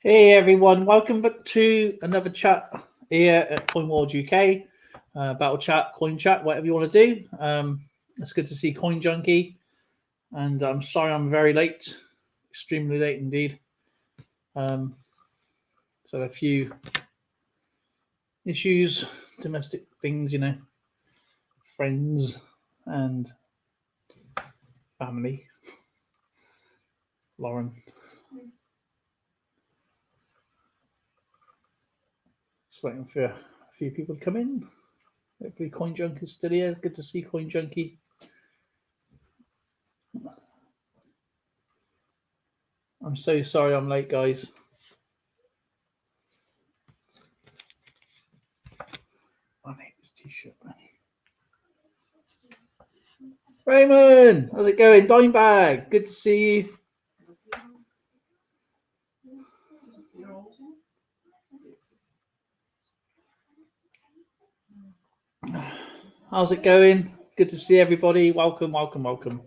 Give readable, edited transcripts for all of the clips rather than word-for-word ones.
Hey everyone, welcome back to another chat here at Coin World UK. Battle chat, coin chat, whatever you want to do. It's good to see Coin Junkie, and I'm sorry I'm very late, extremely late indeed. So a few issues, domestic things, friends and family. Lauren. Just waiting for a few people to come in. Hopefully Coin Junkie is still here. Good to see Coin Junkie. I'm so sorry I'm late, guys. I need this t-shirt. Raymond, how's it going? Dimebag, good to see you. How's it going? Good to see everybody. Welcome, welcome, welcome.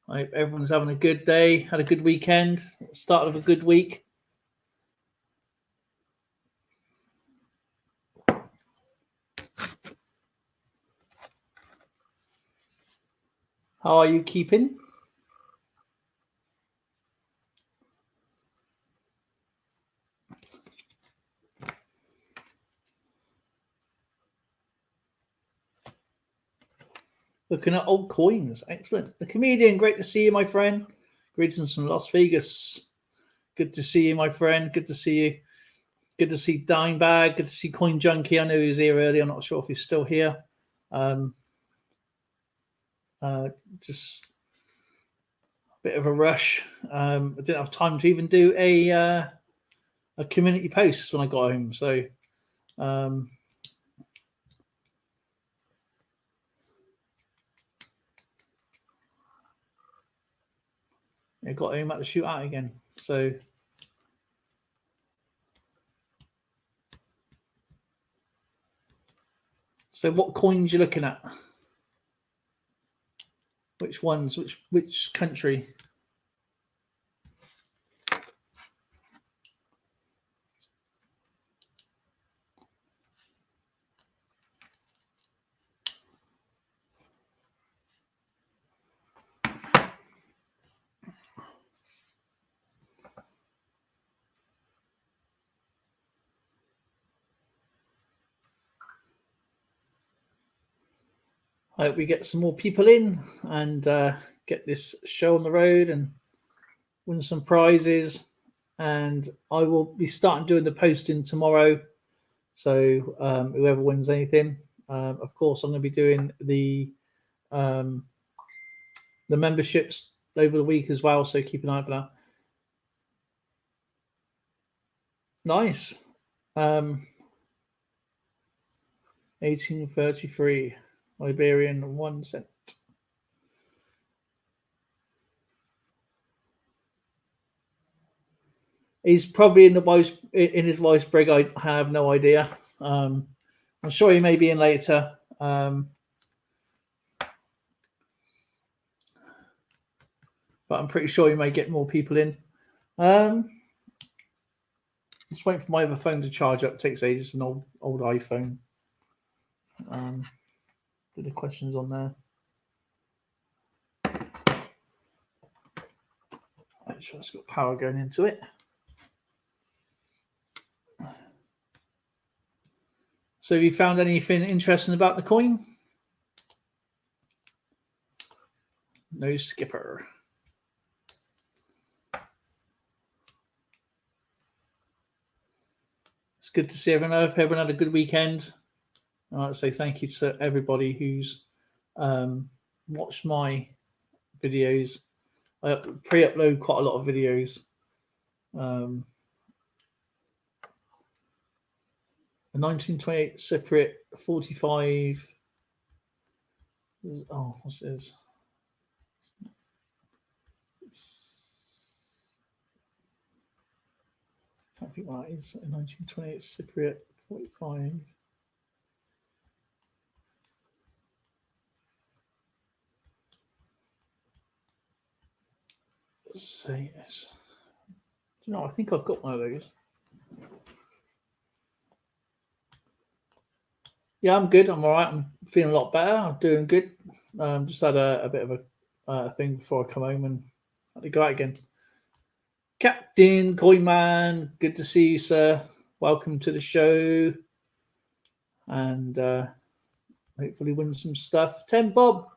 I hope everyone's having a good day, had a good weekend, start of a good week. How are you keeping? Looking at old coins. Excellent. The comedian, great to see you, my friend. Greetings from Las Vegas. Good to see you, my friend. Good to see you. Good to see Dimebag. Good to see Coin Junkie. I know he was here earlier. I'm not sure if he's still here. Just a bit of a rush. I didn't have time to even do a community post when I got home. So I got home at the shootout again. So what coins you looking at? Which ones? Which country? I hope we get some more people in and get this show on the road and win some prizes. And I will be starting doing the posting tomorrow. So whoever wins anything, of course, I'm going to be doing the memberships over the week as well. So keep an eye for that. Nice. 1833 Iberian 1 cent. He's probably in his wife's brig. I have no idea. I'm sure he may be in later. But I'm pretty sure he may get more people in. Just waiting for my other phone to charge up. It takes ages. An old iPhone. The questions on there. Make sure it's got power going into it. So have you found anything interesting about the coin? No skipper. It's good to see everyone. I hope everyone had a good weekend. I'd like to say thank you to everybody who's watched my videos. I pre-upload quite a lot of videos. The 1928 Cypriot 45. Oh, what's this? I think that is a 1928 Cypriot 45. see this. No, I think I've got one of those. Yeah, I'm good. I'm all right. I'm feeling a lot better. I'm doing good. Just had a bit of a thing before I come home and had to go out again. Captain Coinman, good to see you, sir. Welcome to the show. And hopefully win some stuff. 10 Bob.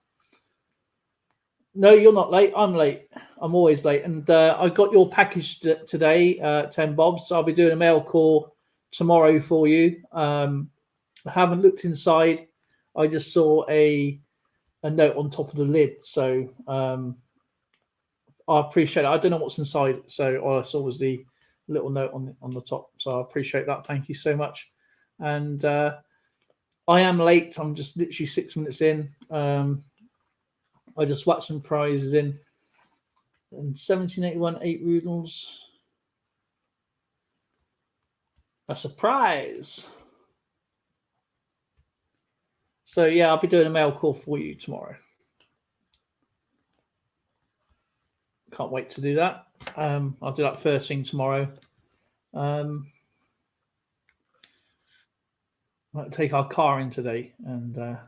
No, you're not late. I'm late. I'm always late. And I got your package today, 10 Bob. So I'll be doing a mail call tomorrow for you. I haven't looked inside. I just saw a note on top of the lid. So I appreciate it. I don't know what's inside. So all I saw was the little note on the top. So I appreciate that. Thank you so much. And I am late. I'm just literally 6 minutes in. I just whacked some prizes in. And 1781, 8 Rudels. A surprise. So yeah, I'll be doing a mail call for you tomorrow. Can't wait to do that. I'll do that first thing tomorrow. I'll take our car in today and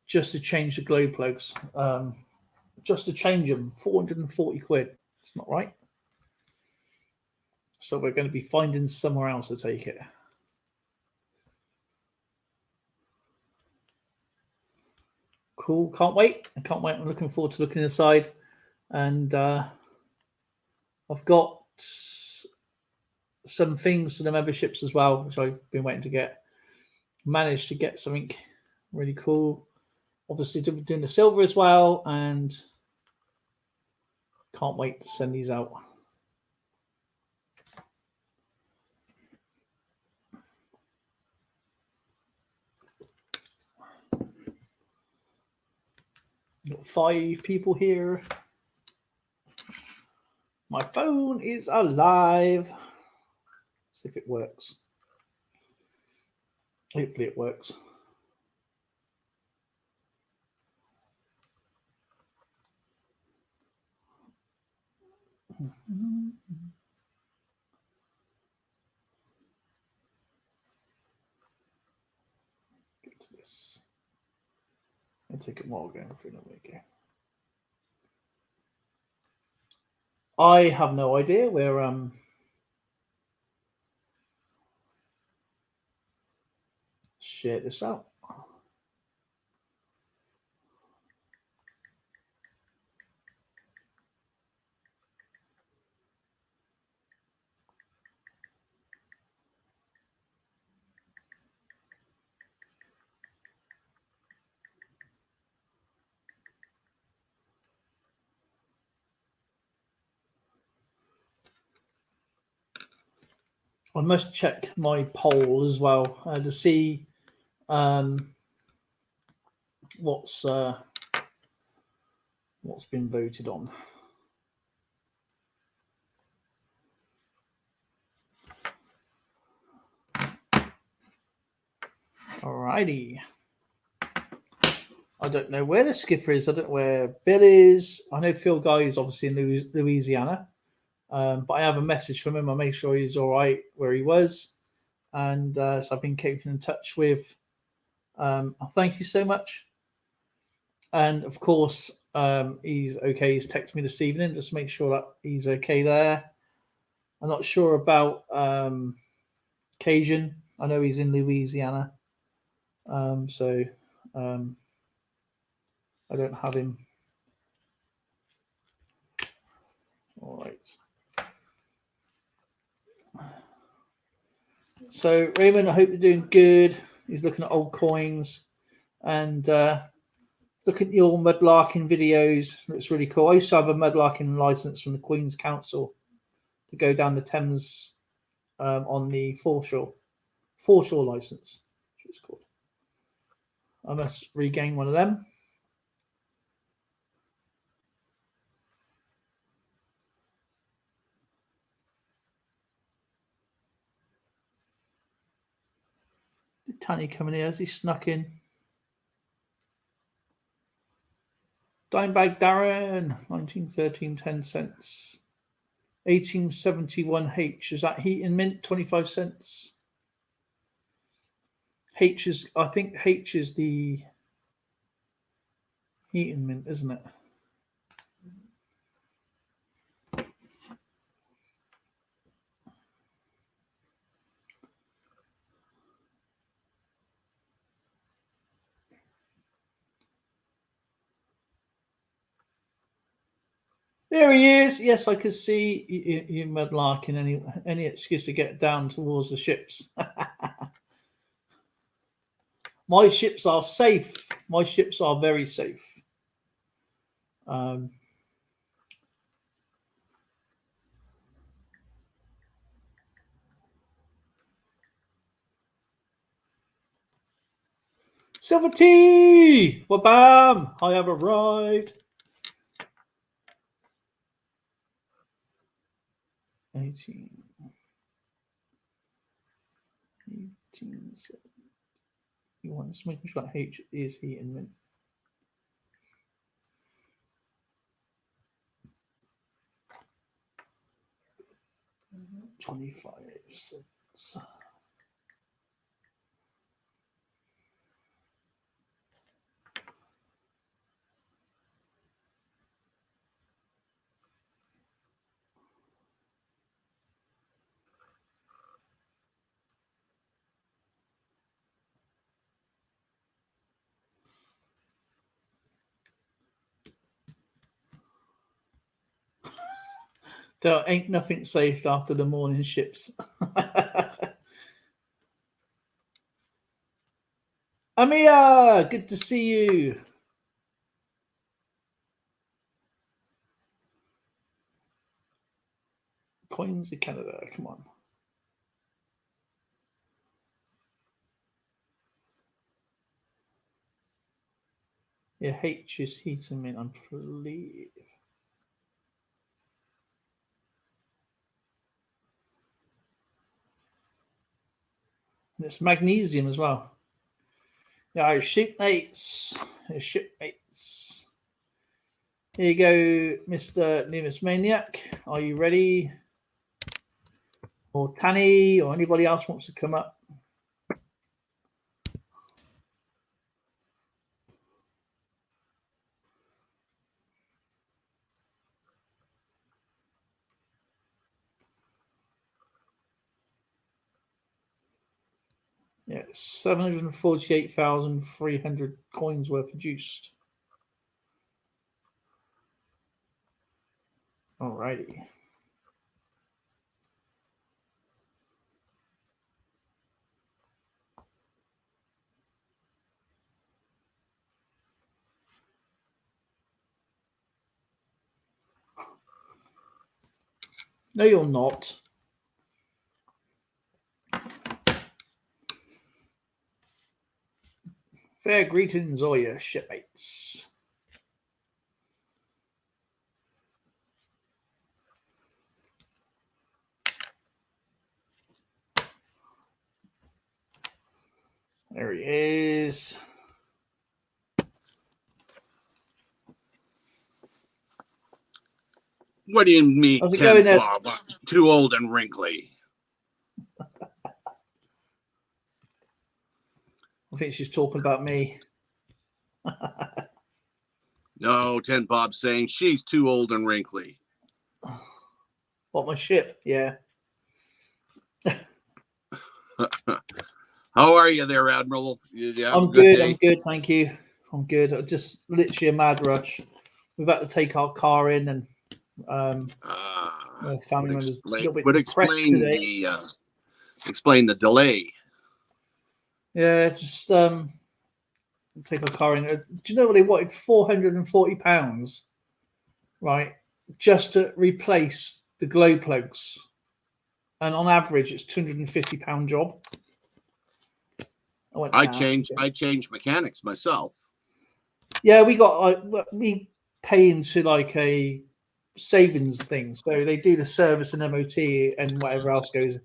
just to change the glow plugs. Just to change them, 440 quid. It's not right. So we're going to be finding somewhere else to take it. Cool. Can't wait. I can't wait. I'm looking forward to looking inside. And I've got some things for the memberships as well, which I've been waiting to get. Managed to get something really cool. Obviously doing the silver as well, and can't wait to send these out. Got 5 people here. My phone is alive. Let's see if it works. Hopefully it works. Get to this. I'll take it while going through the video. I have no idea where share this out. I must check my poll as well to see what's been voted on. Alrighty. I don't know where the skipper is. I don't know where Bill is. I know Phil Guy is obviously in Louisiana. But I have a message from him. I make sure he's all right where he was. And so I've been keeping in touch with. Thank you so much. And of course, he's okay. He's texted me this evening just to make sure that he's okay there. I'm not sure about Cajun. I know he's in Louisiana. So I don't have him. All right. So Raymond, I hope you're doing good. He's looking at old coins and look at your mudlarking videos. Looks really cool. I used to have a mudlarking license from the Queen's Council to go down the Thames on the foreshore license, which it's called. I must regain one of them. Did Tanny come in here? Has he snuck in? Dimebag Darren, 1913, 10 cents. 1871H, is that heat and mint, 25 cents? H is, I think H is the heat and mint, isn't it? There he is. Yes, I could see you mudlarking any excuse to get down towards the ships. My ships are safe. My ships are very safe. Silver tea! Bam! I have arrived. 18. You want to make sure that H is heat and mint. 25 cents. There ain't nothing safe after the morning ships. Amia, good to see you. Coins of Canada, come on. Yeah, H is heat and mint, I believe. And it's magnesium as well. Yeah, shipmates. Shipmates. Here you go, Mr. Numis Maniac. Are you ready? Or Tanny, or anybody else wants to come up? Yeah, 748,300 coins were produced. Alrighty. No, you're not. Fair greetings, all your shipmates. There he is. What do you mean, How's it going, Bob? Too old and wrinkly. I think she's talking about me. No, 10 Bob's saying she's too old and wrinkly. What, my ship? Yeah. How are you there, Admiral? You have I'm a good good. day? I'm good. Thank you. I'm good. Just literally a mad rush. We've had to take our car in, and family members a little bit depressed today. Explain the delay. Yeah, just take our car in. Do you know what they wanted? £440, right, just to replace the glow plugs, and on average, it's £250 job. I changed mechanics myself. Yeah, we pay into like a savings thing, so they do the service and MOT and whatever else goes.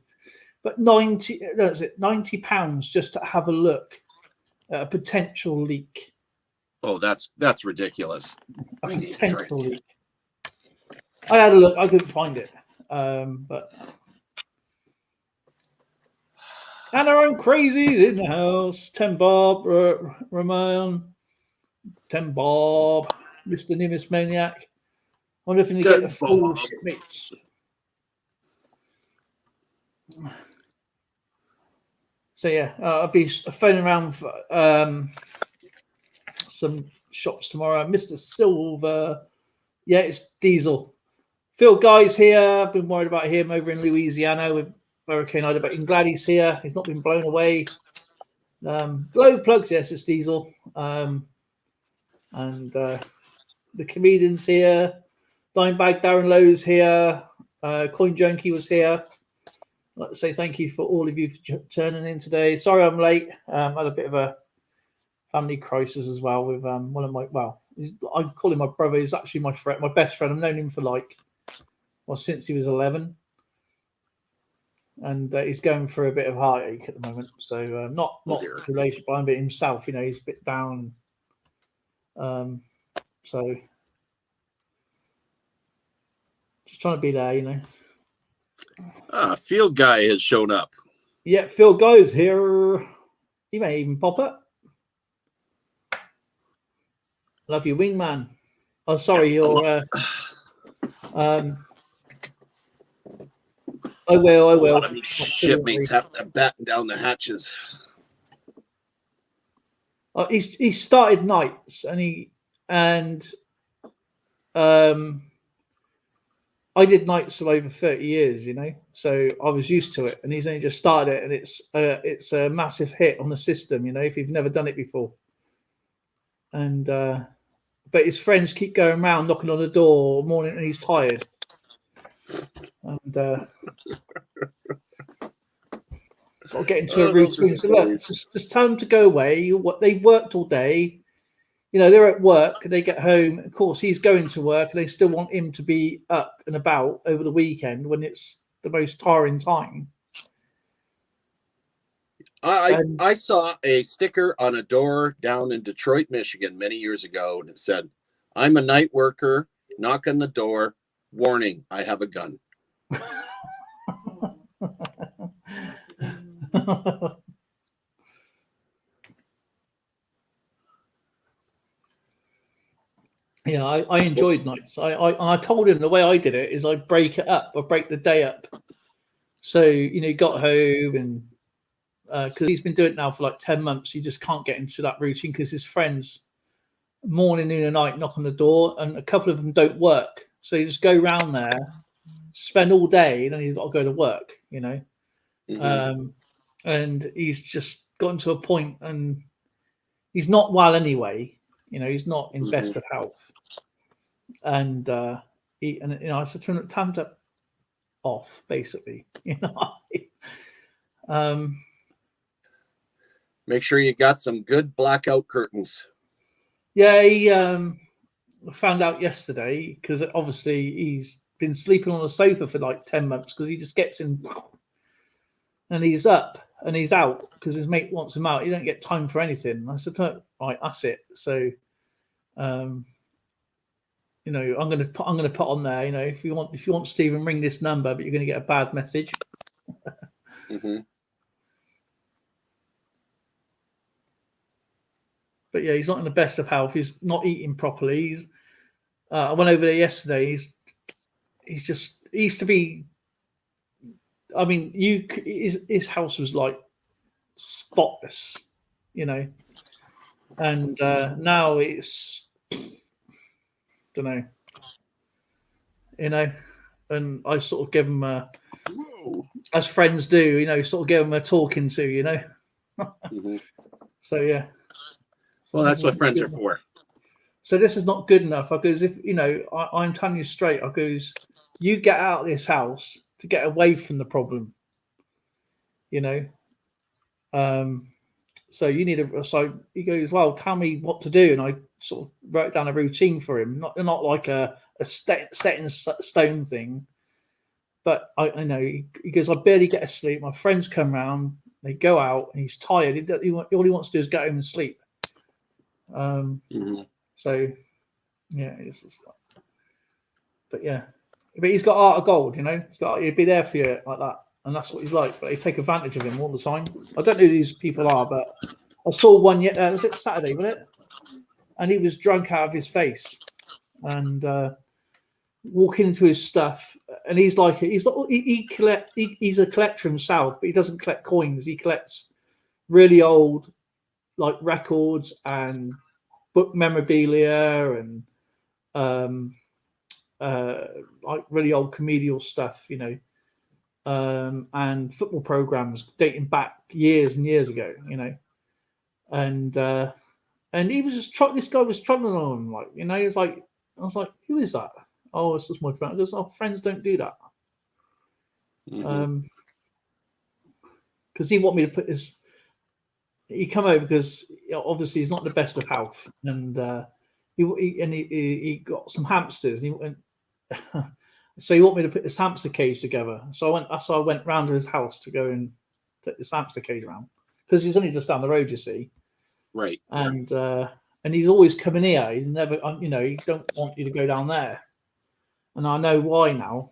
But £90 just to have a look at a potential leak. Oh, that's ridiculous. I need a drink. Potential leak. I had a look. I couldn't find it. But and our own crazies in the house. 10 Bob, Ramon, 10 Bob, Mr. Nimbus Maniac. I wonder if we get the full shipmates. So yeah, I'll be phoning around for some shops tomorrow. Mr. Silver, yeah, it's Diesel. Phil Guy's here. I've been worried about him over in Louisiana with Hurricane Ida, but I'm glad he's here. He's not been blown away. Glow Plugs, yes, it's Diesel. And the comedian's here. Dimebag Darren Lowe's here. Coin Junkie was here. I'd like to say thank you for all of you for turning in today. Sorry I'm late. I had a bit of a family crisis as well with one of my, I call him my brother. He's actually my friend, my best friend. I've known him for since he was 11. And he's going through a bit of heartache at the moment. So not related by him, but himself, he's a bit down. So just trying to be there, Field Guy has shown up. Yeah, Phil Guy's here. He may even pop up. Love you, wingman. Oh, sorry, you're. I will. A lot of these shipmates have to batten down the hatches. He started nights, and I did nights for over 30 years, so I was used to it. And he's only just started it, and it's a massive hit on the system, if you've never done it before. And but his friends keep going around knocking on the door all morning, and he's tired. And sort of get into a routine. So look, just tell them to go away. They've worked all day. They're at work. They get home. Of course, he's going to work. And they still want him to be up and about over the weekend when it's the most tiring time. I saw a sticker on a door down in Detroit, Michigan, many years ago, and it said, "I'm a night worker. Knock on the door. Warning, I have a gun." Yeah, I enjoyed nights. I told him the way I did it is I break it up. I break the day up. So, got home and because he's been doing it now for like 10 months, he just can't get into that routine because his friends morning, noon and night knock on the door, and a couple of them don't work. So you just go round there, spend all day, and then he's got to go to work, Mm-hmm. And he's just gotten to a point, and he's not well anyway. He's not in best of health. And I said to him, "Time's up, off, basically." Make sure you got some good blackout curtains. Yeah, he found out yesterday because obviously he's been sleeping on the sofa for like 10 months because he just gets in and he's up and he's out because his mate wants him out. He don't get time for anything. I said, "Right, that's it." So, I'm gonna put on there. If you want Stephen, ring this number, but you're gonna get a bad message. Mm-hmm. But yeah, he's not in the best of health. He's not eating properly. I went over there yesterday. He's just, he used to be, I mean, his house was like spotless, and now it's, don't know, and I sort of give him as friends do, sort of give him a talking to, Mm-hmm. So yeah. Well, that's what friends are for. So this is not good enough. I goes, if I'm telling you straight, I goes, you get out of this house to get away from the problem. So you need so he goes, "Well, tell me what to do." And I sort of wrote down a routine for him, not like a set in stone thing. But I know he goes, "I barely get to sleep. My friends come round, they go out, and he's tired. All he wants to do is get home and sleep." So yeah, but yeah, but he's got heart of gold, you know. He'd be there for you like that, and that's what he's like. But they take advantage of him all the time. I don't know who these people are, but I saw one. Was it Saturday? Was it? And he was drunk out of his face, and walking into his stuff. And he's a collector himself, but he doesn't collect coins. He collects really old, like records and book memorabilia and like really old comedial stuff, you know, and football programs dating back years and years ago, you know, and he was just this guy was trotting on him, like, you know, it's like, I was like, who is that? Oh, it's just my friend. I goes, oh, friends don't do that. Because he want me to put this. He come over because obviously he's not the best of health, and he got some hamsters, and he went. So he want me to put this hamster cage together. So I went round to his house to go and take this hamster cage around because he's only just down the road, you see. Right. And he's always coming here. He's never, you know, he don't want you to go down there. And I know why now,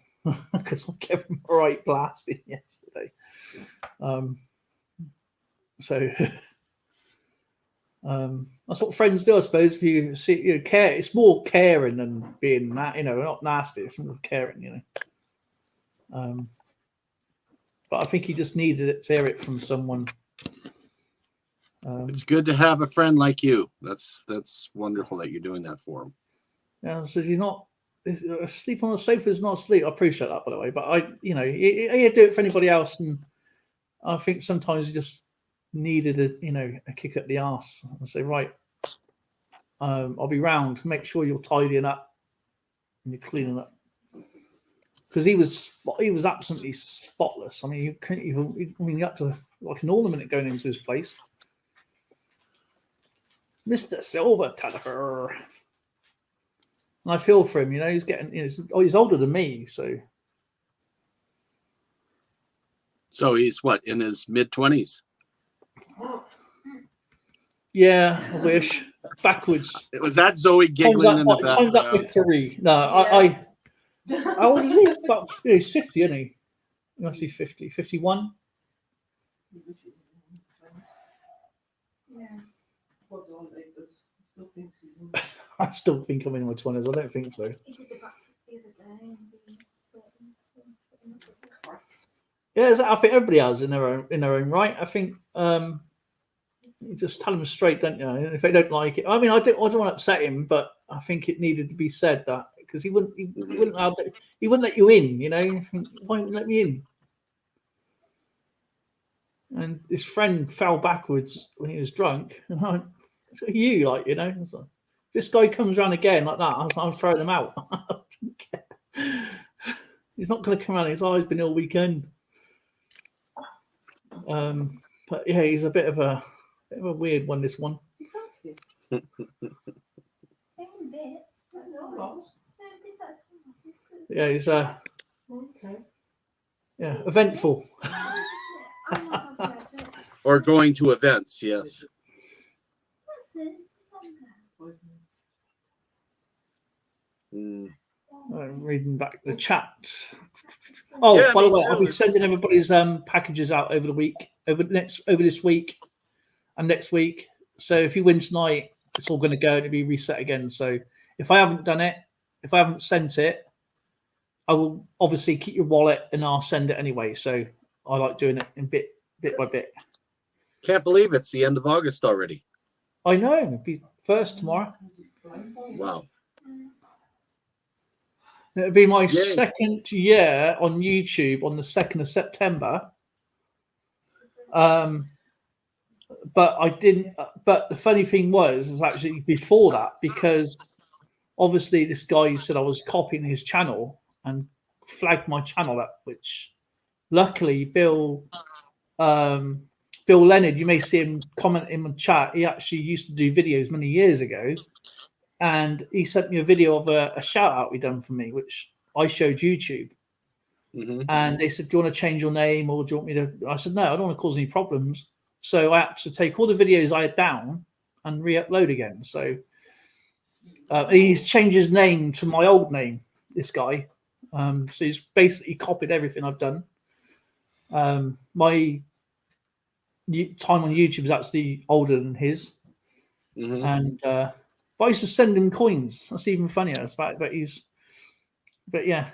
because I gave him a right blasting yesterday. So that's what friends do, I suppose. If you see, you know, care, it's more caring than being that, you know, not nasty. It's more caring, you know. But I think he just needed to hear it from someone. It's good to have a friend like you. That's wonderful that you're doing that for him. Yeah, so he's not. Sleep on the sofa is not sleep. I appreciate that, by the way. But he'd do it for anybody else, and I think sometimes he just needed a kick at the arse and say, right, I'll be round. Make sure you're tidying up and you're cleaning up, because he was absolutely spotless. I mean, you couldn't even. I mean, you had to like an ornament going into his place. Mr. Silver Tucker. And I feel for him, you know, he's getting, you know, he's older than me, so. So he's what, in his mid-20s? Yeah, I wish. Backwards. Was that Zoe giggling in the background? Times up with 3. No, how old is he? About, he's 50, isn't he? He must be 50, 51. Yeah. I still think I'm in my 20s. I don't think so. Yeah, I think everybody has in their own right. I think you just tell them straight, don't you? And if they don't like it, I mean, I don't want to upset him, but I think it needed to be said that, because he wouldn't let you in. You know, you think, why wouldn't let me in? And his friend fell backwards when he was drunk, and I went, you, like, you know, like, this guy comes around again like that, I'm throwing him out. He's not going to come around. His eyes been all weekend. But yeah, he's a bit of a weird one. This one. Yeah, he's eventful. Or going to events, yes. I'm reading back the chat. Oh, yeah, by the way, I'll be sending everybody's packages out over this week and next week. So if you win tonight, it's all going to go to be reset again. So if I haven't done it, if I haven't sent it, I will obviously keep your wallet and I'll send it anyway. So I like doing it in bit by bit. Can't believe it's the end of August already. I know. It'll be first tomorrow. Wow. It'll be my second year on YouTube on the 2nd of September. But I didn't. But the funny thing was actually before that, because obviously this guy said I was copying his channel and flagged my channel up, which luckily Bill Leonard, you may see him comment in the chat. He actually used to do videos many years ago. And he sent me a video of a shout out he done for me, which I showed YouTube. Mm-hmm. And they said, do you want to change your name, or do you want me to? I said, no, I don't want to cause any problems. So I had to take all the videos I had down and re-upload again. So he's changed his name to my old name, this guy. So he's basically copied everything I've done. My time on YouTube is actually older than his. Mhm. And but I used to send him coins. That's even funnier. It's about, but yeah.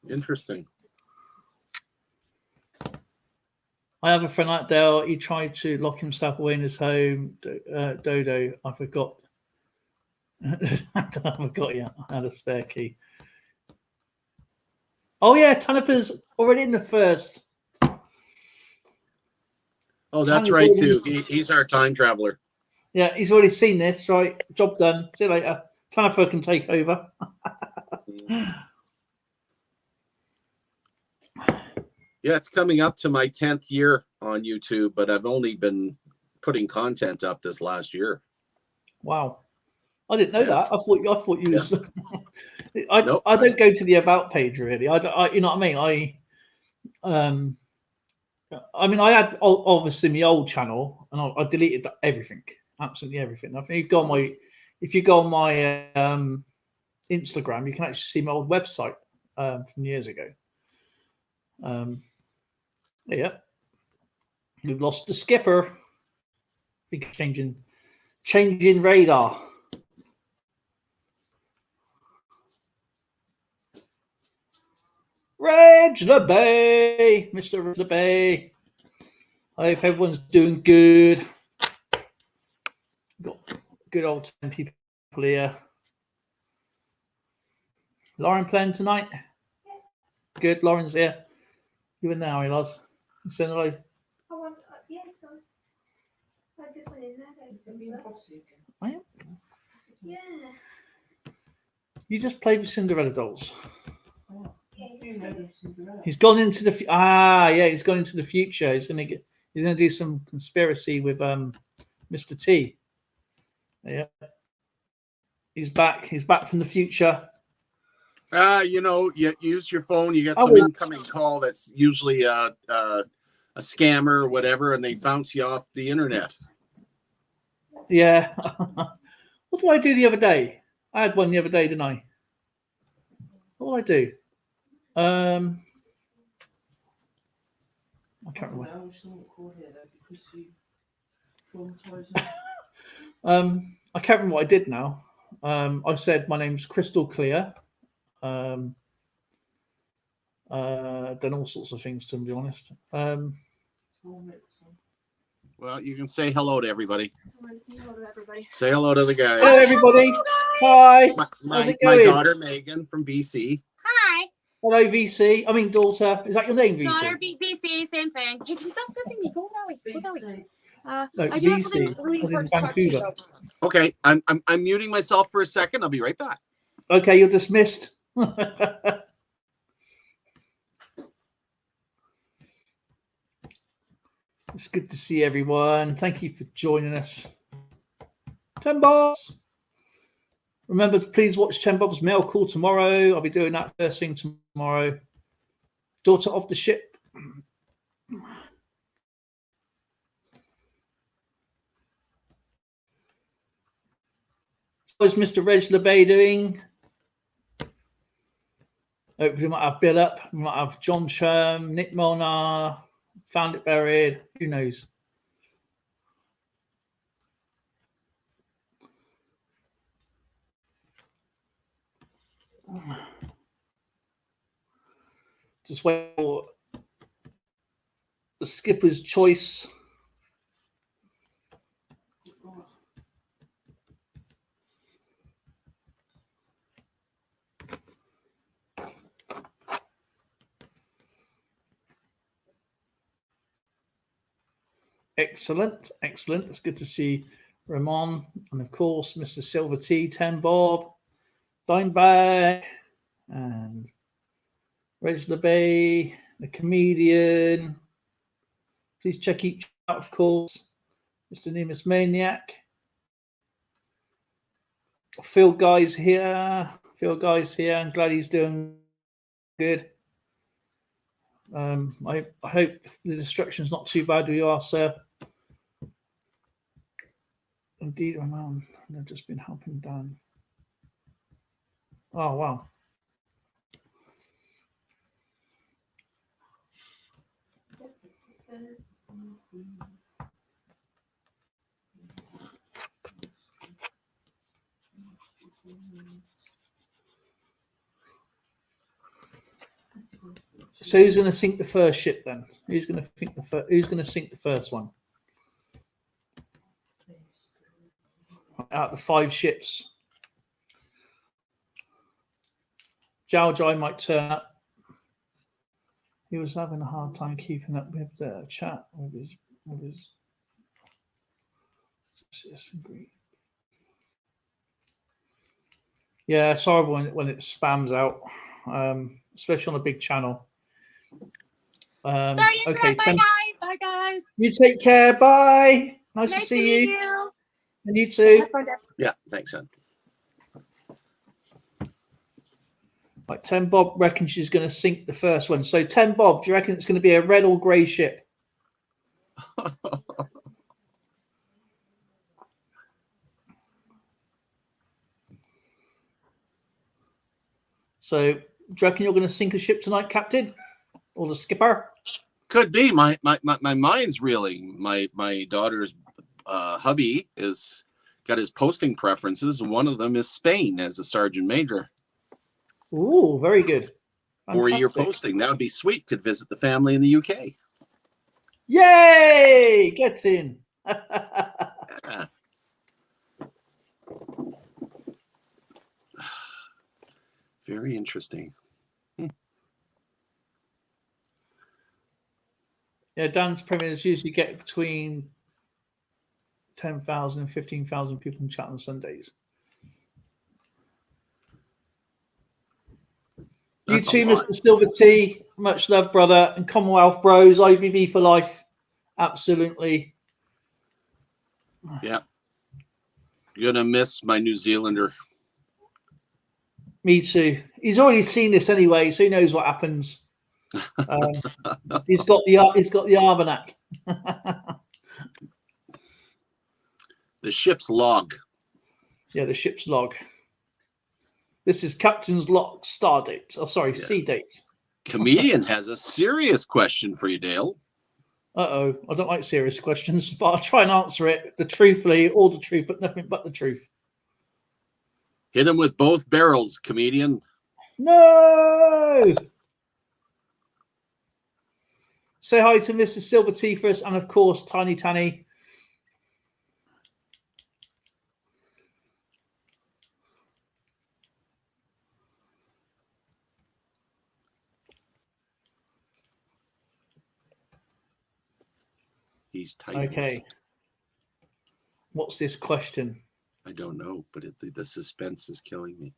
Interesting. I have a friend out there. He tried to lock himself away in his home. Dodo, I forgot. I forgot. Yeah, I had a spare key. Oh yeah, Tanapa's already in the first. Oh, that's right too. He's our time traveler. Yeah, he's already seen this. Right, job done. See you later. Tanafa can take over. Yeah, it's coming up to my 10th year on YouTube, but I've only been putting content up this last year. Wow, I didn't know that. I thought you was. Nope. I don't go to the about page really. You know what I mean. I had obviously my old channel, and I deleted everything, absolutely everything. I think if you go on my Instagram, you can actually see my old website from years ago. Yeah, we've lost the skipper. I think changing radar. Reg the Bay, Mr. Reg the Bay. I hope everyone's doing good. Got good old 10 people here. Lauren playing tonight? Good, Lauren's here. You in there, are you, Loz? You saying hello? Yeah, so I just went in there. Oh, yeah. Yeah. You just played with Cinderella dolls. Yeah. He's gone into the he's gone into the future. He's gonna do some conspiracy with Mr. T. Yeah. He's back from the future. You use your phone, you get some incoming call that's usually a scammer or whatever, and they bounce you off the internet. Yeah. What did I do the other day? I had one the other day, didn't I? What did I do? I can't remember. I can't remember what I did now. I said my name's Crystal Clear. Done all sorts of things, to be honest. Well, you can say hello to everybody. Say hello to everybody. Say hello to the guys. Hello, everybody. Hi. My daughter Megan from BC. Hi. Hello, VC. I mean, daughter. Is that your name, VC? Daughter, BC, same thing. Hey, can you stop sniffing me? Go that way. Go that way. No, I do have VC, something really as in important to talk to you Vancouver. about. Okay, I'm muting myself for a second. I'll be right back. Okay, you're dismissed. It's good to see everyone. Thank you for joining us. 10 Bobs. Remember to please watch 10 Bob's mail call tomorrow. I'll be doing that first thing tomorrow. Daughter off the ship. How's Mr. Reg LeBay doing? Hopefully we might have Bill up. We might have John Sherm, Nick Molnar, Found It Buried. Who knows? Just wait for the skipper's choice. Excellent. It's good to see Ramon and of course Mr. Silver T, 10 Bob, Dimebag, and Reg LeBay, the comedian. Please check each out, of course. Mr. Nemus Maniac. Phil Guy's here. I'm glad he's doing good. I hope the destruction's not too bad where you are, sir. Indeed, Ramon. I've just been helping Dan. Oh, wow. So who's going to sink the first ship then? Who's going to think who's going to sink the first one? Out of the 5 ships. Zhao Jai might turn up. He was having a hard time keeping up with the chat with his yeah, it's horrible when it spams out, especially on a big channel. Sorry to interrupt. Bye, guys. Bye, guys. You take care. Bye. Nice to see you. And you too. Yeah, thanks, son. Like 10 Bob reckons she's going to sink the first one. So 10 Bob, do you reckon it's going to be a red or grey ship? So do you reckon you're going to sink a ship tonight, Captain? Or the skipper? Could be. My mind's reeling. My daughter's hubby is got his posting preferences, and one of them is Spain as a sergeant major. Ooh, very good. 4-year posting. That would be sweet. Could visit the family in the UK. Yay! Get in. Yeah. Very interesting. Yeah, Dan's premiers usually get between 10,000 and 15,000 people in chat on Sundays. That's you too, a lot. Mr. Silver T. Much love, brother. And Commonwealth Bros, IBB for life. Absolutely. Yeah. You're going to miss my New Zealander. Me too. He's already seen this anyway, so he knows what happens. He's got the almanac. The ship's log. Yeah, the ship's log. This is Captain's log star date. Oh, sorry, Yeah. sea date. Comedian has a serious question for you, Dale. Uh-oh. I don't like serious questions, but I'll try and answer it truthfully, all the truth, but nothing but the truth. Hit him with both barrels, comedian. No! Say hi to Mr. Silver T first, and of course, Tiny Tanny. He's tight. Okay. What's this question? I don't know, but the suspense is killing me.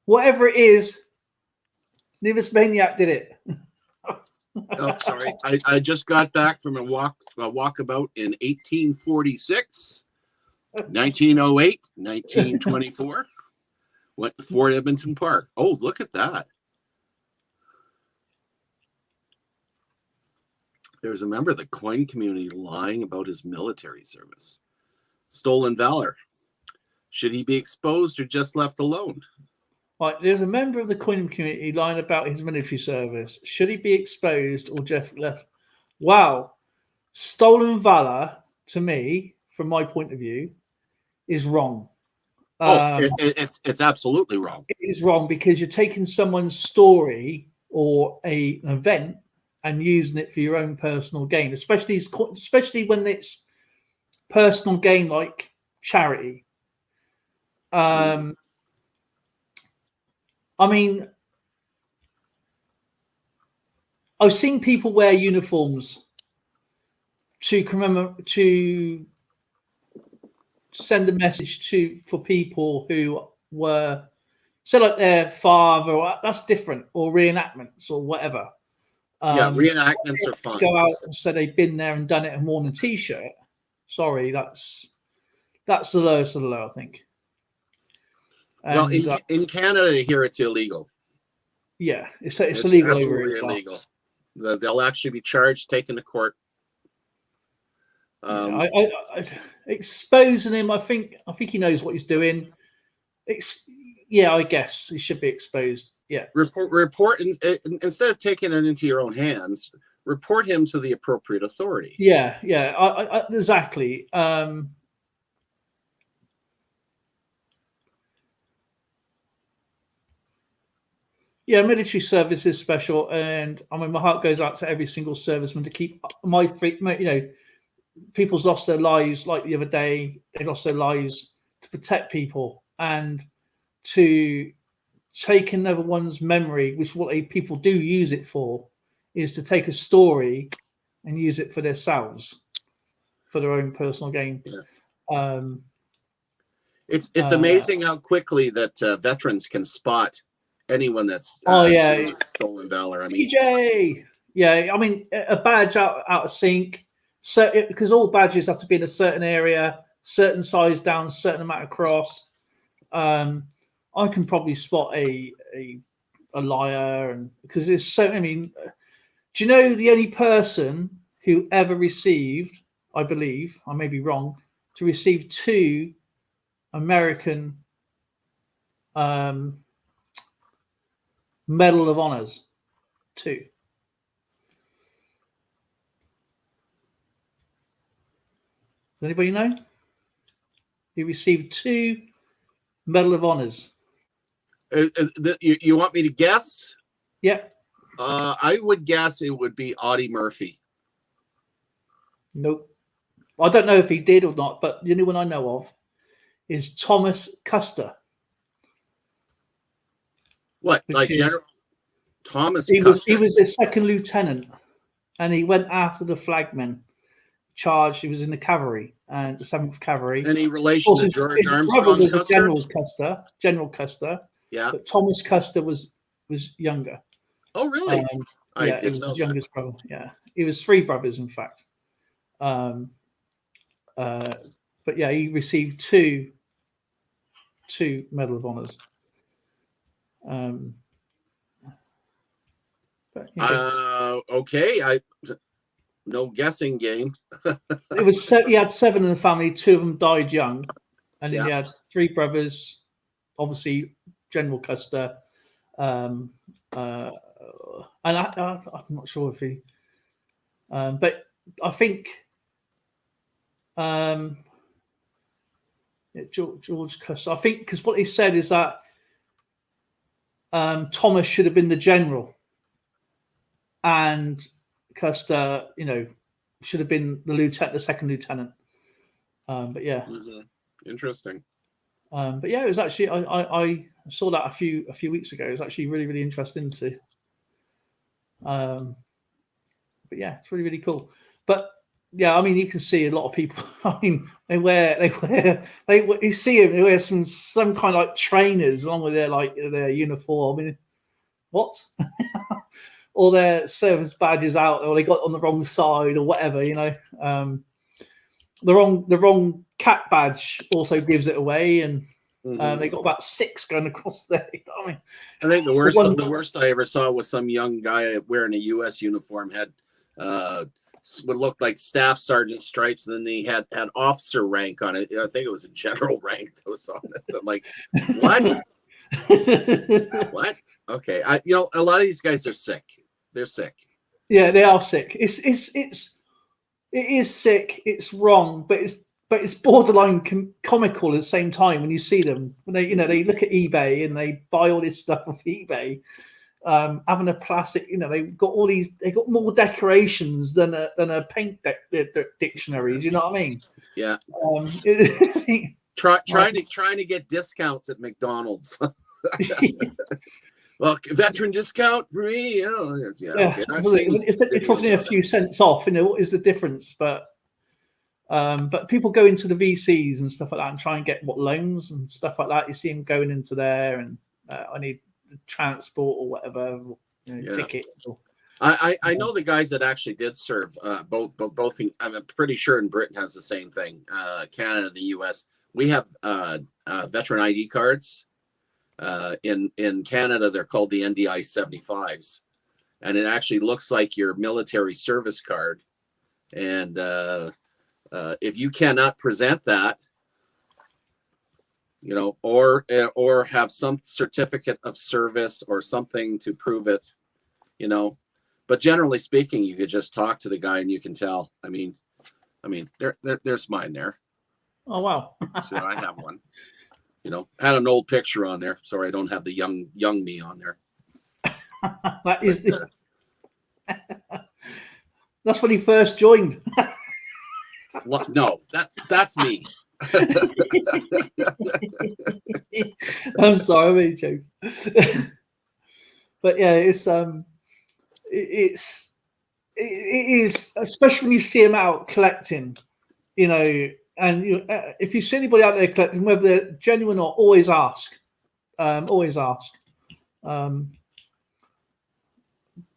Whatever it is, Nivus Maniac did it. Oh, sorry. I just got back from a walkabout in 1846, 1908, 1924. Went to Fort Edmonton Park. Oh, look at that. There's a member of the coin community lying about his military service. Stolen valor. Should he be exposed or just left alone? Right, there's a member of the coin community lying about his military service. Should he be exposed or just left? Wow. Stolen valor, to me, from my point of view, is wrong. It's absolutely wrong. It is wrong because you're taking someone's story or an event and using it for your own personal gain, especially when it's personal gain like charity. I mean, I've seen people wear uniforms to send a message for people who were, say, like their father. That's different, or reenactments or whatever. Yeah, reenactments are fine. Go out and say they've been there and done it and worn a T-shirt. Sorry, that's the lowest of the low, I think. And, well, in Canada here, it's illegal. Yeah, it's illegal. Absolutely illegal. They'll actually be charged, taken to court. Exposing him, I think he knows what he's doing. Yeah, I guess he should be exposed. Yeah. Report instead of taking it into your own hands. Report him to the appropriate authority. Yeah, exactly. Yeah, military service is special, and I mean, my heart goes out to every single serviceman to keep people's lost their lives. Like the other day, they lost their lives to protect people and to take another one's memory, which is what people do use it for, is to take a story and use it for themselves, for their own personal gain. Yeah. It's amazing how quickly that veterans can spot anyone that's stolen valor. I mean, TJ. Yeah, I mean, a badge out of sync. So because all badges have to be in a certain area, certain size down, certain amount across. I can probably spot a liar, and because there's so. I mean, do you know the only person who ever received, I believe, I may be wrong, to receive 2 American Medal of Honors? 2. Does anybody know? He received 2 Medal of Honors. You want me to guess? Yeah. I would guess it would be Audie Murphy. Nope. I don't know if he did or not, but the only one I know of is Thomas Custer. What, like General Thomas Custer? He Custer? was a 2nd lieutenant, and he went after the flagmen charged. He was in the cavalry and the 7th Cavalry. Any relation to George Armstrong Custer? General Custer. Yeah. But Thomas Custer was younger. Oh, really? I didn't know his youngest brother. Yeah, he was 3 brothers, in fact. But yeah, he received 2 Medal of Honors. Okay, no guessing game. It was he had 7 in the family. 2 of them died young, and then he had 3 brothers. Obviously, General Custer, and I'm not sure if he, but I think George Custer. I think because what he said is that Thomas should have been the general, and Custer, should have been the lieutenant, the 2nd lieutenant. But yeah, interesting. But yeah, it was actually I saw that a few weeks ago. It was actually really, really interesting to. But yeah, it's really, really cool. But yeah, I mean, you can see a lot of people. I mean, you see them. They wear some kind of like trainers along with their uniform. I mean, what? Or their service badges out, or they got on the wrong side, or whatever. The wrong cap badge also gives it away, and they got about 6 going across there. You know what I mean? I think the worst I ever saw was some young guy wearing a U.S. uniform, had what looked like staff sergeant stripes, and then he had officer rank on it. I think it was a general rank that was on it. I'm like, what? What? Okay, a lot of these guys are sick. They're sick. Yeah, they are sick. It is sick. It's wrong, but it's borderline comical at the same time when you see them. When they look at eBay and they buy all this stuff off eBay, having a plastic. They've got all these. They got more decorations than a paint dictionaries. You know what I mean? Yeah. Trying to get discounts at McDonald's. Well, veteran discount for me. Yeah. Okay. It's probably a few cents off. What is the difference? But people go into the VCs and stuff like that and try and get loans and stuff like that. You see them going into there, and I need the transport or whatever, tickets. I know the guys that actually did serve both. I'm pretty sure in Britain has the same thing. Canada, the U.S. We have veteran ID cards. In Canada, they're called the NDI 75s, and it actually looks like your military service card. And If you cannot present that, or have some certificate of service or something to prove it, but generally speaking, you could just talk to the guy and you can tell. I mean, there's mine there. Oh wow. So I have one. Had an old picture on there. Sorry, I don't have the young me on there. That is that's when he first joined. No, that's me. I'm sorry, I'm only joking. But yeah, it is, especially when you see them out collecting, and if you see anybody out there collecting, whether they're genuine or always ask.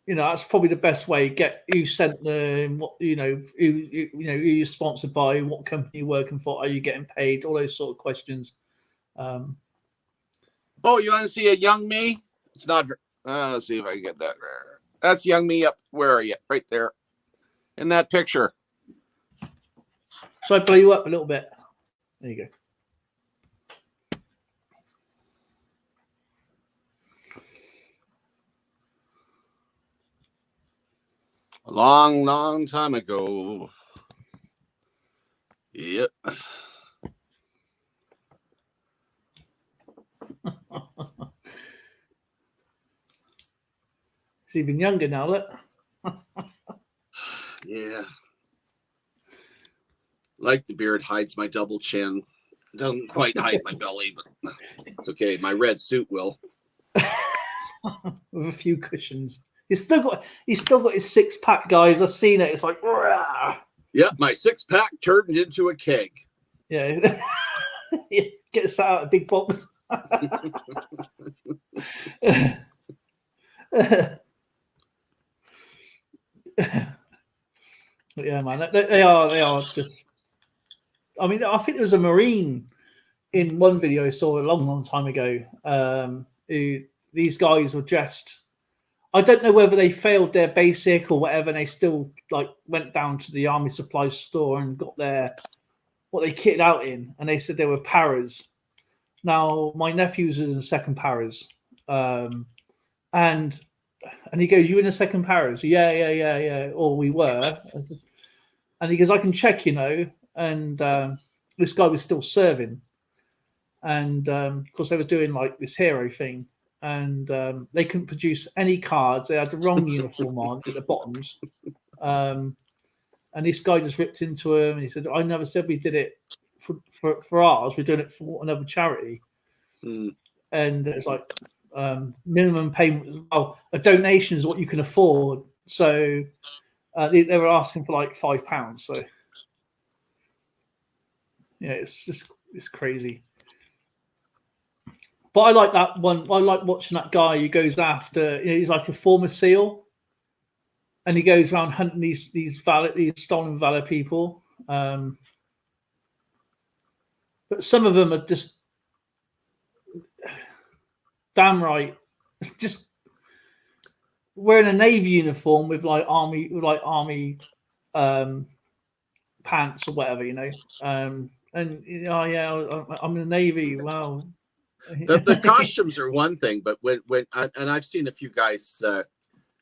That's probably the best way. Get who sent them, what who you're sponsored by, what company you're working for, are you getting paid, all those sort of questions. Oh, you want to see a young me? It's not. Let's see if I can get that. That's young me up. Where are you? Right there, in that picture. So I blow you up a little bit. There you go. A long, long time ago. Yep. It's even younger now, look. Yeah. Like the beard hides my double chin. Doesn't quite hide my belly, but it's okay. My red suit will. With a few cushions. He's still got his six-pack, guys. I've seen it. It's like, rah! Yeah, my six-pack turned into a keg. Yeah. Gets out a big box. Yeah, man. They are just. I mean, I think there was a Marine in one video I saw a long, long time ago. Who these guys were just. I don't know whether they failed their basic or whatever, and they still went down to the army supply store and got what they kitted out in, and they said they were paras. Now my nephew's in the second paras, and he goes, "You in the second paras?" Yeah. Or we were, and he goes, "I can check, and this guy was still serving, and of course they were doing this hero thing. And they couldn't produce any cards. They had the wrong uniform on at the bottoms. And this guy just ripped into him and he said, I never said we did it for ours. We're doing it for another charity. Mm. And it's minimum payment. Well, a donation is what you can afford. So they were asking for £5. So, yeah, it's crazy. But I like that one. I like watching that guy who goes after. He's like a former SEAL, and he goes around hunting these stolen valor people. But some of them are just damn right, just wearing a navy uniform with army pants or whatever, And I'm in the navy. Wow. The costumes are one thing, but when I've seen a few guys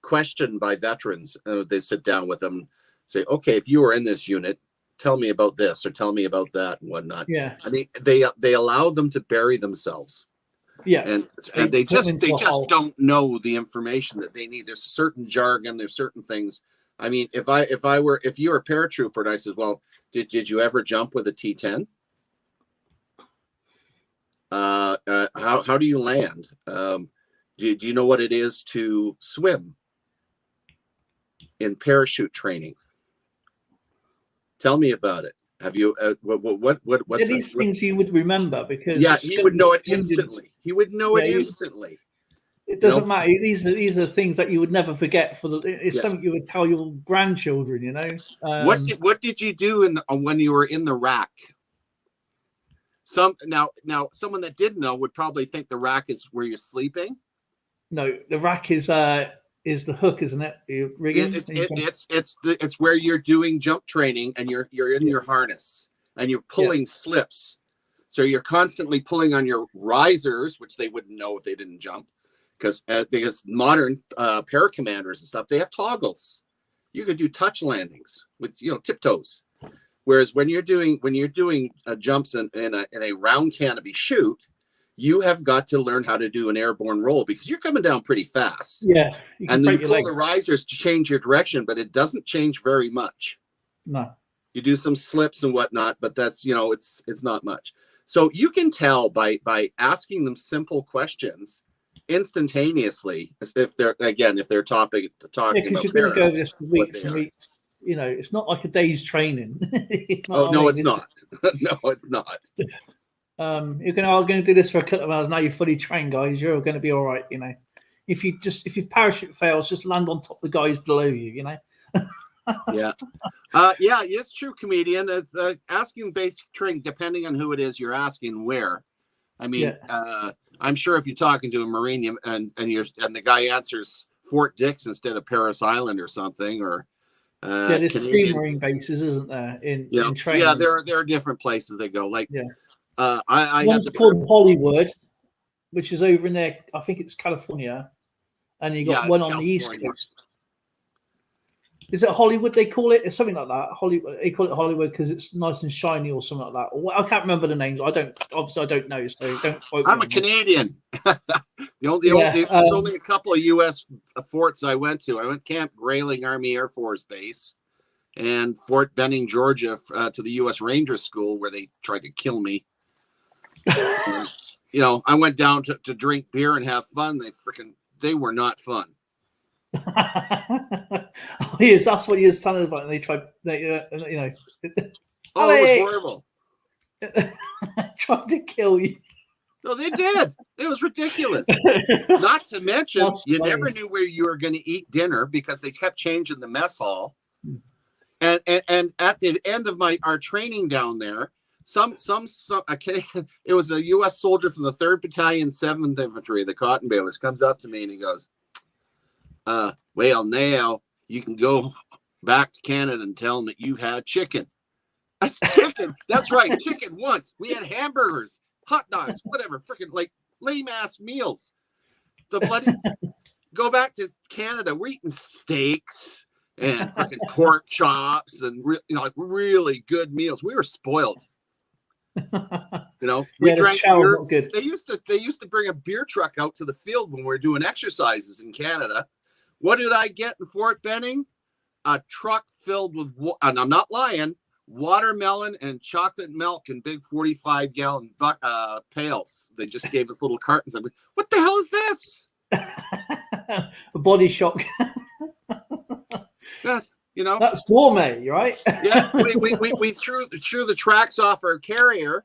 questioned by veterans, they sit down with them, say, "Okay, if you were in this unit, tell me about this or tell me about that and whatnot." Yeah, I mean, they allow them to bury themselves. Yeah, and they just don't know the information that they need. There's certain jargon, there's certain things. I mean, if you were a paratrooper and I said, "Well, did you ever jump with a T-10? How do you land? Do you know what it is to swim in parachute training? Tell me about it. Have you what's these things you would remember because he would know it instantly. He would know it instantly. It doesn't matter. These are things that you would never forget. It's something you would tell your grandchildren. What did you do when you were in the rack? Now someone that didn't know would probably think the rack is where you're sleeping. No, the rack is is the hook, isn't it? You're rigging. It's where you're doing jump training and you're in your harness and you're pulling slips. So you're constantly pulling on your risers, which they wouldn't know if they didn't jump, because modern paracommanders and stuff, they have toggles. You could do touch landings with tiptoes. Whereas when you're doing jumps in a round canopy shoot, you have got to learn how to do an airborne roll because you're coming down pretty fast. Yeah, and then you pull the risers to change your direction, but it doesn't change very much. No, you do some slips and whatnot, but that's it's not much. So you can tell by asking them simple questions instantaneously if they're talking because about you're going to go over this for weeks and weeks. It's not like a day's training. It's not. No, it's not. You're going to do this for a couple of hours. Now you're fully trained, guys. You're going to be all right. If your parachute fails, just land on top of the guys below you. Yeah. It's true, comedian. It's asking basic training, depending on who it is you're asking where. I mean, I'm sure if you're talking to a Marine and the guy answers Fort Dix instead of Paris Island or something, or there's three Marine bases, isn't there? In training. Yeah, there are different places they go. Like, one's called Hollywood, which is over in there. I think it's California, and you got one on the East Coast. Is it Hollywood? They call it. It's something like that. Hollywood. They call it Hollywood because it's nice and shiny or something like that. I can't remember the names. I don't know. So don't quote I'm a Canadian. There's only a couple of U.S. forts I went to. I went Camp Grayling Army Air Force Base and Fort Benning, Georgia, to the U.S. Ranger School where they tried to kill me. I went down to drink beer and have fun. They were not fun. Oh, yes, that's what you were telling about. And they tried, it was horrible. Tried to kill you. No, they did. It was ridiculous. Not to mention, you never knew where you were going to eat dinner because they kept changing the mess hall. And at the end of our training down there, it was a U.S. soldier from the 3rd Battalion, 7th Infantry, the Cotton Balers, comes up to me and he goes, well, now you can go back to Canada and tell them that you've had chicken. That's chicken. That's right. Chicken once. We had hamburgers, hot dogs, whatever, freaking like lame ass meals. The bloody go back to Canada. We're eating steaks and freaking pork chops and really good meals. We were spoiled. We drank beer. Good. They used to bring a beer truck out to the field when we were doing exercises in Canada. What did I get in Fort Benning? A truck filled with, and I'm not lying, watermelon and chocolate milk in big 45-gallon pails. They just gave us little cartons. I'm like, what the hell is this? A body shock. That's gourmet, right? Yeah, we threw the tracks off our carrier,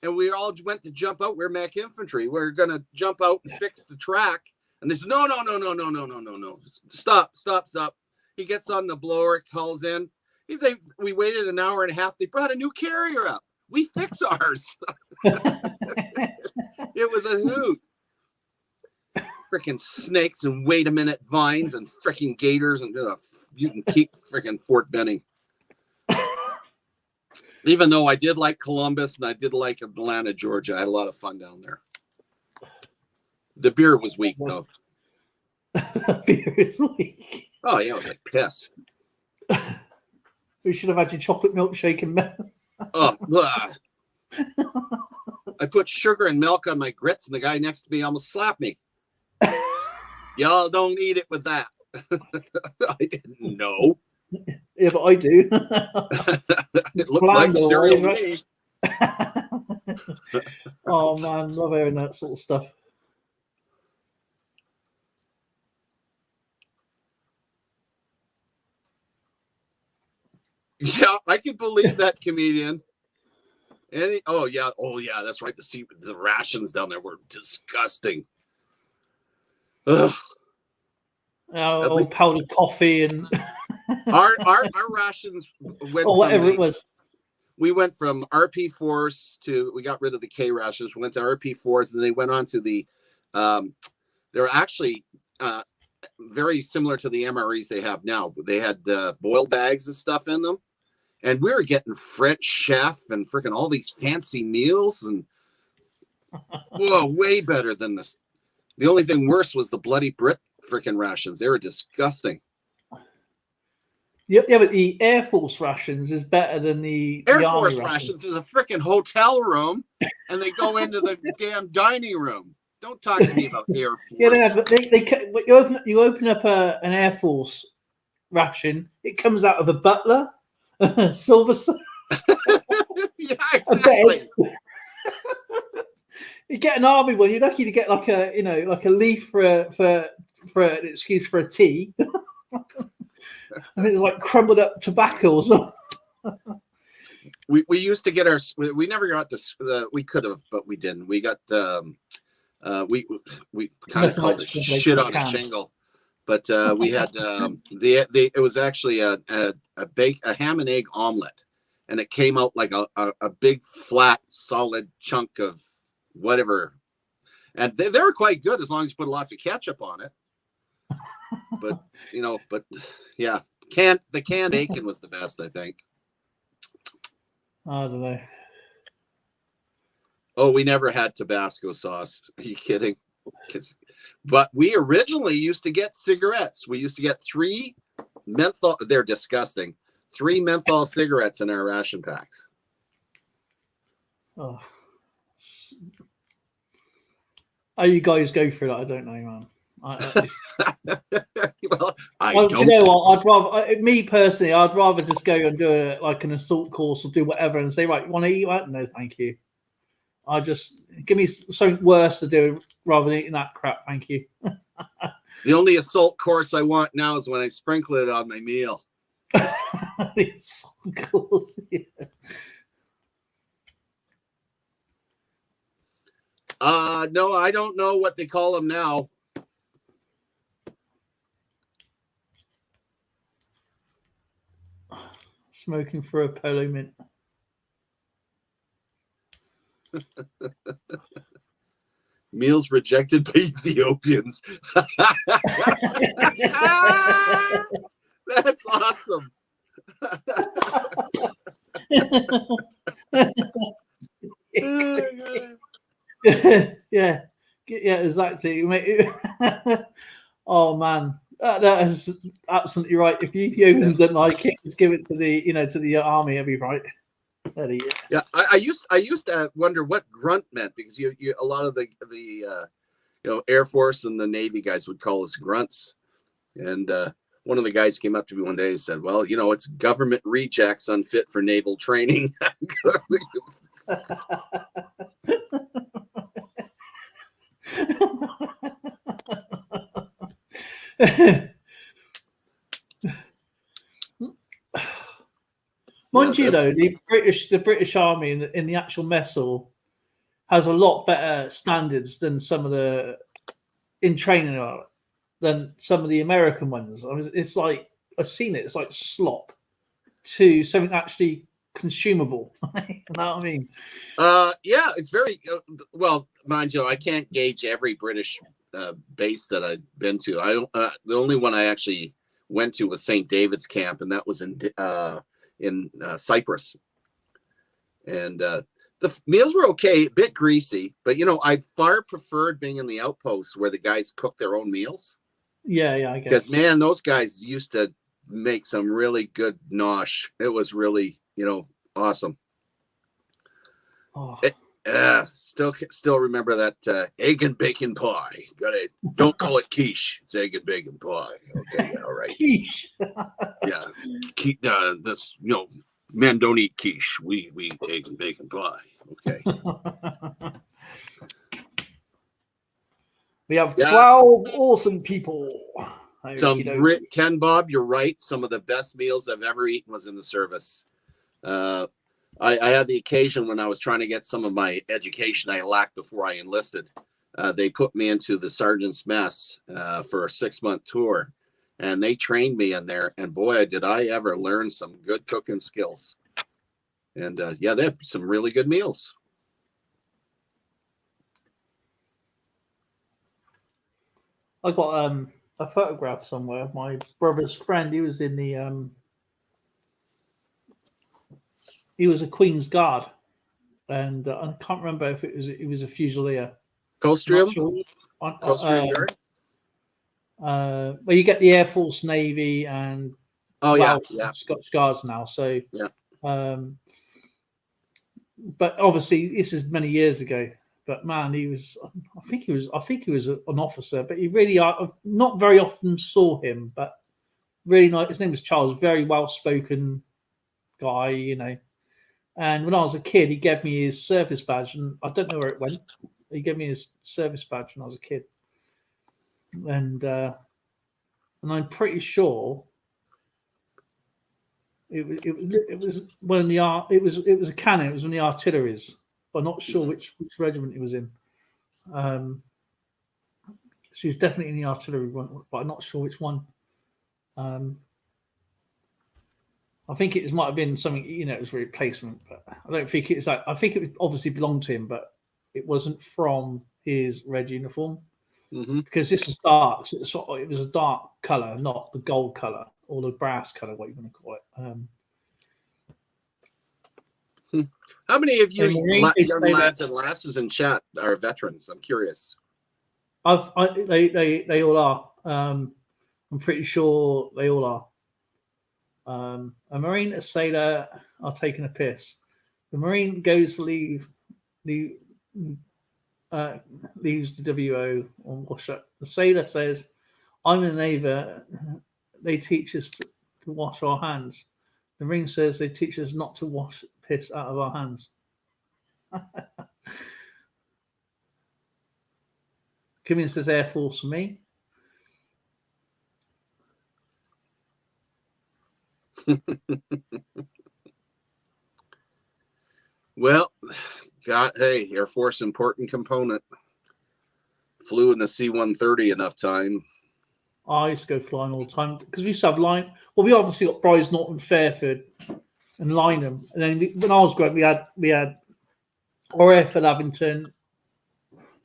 and we all went to jump out. We're Mech Infantry. We're gonna jump out and fix the track. And they said, no. Stop. He gets on the blower, calls in. We waited an hour and a half. They brought a new carrier up. We fix ours. It was a hoot. Freaking snakes and wait a minute vines and freaking gators and you can keep freaking Fort Benning. Even though I did like Columbus and I did like Atlanta, Georgia, I had a lot of fun down there. The beer was weak though. Beer is weak. Oh yeah, it was like piss. We should have had your chocolate milkshake and milk. I put sugar and milk on my grits, and the guy next to me almost slapped me. Y'all don't eat it with that. I didn't know. Yeah, but I do. It looked like cereal to me. Oh man, love hearing that sort of stuff. Yeah, I can believe that, comedian. Oh yeah, that's right. The rations down there were disgusting. Ugh. Powdered coffee and our rations went whatever it was. We went from RP4s to, we got rid of the K rations. We went to RP4s, and they went on to the. There were actually very similar to the MREs they have now. They had boiled bags and stuff in them, and we were getting French chef and freaking all these fancy meals, and whoa, way better than this. The only thing worse was the bloody Brit freaking rations. They were disgusting. Yeah, but the Air Force rations is better than the Air the Army Force rations is a freaking hotel room, and they go into the damn dining room. Don't talk to me about Air Force. Yeah, but but you open up an Air Force ration, it comes out of a butler, silver. Yeah, exactly. You get an army one, you're lucky to get like a like a leaf for an excuse for a tea. And it's like crumbled up tobacco or something. We used to get we never got this. We could have, but we didn't. We got we kind of called it shit on a shingle, but we had it was actually a ham and egg omelet, and it came out like a big flat solid chunk of whatever, and they were quite good as long as you put lots of ketchup on it. But yeah, the canned Aiken was the best, I think. I don't know. Oh, we never had Tabasco sauce. Are you kidding? But we originally used to get cigarettes. We used to get 3 menthol. They're disgusting. 3 menthol cigarettes in our ration packs. Oh. How you guys go through that? I don't know, man. Well, do you know what? I'd rather, me personally, I'd rather just go and do an assault course or do whatever and say, right, you want to eat that? No, thank you. I just give me something worse to do rather than eating that crap. Thank you. The only assault course I want now is when I sprinkle it on my meal. The assault course, yeah. No, I don't know what they call them now. Smoking for a polo mint. Meals rejected by Ethiopians. That's awesome. Yeah, exactly. Oh man, that is absolutely right. If the Ethiopians don't like it, just give it to the army. It'll be right. Yeah, I used to wonder what grunt meant, because you a lot of the Air Force and the Navy guys would call us grunts, and one of the guys came up to me one day and said, "Well, it's government rejects unfit for naval training." Mind you, though, the British Army in the actual mess hall has a lot better standards than some of the in training than some of the American ones. I mean, it's like I've seen it. It's like slop to something actually consumable. You know what I mean? Yeah, it's very well. Mind you, I can't gauge every British base that I've been to. I don't. The only one I actually went to was St. David's Camp, and that was in Cyprus. And the meals were okay, a bit greasy, but I far preferred being in the outposts where the guys cook their own meals. Yeah, I guess. Because man, those guys used to make some really good nosh. It was really, awesome. Oh. Still remember that egg and bacon pie. Don't call it quiche. It's egg and bacon pie. Okay, yeah, all right. Quiche. Yeah, that's men don't eat quiche. We eat egg and bacon pie. Okay. We have 12 awesome people. Ken Bob, you're right. Some of the best meals I've ever eaten was in the service. I had the occasion when I was trying to get some of my education I lacked before I enlisted. They put me into the sergeant's mess for a 6-month tour, and they trained me in there. And boy, did I ever learn some good cooking skills. And they have some really good meals. I got a photograph somewhere of my brother's friend. He was in the he was a Queen's Guard, and I can't remember if it was a Fusilier. Coldstream? Sure. Coldstream Yard? Well, you get the Air Force, Navy, and Oh, yeah. Yeah. Scotch Guards now. So, Yeah. But obviously, this is many years ago. But man, he was. I think he was an officer. But he really, I not very often saw him. But really nice. His name was Charles. Very well spoken guy, you know. And when I was a kid, he gave me his service badge, and I don't know where it went. He gave me his service badge when I was a kid, and I'm pretty sure it was one of the it was a cannon. It was one of the artilleries. I'm not sure which regiment it was in. She's definitely in the artillery one, but I'm not sure which one. I think it might have been something, you know, it was a replacement, but I don't think it was like, I think it obviously belonged to him, but it wasn't from his red uniform because this is dark. So it was a dark color, not the gold color or the brass color, what you want to call it. How many of you young lads and lasses in chat are veterans? I'm curious. They all are. I'm pretty sure they all are. A Marine, a sailor are taking a piss. The Marine goes to leaves the WO on wash up. The sailor says, "I'm in the Navy. They teach us to wash our hands." The Marine says they teach us not to wash piss out of our hands. Kimmy says Air Force for me. Well, hey, Air Force important component. Flew in the C-130 enough time. I used to go flying all the time because we used to have line. Well, we obviously got Bryce Norton, Fairford, and Lynham, and then when I was growing, we had RAF at Abington.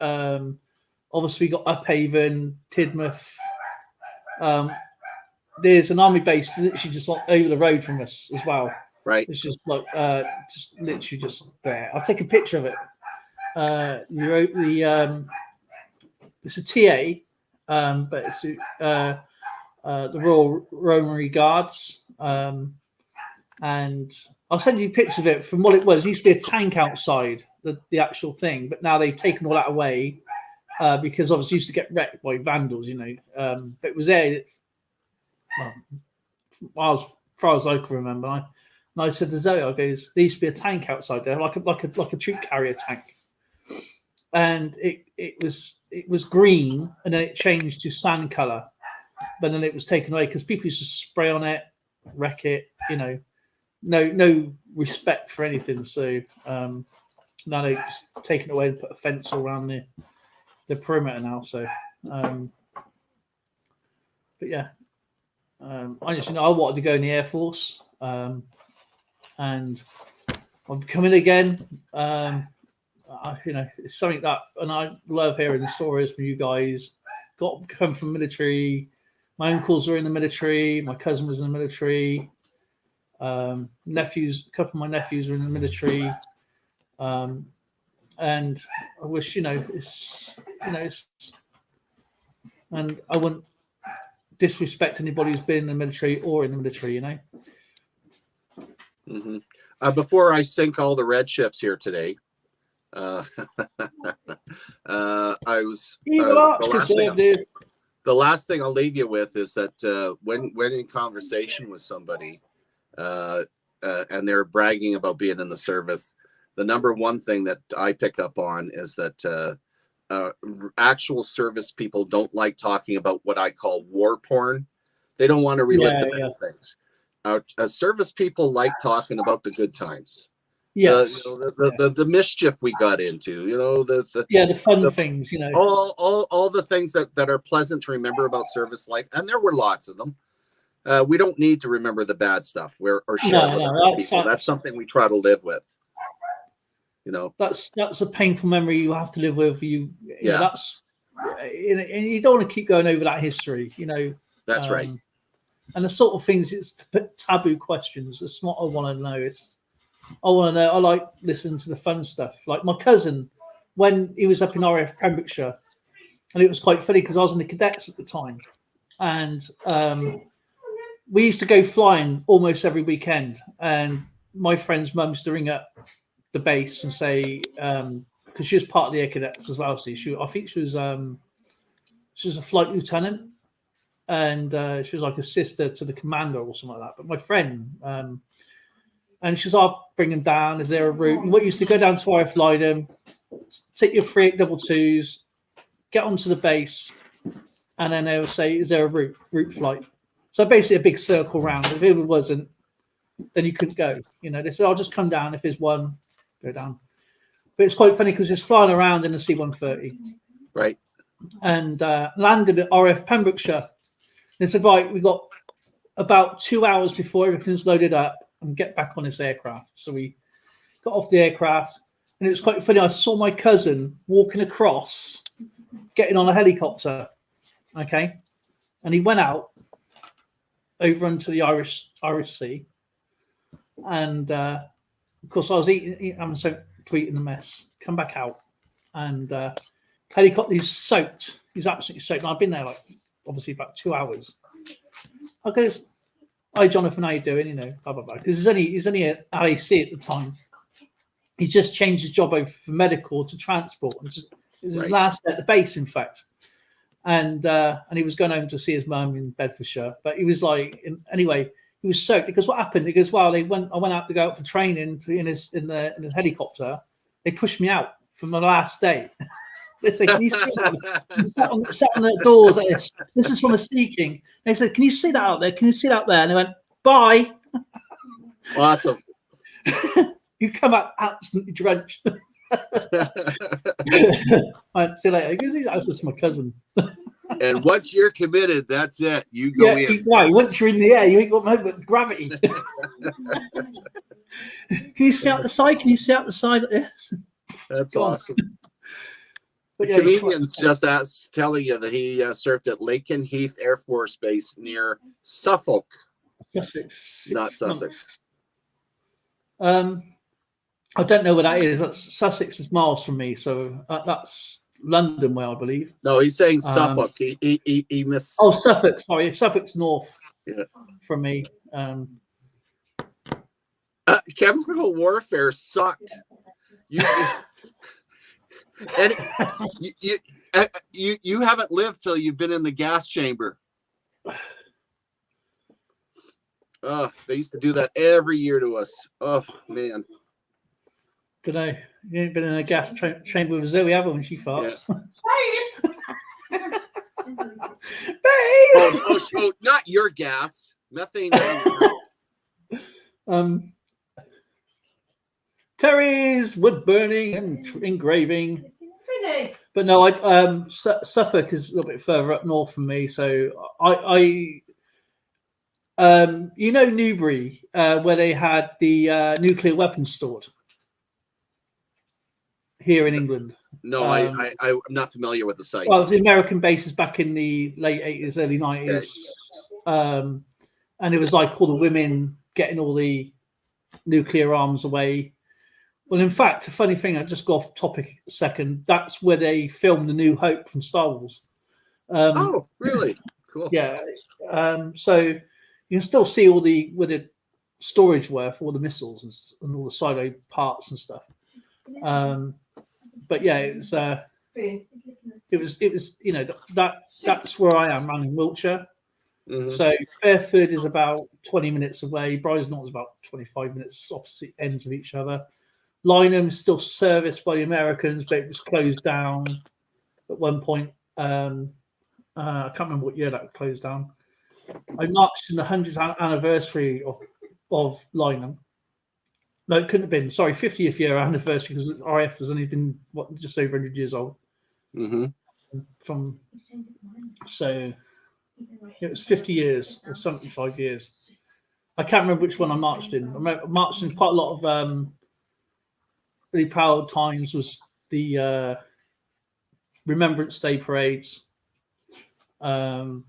Obviously, we got Uphaven, Tidmouth. There's an army base literally just like over the road from us as well. Right. It's just like just literally just there. I'll take a picture of it. You wrote the it's a TA, but it's the Royal Romanry Guards. And I'll send you pictures of it from what it was. It used to be a tank outside the actual thing, but now they've taken all that away because obviously it used to get wrecked by vandals, you know. But it was there. Well, as far as I can remember, and I said to Zoe, I goes, there used to be a tank outside there, like a troop carrier tank, and it was green, and then it changed to sand color, but then it was taken away because people used to spray on it, wreck it, you know, no respect for anything. So now they just taken away and put a fence all around the perimeter now. So, but yeah. I just I wanted to go in the Air Force, and I'm coming again. It's something that, and I love hearing the stories from you guys. Come from military. My uncles are in the military. My cousin was in the military. Nephews, a couple of my nephews are in the military, and I wish it's and I wouldn't disrespect anybody who's been in the military or in the military, you know. Before I sink all the red ships here today, I was the last thing I'll leave you with is that when in conversation with somebody and they're bragging about being in the service, the number one thing that I pick up on is that actual service people don't like talking about what I call war porn. They don't want to relive the bad things. Service people like talking about the good times. Yes. The mischief we got into, the fun things, all the things that are pleasant to remember about service life, and there were lots of them. We don't need to remember the bad stuff or share with other people. That's something we try to live with. That's a painful memory you have to live with. and you don't want to keep going over that history, you know. That's right. And the sort of things, it's taboo questions. It's not I want to know. It's I want to know. I like listening to the fun stuff. Like my cousin, when he was up in RAF Pembrokeshire, and it was quite funny because I was in the cadets at the time, and we used to go flying almost every weekend. And my friend's mum used to ring up the base and say, because she was part of the air cadets as well. So I think she was a flight lieutenant, and she was like a sister to the commander or something like that. But my friend, and she was, I'll bring him down. Is there a route? And what used to go down to RF Lydham, take your 3822s, get onto the base, and then they would say, is there a route flight? So basically a big circle round. If it wasn't, then you couldn't go. You know, they said, I'll just come down. If there's one, go down. But it's quite funny because it's flying around in the C-130. Right. And landed at RF Pembrokeshire. They said, right, we got about 2 hours before everything's loaded up and get back on this aircraft. So we got off the aircraft, and it was quite funny. I saw my cousin walking across, getting on a helicopter. Okay. And he went out over into the Irish Sea. And of course I was I'm so tweeting the mess. Come back out. And helicopter, he's soaked. He's absolutely soaked. And I've been there like obviously about 2 hours. I goes, hi Jonathan, how you doing? You know, blah blah blah. Because he's only at LAC at the time. He just changed his job over from medical to transport. And it was his last day at the base, in fact. And he was going home to see his mum in Bedfordshire. But he was like, anyway, he was soaked. Because what happened? He goes, well, I went out to go out for training in the helicopter. They pushed me out for my last day. They said, can you see that? Sat on the doors like this. This is from a Sea King. They said, can you see that out there? Can you see that out there? And they went, bye. Awesome. You come out absolutely drenched. Right, see you later. He goes, that was my cousin. And once you're committed, that's it. You go in. Right, once you're in the air, you ain't got no gravity. Can you see out the side? Can you see out the side of this? That's awesome. But the comedian's just telling you that he served at Laken Heath Air Force Base near Suffolk. Sussex. Not Sussex. I don't know where that is. That's Sussex is miles from me, so that's London way, I believe. No, he's saying Suffolk. He missed. Oh, Suffolk. Sorry, Suffolk's north from me. Chemical warfare sucked. You haven't lived till you've been in the gas chamber. Oh, they used to do that every year to us. Oh man. Don't know. You ain't been in a gas chamber with Zoe, have you, when she farts? Yeah. Oh, not your gas. Methane. Terry's wood burning and engraving. But no, Suffolk is a little bit further up north from me, so I you know Newbury, where they had the nuclear weapons stored here in England. No, I'm not familiar with the site. Well, the American bases back in the late 80s, early 90s. And it was like all the women getting all the nuclear arms away. Well, in fact, a funny thing, I just go off topic a second. That's where they filmed The New Hope from Star Wars. Oh, really? Cool. Yeah. So you can still see all where the storage were for all the missiles and all the silo parts and stuff. But yeah, it was you know, that's where I am. I'm in Wiltshire. Mm-hmm. So Fairford is about 20 minutes away. Bridesnorth is about 25 minutes opposite ends of each other. Lynham is still serviced by the Americans, but it was closed down at one point. I can't remember what year that closed down. I marched in the 100th anniversary of Lynham. No, it couldn't have been. Sorry, 50th year anniversary, because RF has only been just over 100 years old. Mm-hmm. So it was 50 years or 75 years. I can't remember which one I marched in. I marched in quite a lot of really proud times. Was the Remembrance Day parades, Battle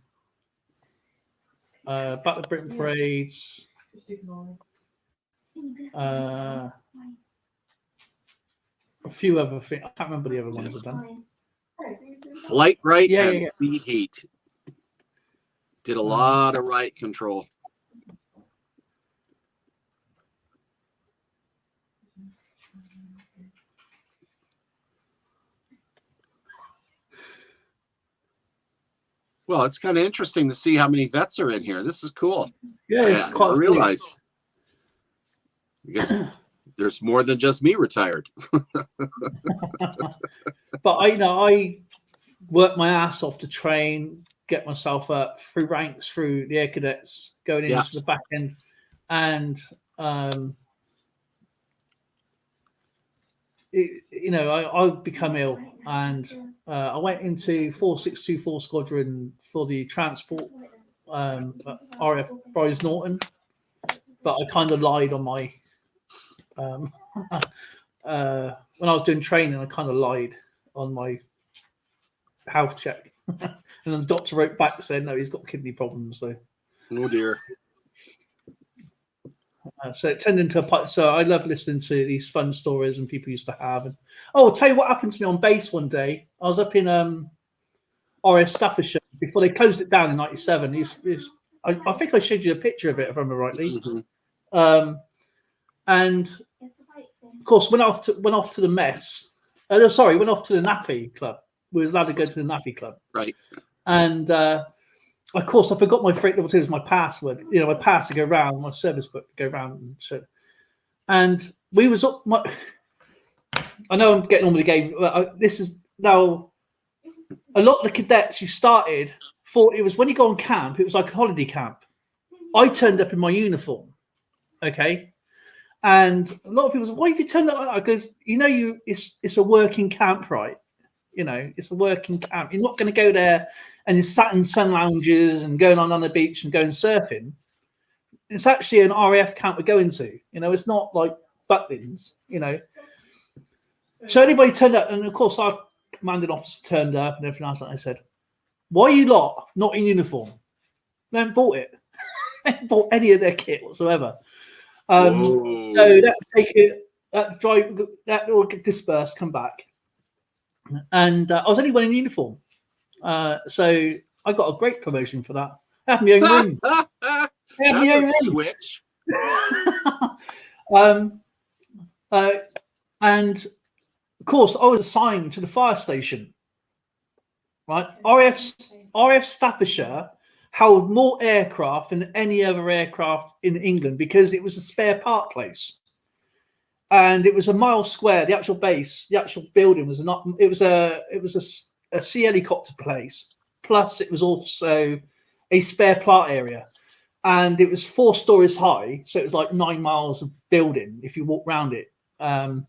of Britain parades, a few other things. I can't remember the other ones I've done. Flight right Yeah, and yeah, yeah. speed heat. Did a lot of right control. Well, it's kind of interesting to see how many vets are in here. This is cool. Yeah, it's I quite never a few. realized. I guess there's more than just me retired. But I worked my ass off to train, get myself up through ranks, through the air cadets, going Yeah. into the back end, and I've become ill, and I went into 4624 Squadron for the transport RAF Bryce Norton, but I kind of lied on my when I was doing training. I kind of lied on my health check, and then the doctor wrote back saying no, he's got kidney problems. So Oh dear. so it turned into a. So I love listening to these fun stories and people used to have. And I'll tell you what happened to me on base one day. I was up in RF Staffordshire before they closed it down in '97. I think I showed you a picture of it, if I remember rightly. Mhm. And of course, went off to the mess. Went off to the NAFI club. We was allowed to go to the NAFI club. Right. And of course, I forgot my freight level 2 was my password. My pass to go round, my service book to go round. And so, and we was up. I know I'm getting on with the game. This is now a lot of the cadets who started thought it was when you go on camp. It was like a holiday camp. I turned up in my uniform, okay, and a lot of people said, "Why have you turned up like that?" Because it's a working camp, right? It's a working camp. You're not going to go there and you're sat in sun lounges and going on the beach and going surfing. It's actually an RAF camp we're going to. It's not like Butlins. So anybody turned up, and of course our commanding officer turned up and everything else. And I said, "Why are you lot not in uniform? They haven't bought it. They haven't bought any of their kit whatsoever." So that take it, that drive, that will get dispersed, come back. And I was only wearing uniform, so I got a great promotion for that. I had my own room. That's a switch. And of course, I was assigned to the fire station. Right, RAF Staffordshire held more aircraft than any other aircraft in England because it was a spare part place. And it was a mile square. The actual base, the actual building was not. It was a sea helicopter place. Plus, it was also a spare part area, and it was 4 stories high. So it was like 9 miles of building if you walk around it. And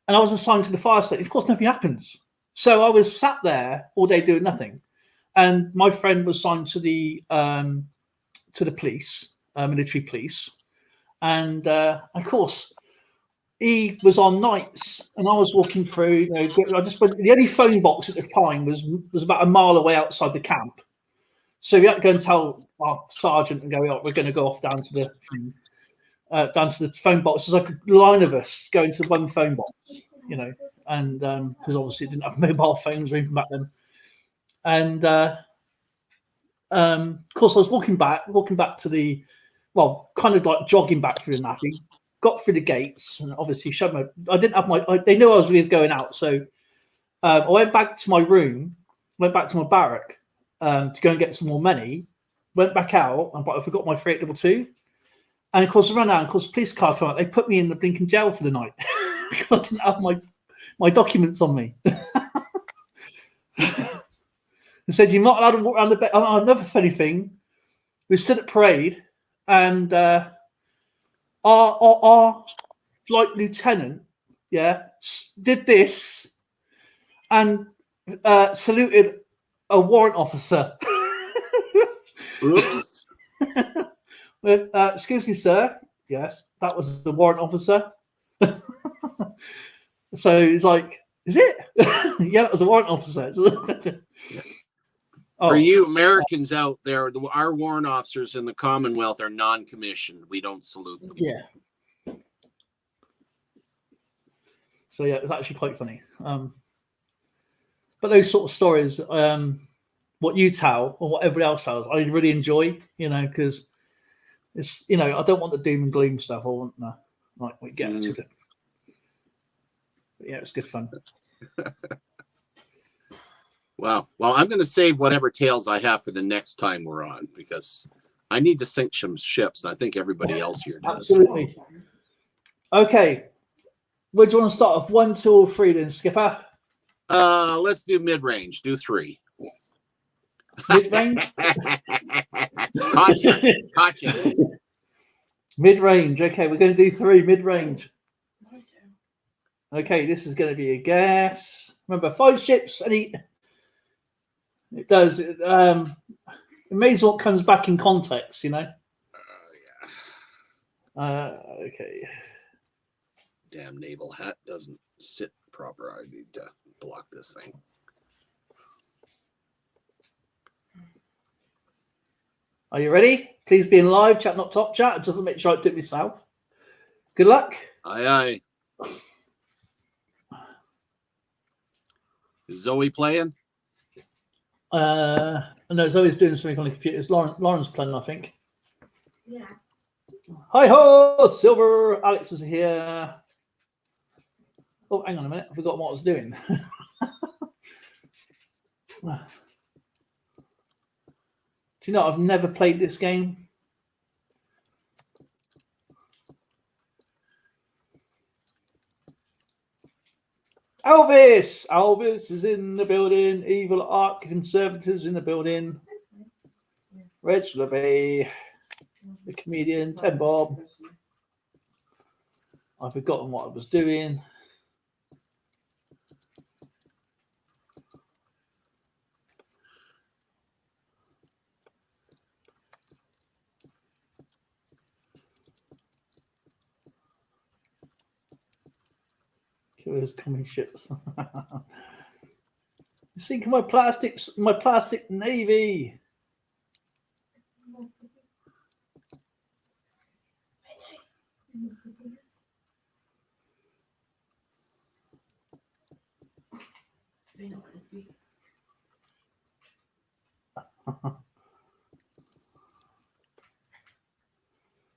I was assigned to the fire station. Of course, nothing happens. So I was sat there all day doing nothing. And my friend was assigned to the police, military police, and of course. He was on nights, and I was walking through. I just went. The only phone box at the time was about a mile away outside the camp, so we had to go and tell our sergeant and go, "Oh, we're going to go off down to the phone box." There's like a line of us going to one phone box, and because obviously it didn't have mobile phones or anything back then. And of course, I was walking back to the, kind of like jogging back through the NAFI. Got through the gates and obviously showed my. I didn't have my. They knew I was really going out, so I went back to my room, went back to my barrack to go and get some more money. Went back out, but I forgot my 3822, and of course I ran out. And of course, the police car came out. They put me in the blinking jail for the night because I didn't have my documents on me. They said you're not allowed to walk around the bed. Another funny thing, we stood at parade, and. Our flight lieutenant, did this and saluted a warrant officer. Oops. Excuse me, sir. Yes, that was the warrant officer. So it's like, Is it? Yeah, that was a warrant officer. Oh, For you Americans out there, our warrant officers in the Commonwealth are non-commissioned. We don't salute them. yeah. So yeah, it's actually quite funny. But those sort of stories, what you tell or what everybody else tells, I really enjoy. Because it's I don't want the doom and gloom stuff. I want like we get to the. But yeah, it's good fun. Wow. Well, I'm going to save whatever tales I have for the next time we're on because I need to sink some ships, and I think everybody else here does. Absolutely. Okay. Where do you want to start off? 1, 2, or 3 then, Skipper? Let's do mid-range. Do 3. Mid-range? Gotcha. Mid-range. Okay, we're going to do 3. Mid-range. Okay, this is going to be a guess. Remember, 5 ships. It does. It amazing what comes back in context, Yeah. Okay. Damn naval hat doesn't sit proper. I need to block this thing. Are you ready? Please be in live chat, not top chat. Just to make sure I do it myself. Good luck. Aye. Is Zoe playing? No, Zoe's doing something on the computer. It's Lauren's playing, I think. Yeah. Hi ho, Silver. Alex is here. Oh, hang on a minute. I forgot what I was doing. Do you know I've never played this game? Elvis is in the building. Evil Arc Conservatives in the building. Reg LeBay, the comedian, Ted Bob. I've forgotten what I was doing. Killers coming ships. Think of my plastic navy.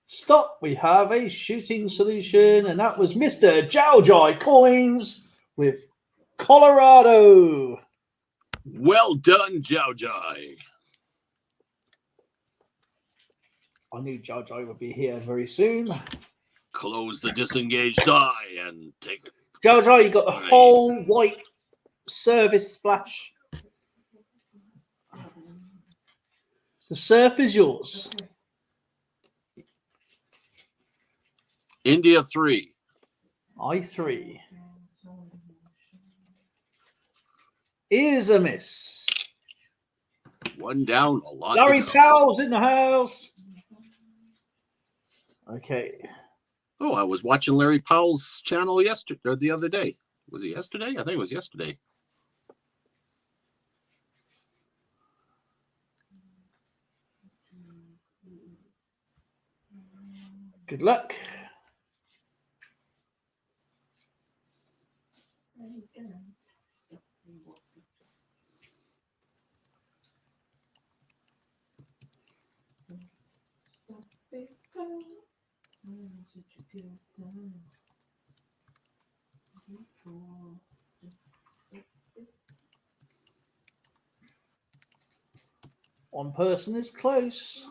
Stop, we have a shooting solution, and that was Mr. Jowjoy Coins with Colorado. Well done, Jowjoy. I knew Jowjoy would be here very soon. Close the disengaged eye and take it. Jowjoy, you got the whole white service splash. The surf is yours. India 3. I3 is a miss. 1 down, a lot. Larry Powell's in the house. Okay. Oh, I was watching Larry Powell's channel yesterday or the other day. Was it yesterday? I think it was yesterday. Good luck. One person is close.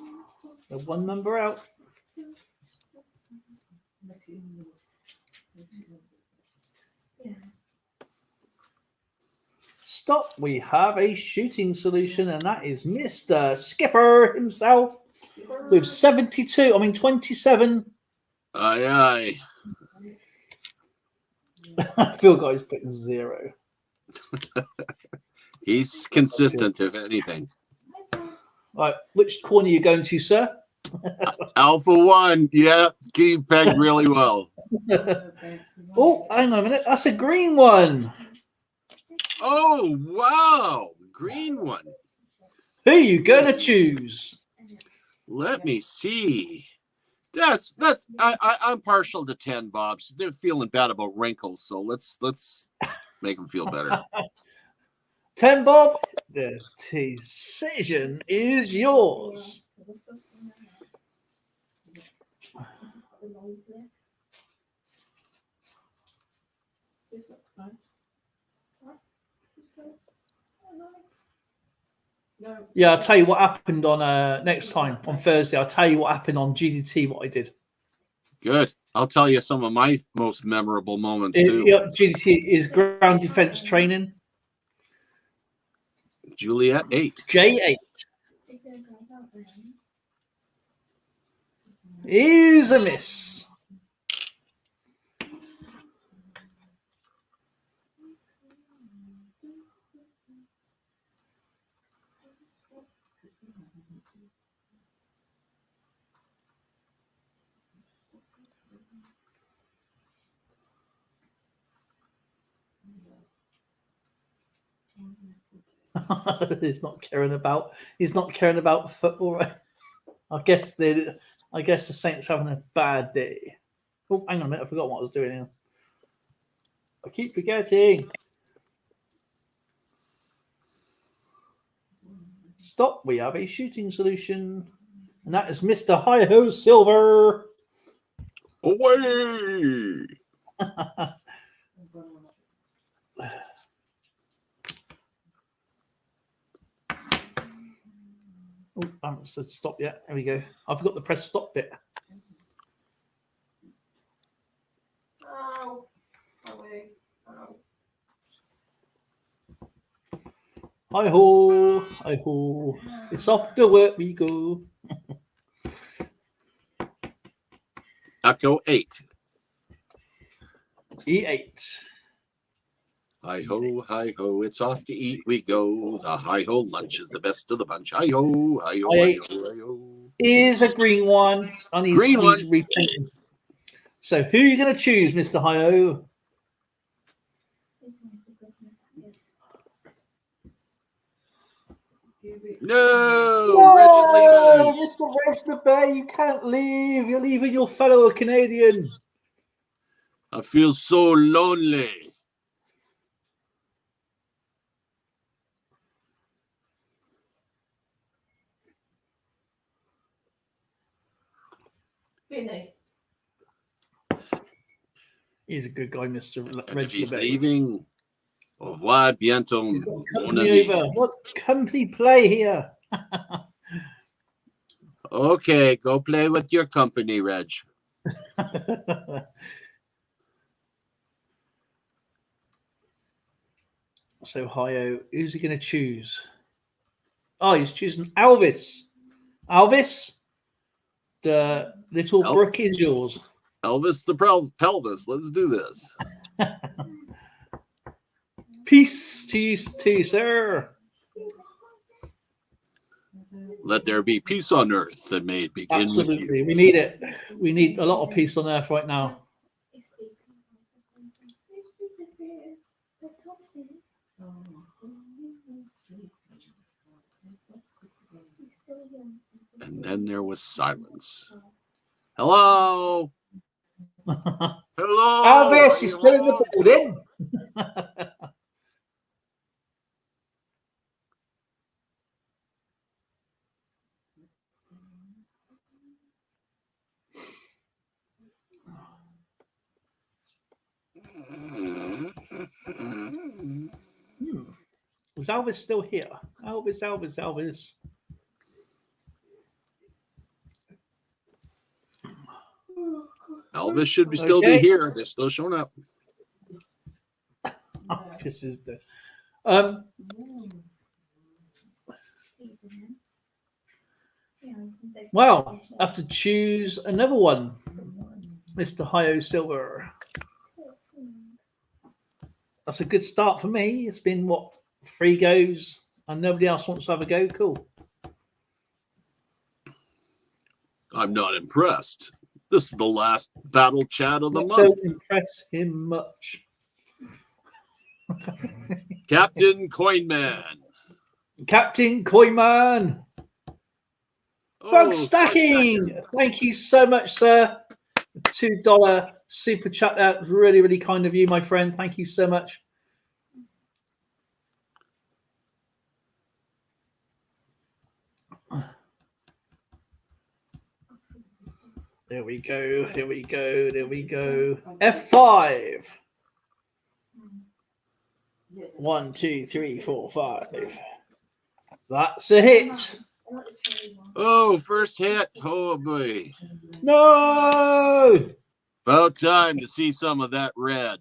They're 1 number out. Stop. We have a shooting solution, and that is Mr. Skipper himself with 27. Aye. Phil guy's putting 0. He's consistent, if anything. Right, which corner are you going to, sir? Alpha 1. Yeah, keep pegged really well. Oh, hang on a minute. That's a green one. Oh, wow. Green one. Who are you gonna choose? Let me see. I'm partial to 10 Bobs. They're feeling bad about wrinkles, so let's make them feel better. 10 Bob, the decision is yours. Yeah, I'll tell you what happened on next time on Thursday. I'll tell you what happened on GDT, what I did. Good. I'll tell you some of my most memorable moments too. GDT is ground defense training. Juliet 8. J8 is a miss. He's not caring about football. I guess the Saints having a bad day. Oh, hang on a minute, I forgot what I was doing here. I keep forgetting. Stop. We have a shooting solution, and that is Mr. Hi-Ho Silver. Away. Oh, I haven't said stop yet. There we go. I forgot to press stop bit. Oh, away. Oh. Hi ho, hi ho. It's off to work we go. Echo 8. E8. Hi ho, hi ho, it's off to eat we go. The hi ho lunch is the best of the bunch. Hi ho, hi ho, hi ho, hi ho. Is a green one. Green one. Repainting. So who are you going to choose, Mr. Hi-Ho? No, Reg is leaving. Mr. Reg the Bear, you can't leave. You're leaving your fellow Canadian. I feel so lonely. Vinny. He's a good guy, Mr. And Reg if he's the Bear. leaving, au revoir, bientôt, He's got mon company ami. over. What company play here? Okay, go play with your company, Reg. So, Hi-Ho, who's he going to choose? Oh, he's choosing Elvis. Elvis, the little brook is yours. Elvis the pelvis. Let's do this. Peace to you too, sir. Let there be peace on earth that may begin Absolutely. with you. We need it. We need a lot of peace on earth right now. And then there was silence. Hello? Hello? Elvis, you're still in the building? Is Elvis still here? Elvis. Elvis should be still be here. They're still showing up. This is the well, I have to choose another one, Mr. Hi-Ho Silver. That's a good start for me. It's been what, 3 goes, and nobody else wants to have a go. Cool. I'm not impressed. This is the last battle chat of the month. Don't impress him much. Captain Coinman. Captain Coinman. Thug stacking. Thank you so much, sir. $2 super chat. That was really, really kind of you, my friend. Thank you so much. There we go. There we go. There we go. F5. 1, 2, 3, 4, 5. That's a hit. Oh, first hit. Oh, boy. No. About time to see some of that red.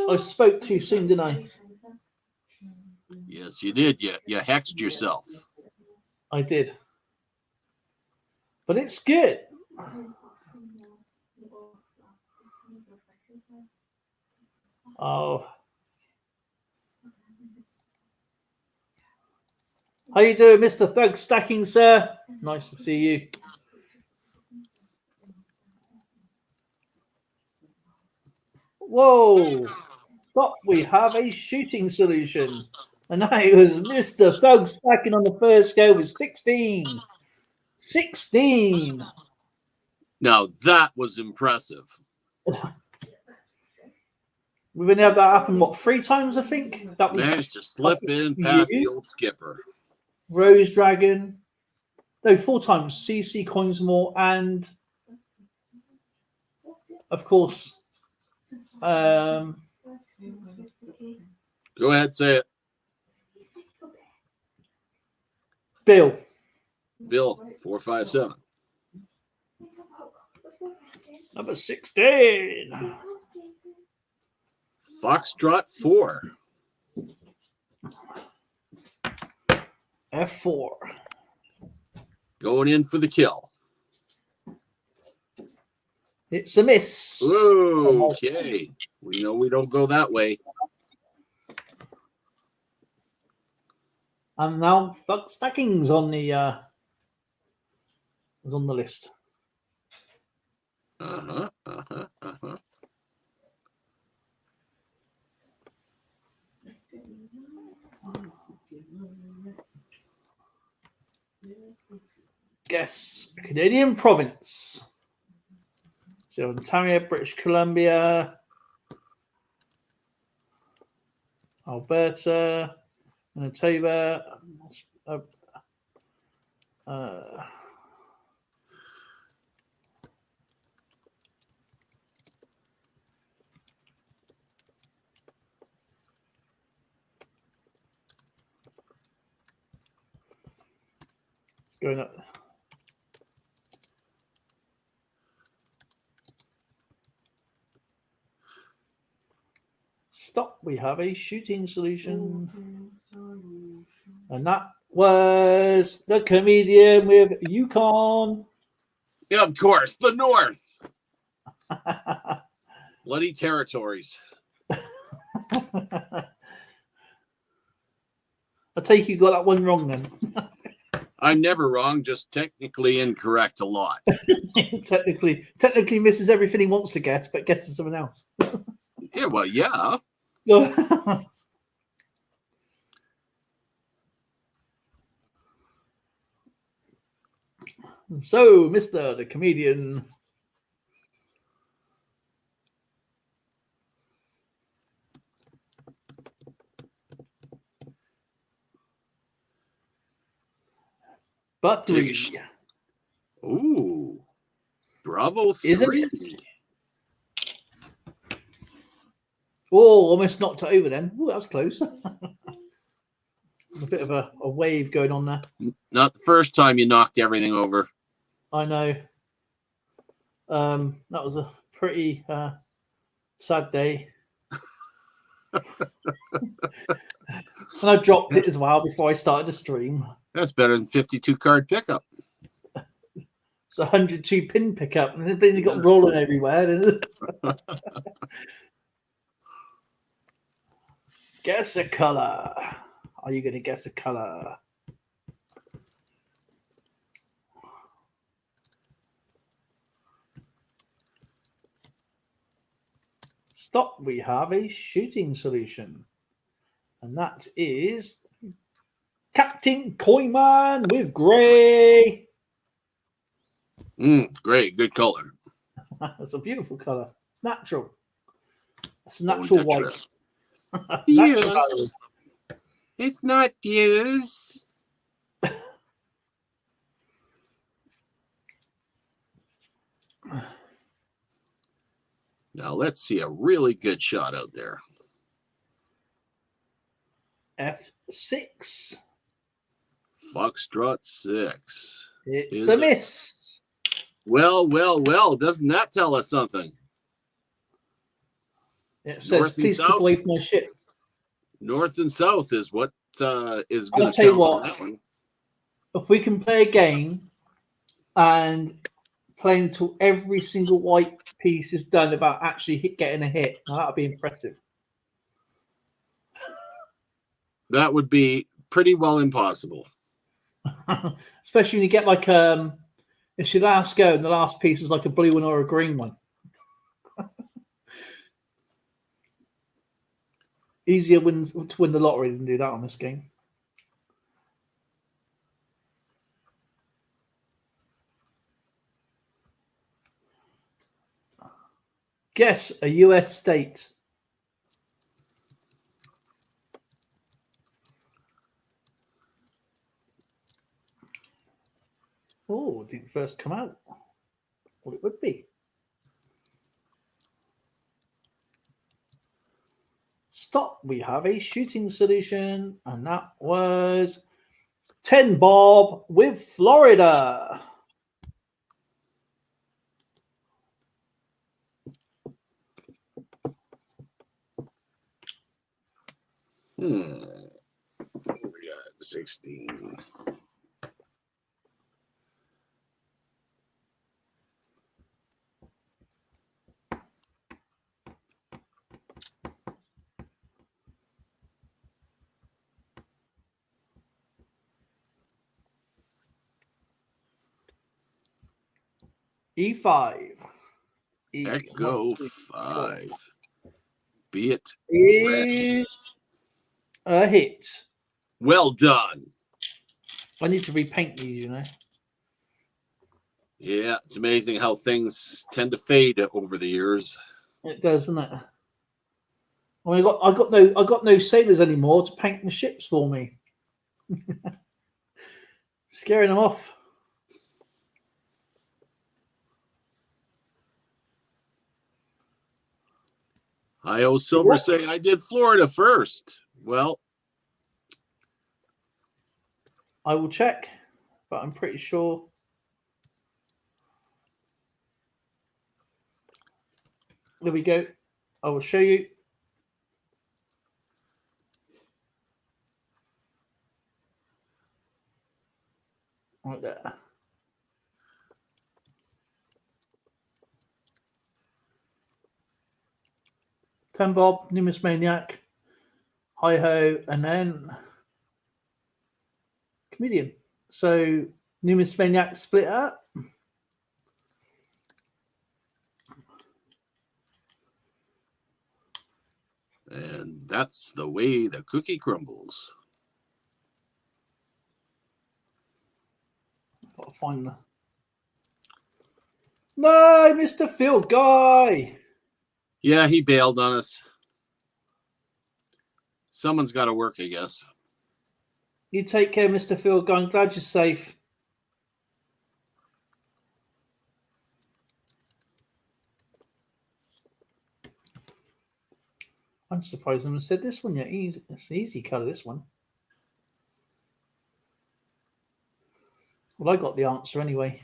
I spoke too soon, didn't I? Yes, you did. You hexed yourself. I did. But it's good. Oh. How you doing, Mr. Thug Stacking, sir? Nice to see you. Whoa. Stop. We have a shooting solution. And now it was Mr. Thug Stacking on the first go with 16. 16. Now that was impressive. We've only had that happen, what, 3 times, I think? That was Managed to slip in past the you, old skipper. Rose Dragon. No, 4 times. CC Coinsmore and, of course, Go ahead, say it. Bill. Bill, 457. Number 16. Foxtrot 4. F4. Going in for the kill. It's a miss. Okay. We know we don't go that way. And now Thug Stacking's on the is on the list. Guess Canadian province. So Ontario, British Columbia, Alberta, Manitoba, going up. Stop. We have a shooting solution. And that was the comedian with Yukon. Yeah, of course. The North. Bloody territories. I take you got that one wrong then. I'm never wrong, just technically incorrect a lot. technically misses everything he wants to guess, but guesses something else. Yeah, well, yeah. So, Mr. the comedian. But 3. Ooh. Bravo 3. Isn't it? Oh, almost knocked it over then. Oh, that was close. A bit of a wave going on there. Not the first time you knocked everything over. I know. That was a pretty sad day. And I dropped it as well before I started the stream. That's better than 52 card pickup. It's a 102 pin pickup, and then you got rolling everywhere. Guess a color. Are you going to guess a color? Stop. We have a shooting solution. And that is Captain Coinman with grey. Great, good color. That's a beautiful colour. It's natural. It's a Oh, natural white. Tetris. Natural Yes. It's not used. Now let's see a really good shot out there. F6. Foxtrot 6. It's Is a it? miss. Well, well, well. Doesn't that tell us something? It says, North and please keep south? away from my ship. North and south is what is I'll going to tell you tell what. on that one. If we can play a game and play until every single white piece is done about actually getting a hit, now that would be impressive. That would be pretty well impossible. Especially when you get like it's your last go and the last piece is like a blue one or a green one. Easier wins to win the lottery than do that on this game. Guess a US state. Oh, didn't first come out. Well, it would be. Stop. We have a shooting solution, and that was 10 Bob with Florida. We got 16. E5. Echo 5. Be it Is a hit. well done. I need to repaint these, you know. Yeah, it's amazing how things tend to fade over the years. It does, doesn't it? I got no sailors anymore to paint the ships for me. Scaring them off. I owe Silver saying I did Florida first. Well, I will check, but I'm pretty sure. There we go. I will show you. Right there. Ten Bob, Numis Maniac, Hi Ho, and then Comedian. So Numis Maniac split up. and that's the way the cookie crumbles. Gotta find the. No, Mr. Phil Guy. Yeah, he bailed on us. Someone's got to work, I guess. You take care, Mr. Phil Guy. I'm glad you're safe. I'm surprised I haven't said this one yet. It's an easy colour, this one. Well, I got the answer anyway.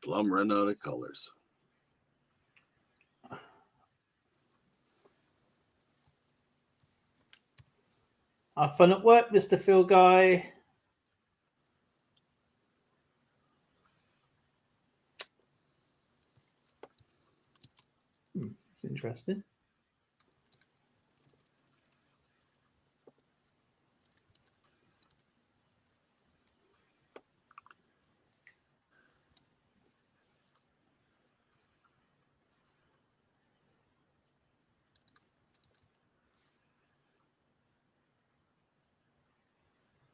Plum run out of colors. Have fun at work, Mr. Phil Guy. It's interesting.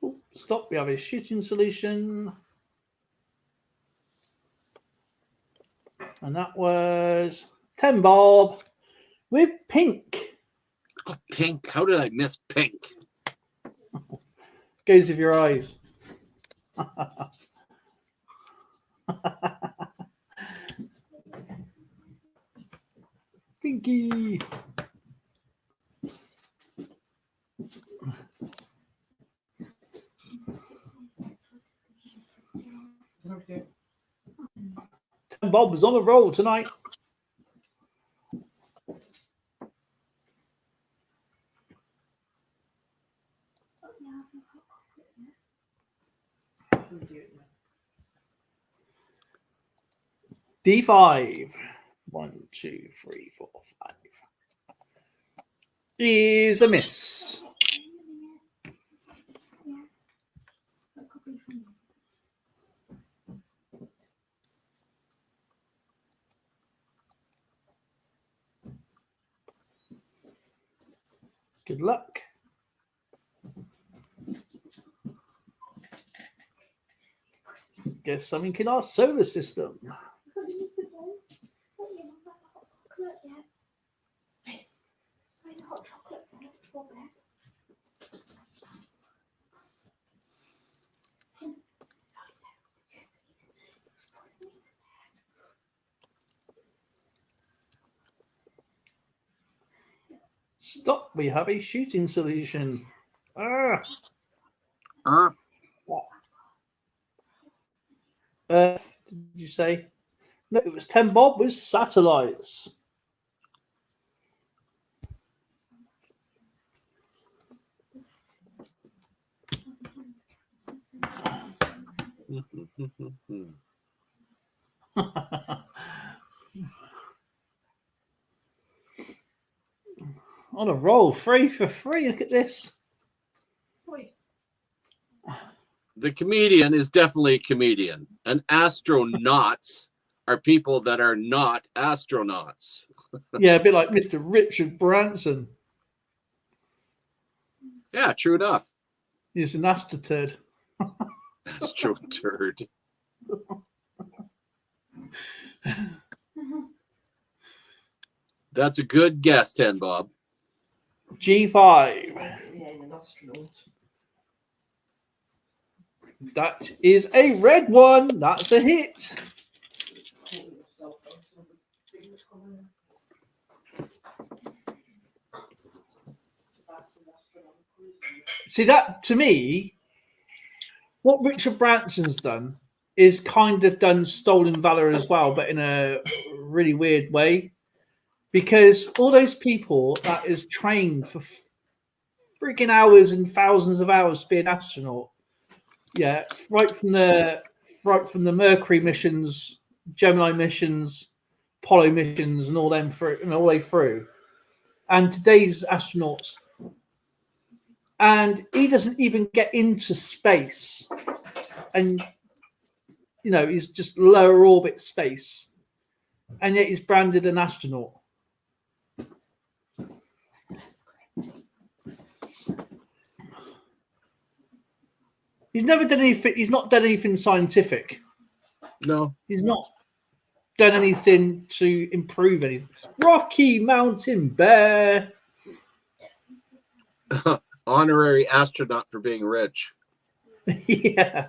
Oh, stop, we have a shooting solution. And that was 10 bob with pink. Oh, pink. How did I miss pink? Goes with your eyes. Pinky. Ten Bob is on a roll tonight. D5. 1, 2, 3, 4, 5. Is a miss. Good luck. Guess something in our solar system. Stop, we have a shooting solution. Did you say? No, it was 10 bob with satellites. On a roll, 3 for 3. Look at this. The comedian is definitely a comedian, and astronauts are people that are not astronauts. Yeah, a bit like Mr. Richard Branson. Yeah, true enough. He's an astroturd. Astroturd. That's a good guess, 10 Bob. G5. Yeah, an astronaut. That is a red one. That's a hit. See, that to me, what Richard Branson's done is kind of done Stolen Valor as well, but in a really weird way. Because all those people that is trained for freaking hours and thousands of hours to be an astronaut, yeah, right from the Mercury missions, Gemini missions, Apollo missions, and all them through, and all the way through, and today's astronauts, and he doesn't even get into space, and you know he's just lower orbit space, and yet he's branded an astronaut. He's never done anything. He's not done anything scientific. No. He's not done anything to improve anything. Rocky Mountain Bear. Honorary astronaut for being rich. Yeah.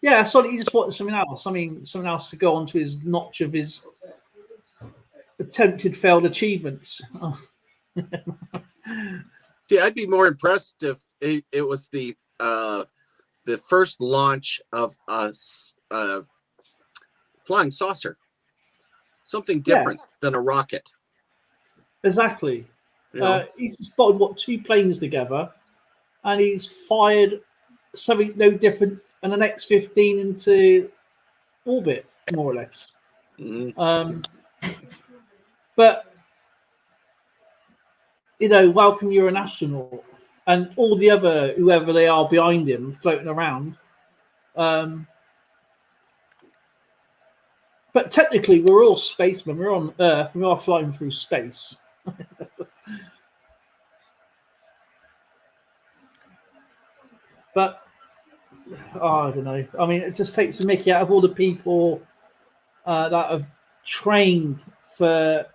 Yeah, I thought he just wanted something else. I mean, something else to go onto his notch of his attempted failed achievements. Oh. See, I'd be more impressed if it was the first launch of a flying saucer, something different than a rocket. Exactly. Yeah. He's spotted what 2 planes together, and he's fired something no different than an X-15 into orbit, more or less. Mhm. But welcome, you're an astronaut, and all the other whoever they are behind him floating around. But technically, we're all spacemen. We're on Earth. We are flying through space. But I don't know. I mean, it just takes the mickey out of all the people that have trained for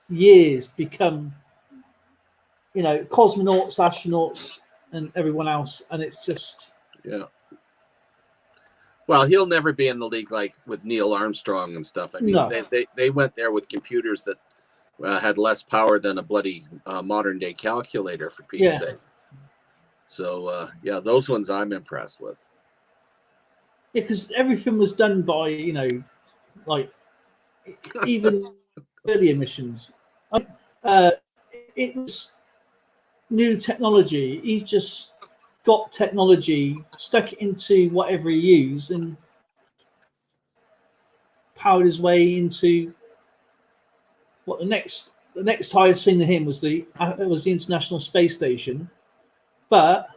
years to become, cosmonauts, astronauts, and everyone else. And it's just, Yeah. Well, he'll never be in the league like with Neil Armstrong and stuff. I mean, No. they went there with computers that had less power than a bloody modern day calculator, for Pete's sake. So, yeah, those ones I'm impressed with. Yeah, because everything was done by, like even early emissions. It was new technology. He just got technology, stuck it into whatever he used, and powered his way into what the next highest thing to him was the International Space Station. But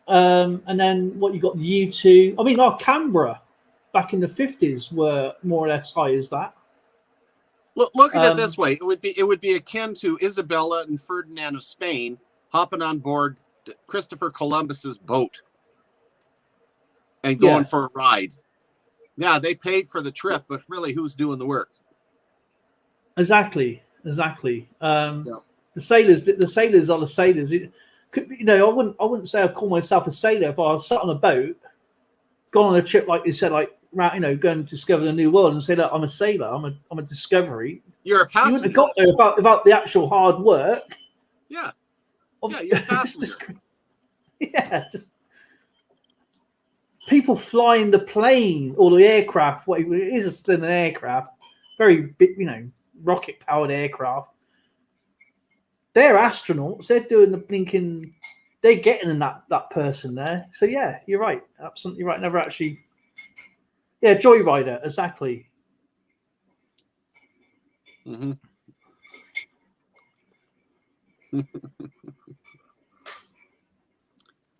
and then what you got, the U2. I mean, our Canberra back in the 50s were more or less high as that. Look at it this way: it would be akin to Isabella and Ferdinand of Spain hopping on board Christopher Columbus's boat and going for a ride. Yeah, they paid for the trip, but really, who's doing the work? Exactly. The sailors are the sailors. It could, I wouldn't say I call myself a sailor if I was sat on a boat, gone on a trip like you said, like going to discover the new world, and say, look, I'm a sailor. I'm a discovery. You're a passenger. You wouldn't have got there without the actual hard work. Yeah. Yeah, you're a passenger. Just people flying the plane or the aircraft. What it is still an aircraft, very big, rocket powered aircraft. They're astronauts. They're doing the blinking. They're getting in that person there. So yeah, you're right. Absolutely right. Never actually. Yeah, Joyrider. Exactly. Mm-hmm.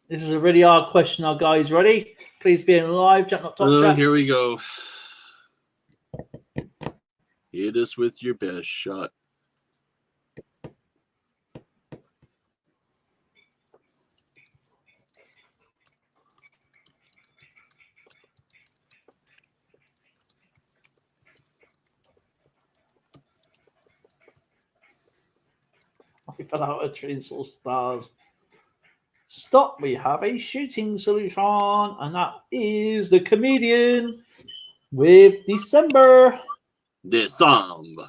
This is a really hard question. Now, guys, ready? Please be in live. Chat, not top chat. Here we go. Hit us with your best shot. I fell out of trains or stars. Stop. We have a shooting solution, and that is the comedian with December. Décembre.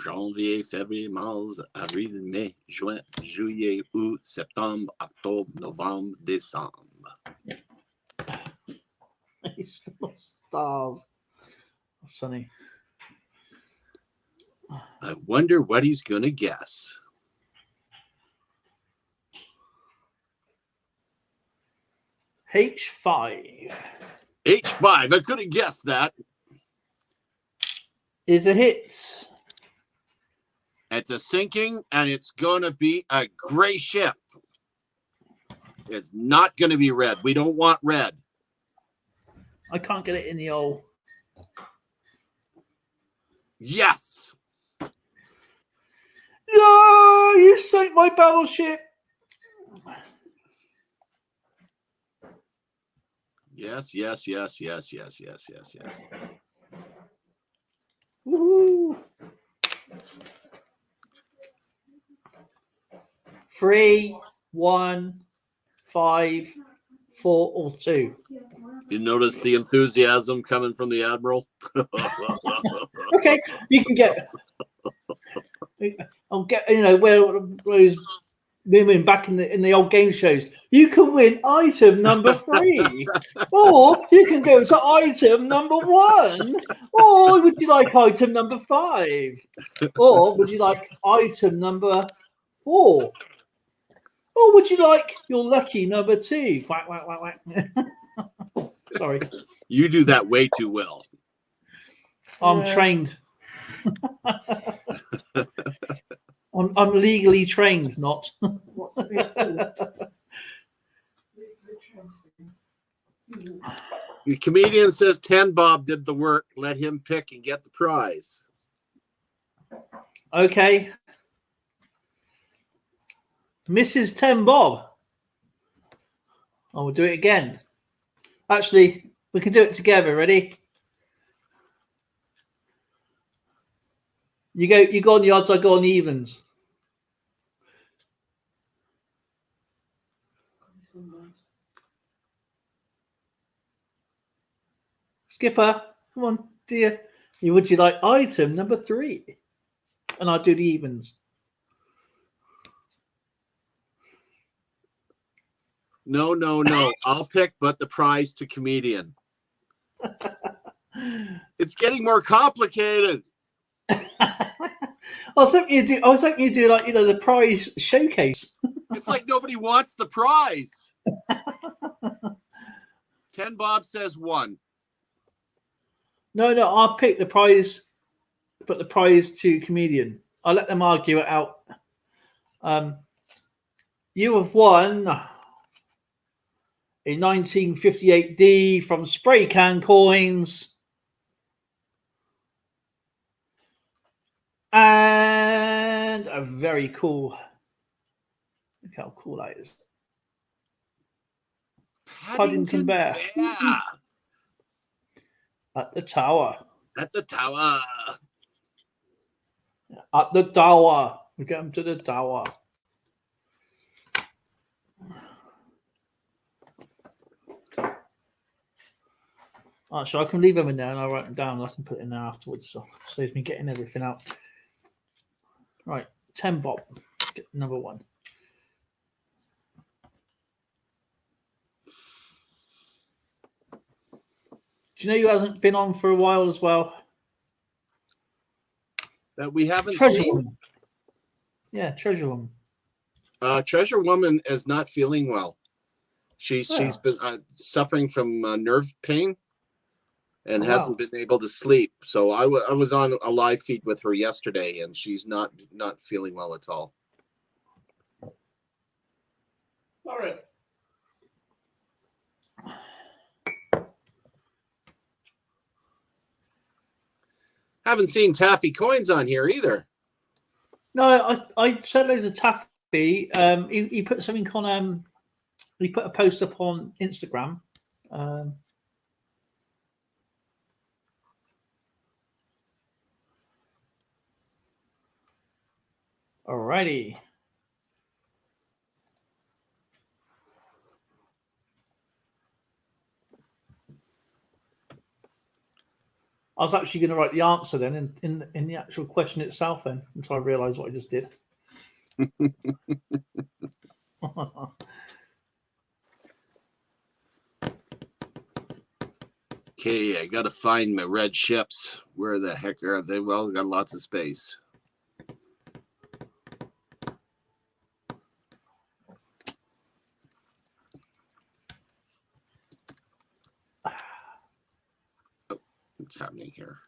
Janvier, février, mars, avril, mai, juin, juillet, août, septembre, octobre, novembre, décembre. Stars. That's funny. I wonder what he's going to guess. H5. H5. I could have guessed that. Is a hit. It's a sinking, and it's going to be a gray ship. It's not going to be red. We don't want red. I can't get it in the old. Yes. No, you sank my battleship. Yes. Woo-hoo. 3, 1, 5, 4, or 2. You notice the enthusiasm coming from the Admiral? Okay, you can get. I'll get. Where those women back in the old game shows. You can win item number 3, or you can go to item number 1, or would you like item number 5, or would you like item number 4, or would you like your lucky number 2? Quack, quack, quack, quack. Sorry, You do that way too well. I'm trained. I'm legally trained, not. The comedian says 10 Bob did the work. Let him pick and get the prize. Okay. Mrs. 10 Bob. I will do it again. Actually, we can do it together. Ready? You go on the odds, I go on the evens. Skipper, come on, dear. Would you like item number 3? And I'll do the evens. No, no, no. I'll pick, but the prize to comedian. It's getting more complicated. I was hoping you do like the prize showcase. It's like nobody wants the prize. 10 Bob says 1. No, I'll pick the prize, but the prize to comedian. I'll let them argue it out. You have won a 1958 D from Spray Can Coins. And a very cool, look how cool that is. Paddington Bear. At the tower. At the tower. At the tower. We get him to the tower. So I can leave them in there and I'll write them down and I can put it in there afterwards. So it saves me getting everything out. Right, 10 Bob. Get number 1. Do you know who hasn't been on for a while as well? That we haven't Treasure seen. Woman. Yeah, Treasure Woman. Treasure Woman is not feeling well. She's been suffering from nerve pain and hasn't been able to sleep. So I was on a live feed with her yesterday, and she's not feeling well at all. All right. Haven't seen Taffy Coins on here either. No, I said loads of Taffy. He put something on. He put a post up on Instagram. Alrighty. I was actually going to write the answer then in the actual question itself then until I realised what I just did. Okay, I gotta find my red ships. Where the heck are they? Well, got lots of space. Oh, what's happening here?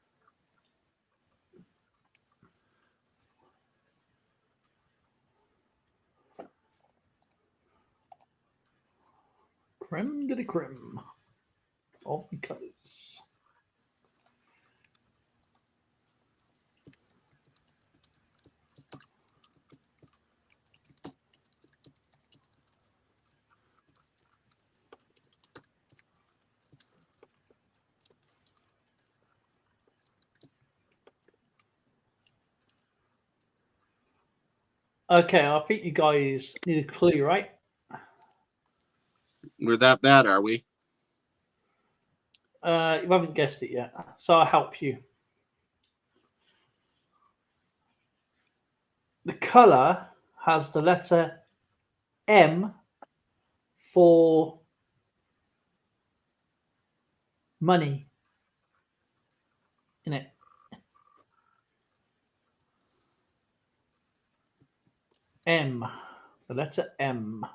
Creme de la creme of the colours. Okay, I think you guys need a clue, right? We're that bad, are we? You haven't guessed it yet, so I'll help you. The colour has the letter M for money in it. M, the letter M.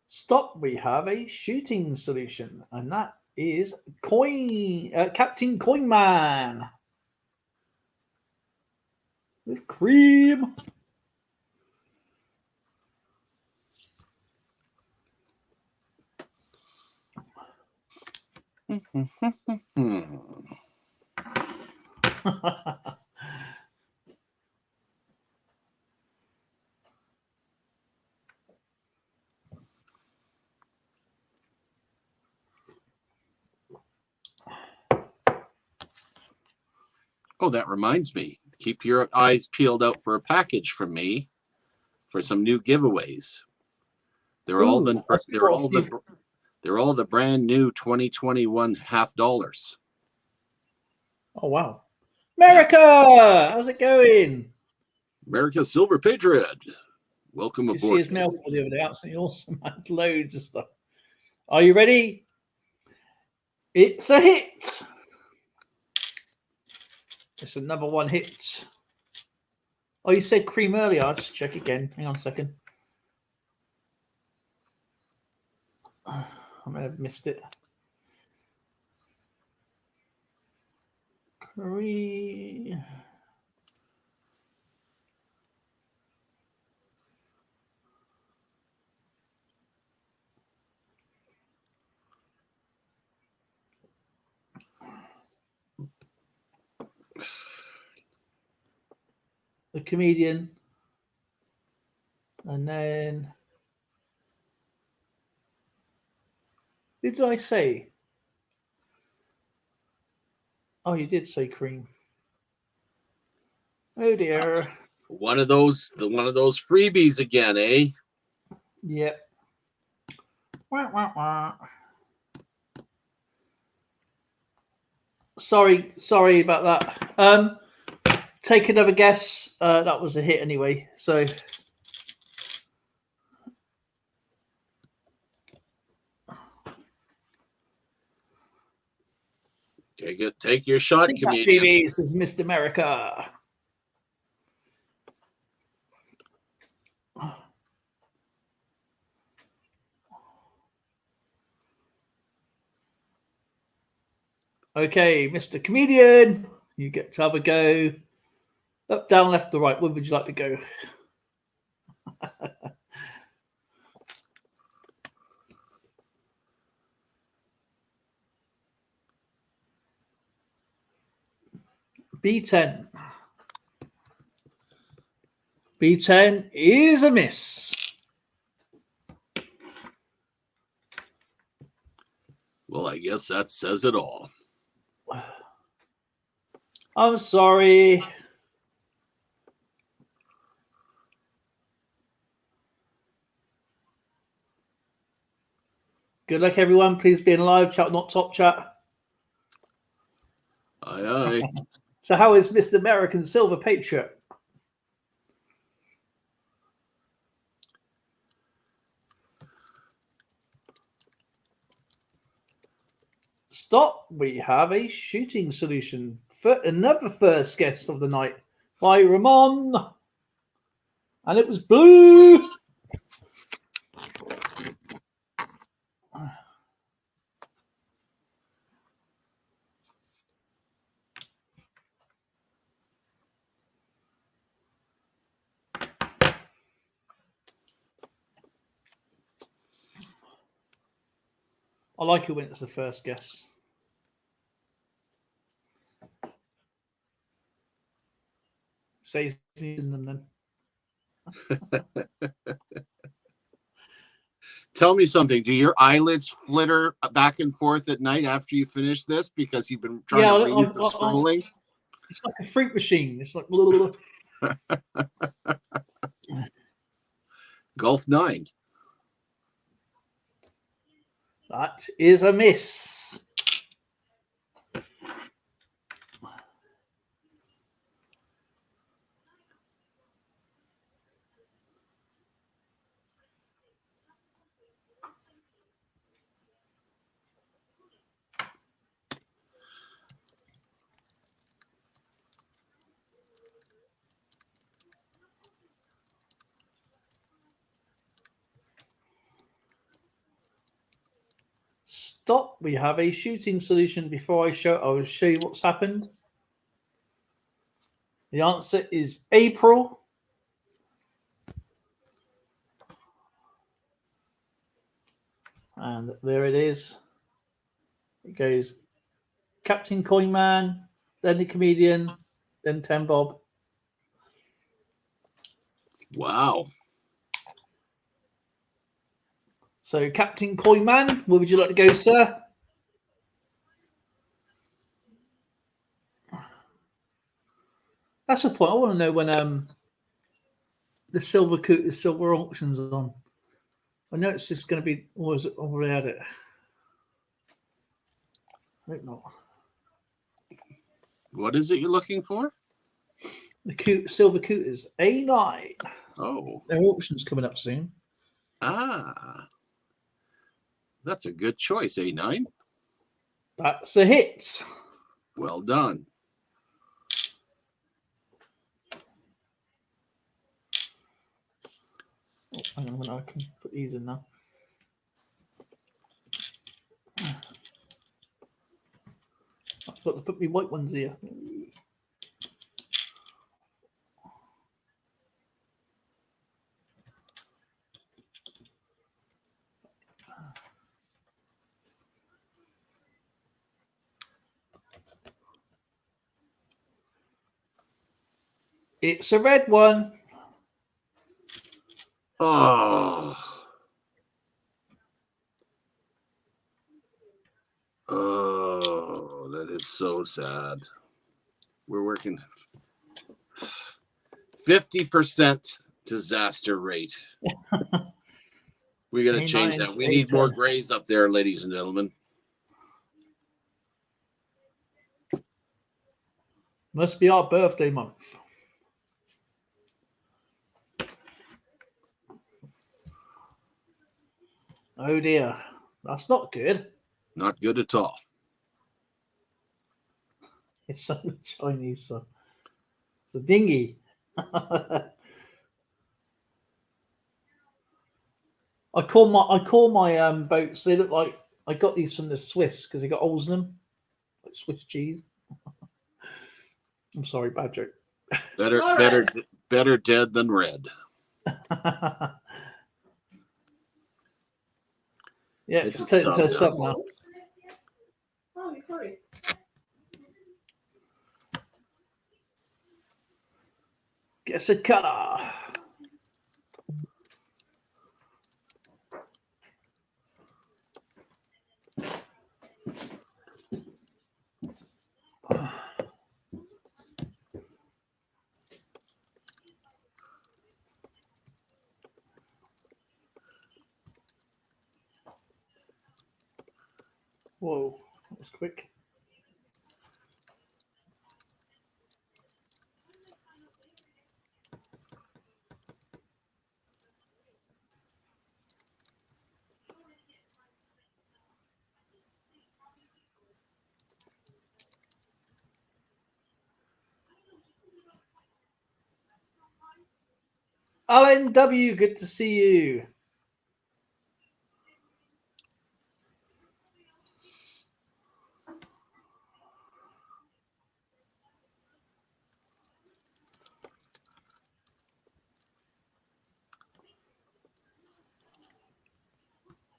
Stop, we have a shooting solution, and that is Captain Coinman with cream. Oh, that reminds me. Keep your eyes peeled out for a package from me for some new giveaways. They're all the brand new 2021 $50. Oh wow, America! Yeah. How's it going? America Silver Patriot. Welcome You aboard. see his mail the other day. Absolutely awesome. Had loads of stuff. Are you ready? It's a hit. It's a number one hit. Oh, you said cream earlier. I'll just check again. Hang on a second. I may have missed it. Cream. The comedian. And then who did I say? Oh, you did say cream. Oh dear. One of those freebies again, eh? Yep. Wah, wah, wah. Sorry about that. Take another guess. That was a hit anyway. So take your shot, comedian. This is Mr. America. Okay, Mr. Comedian, you get to have a go. Up, down, left, or right. Where would you like to go? B10. B10 is a miss. Well, I guess that says it all. I'm sorry. Good luck, everyone. Please be in live chat, not top chat. Aye, aye. So how is Mr. American Silver Patriot? Stop. We have a shooting solution for another first guest of the night by Ramon. And it was blue. I like it when it's the first guess. Saves me in them then. Tell me something. Do your eyelids flitter back and forth at night after you finish this because you've been trying to read the scrolling? It's like a freak machine. It's like Golf 9. That is a miss. Stop. We have a shooting solution. Before I will show you what's happened. The answer is April. And there it is. It goes Captain Coinman, then the comedian, then Ten Bob. Wow. So, Captain Coinman, where would you like to go, sir? That's the point. I want to know when the silver auction's on. I know it's just going to be. Or is it already had it? I think not. What is it you're looking for? The silver cooters A9. Oh. Their auction's coming up soon. Ah. That's a good choice, A9. That's a hit. Well done. Oh, hang on a minute, I can put these in now. I've got to put my white ones here. It's a red one. Oh. Oh, that is so sad. We're working 50% disaster rate. We got to change that. We need more grays up there, ladies and gentlemen. Must be our birthday month. Oh dear, that's not good. Not good at all. It's a Chinese son. It's a dinghy. I call my boats. They look like I got these from the Swiss because they got holes in them, like Swiss cheese. I'm sorry, bad joke. Better dead than red. Yeah, it's it's a sub now. Oh, sorry. Guess a color. Whoa, that was quick. Alan W, good to see you.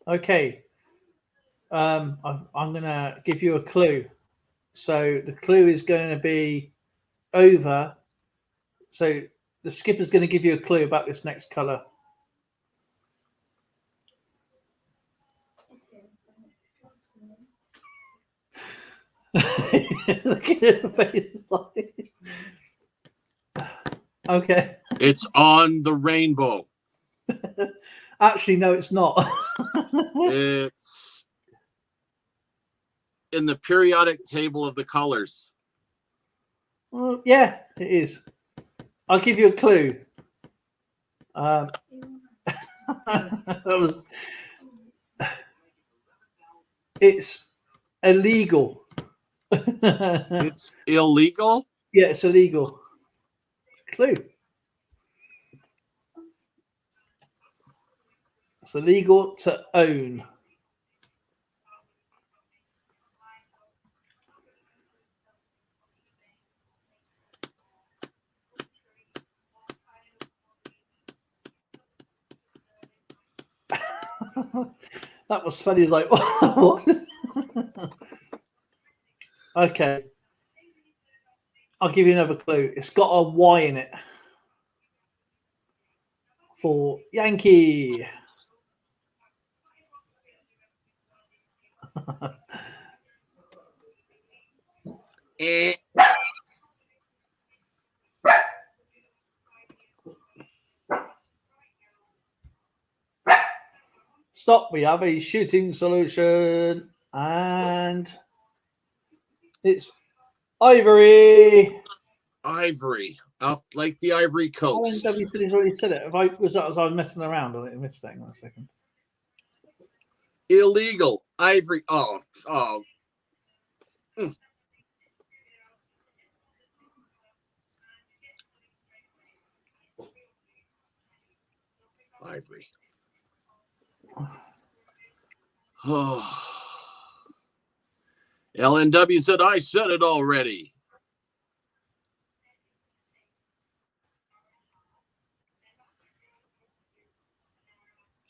Okay. I'm going to give you a clue. So the clue is going to be over. So the skipper's going to give you a clue about this next color. Okay. It's on the rainbow. Actually, no, it's not. in the periodic table of the colors? Well, yeah, it is. I'll give you a clue. It's illegal. It's illegal. Yeah, it's illegal. Clue. It's illegal to own. That was funny. Like, what? Okay. I'll give you another clue. It's got a Y in it. For Yankee. Eh. Stop. We have a shooting solution. And it's Ivory. Ivory. Like the Ivory Coast. W City's already said it. If I was messing around on it, I missed that. One second. Illegal. Ivory. Oh. Mm. Ivory. Oh. LNW said, I said it already.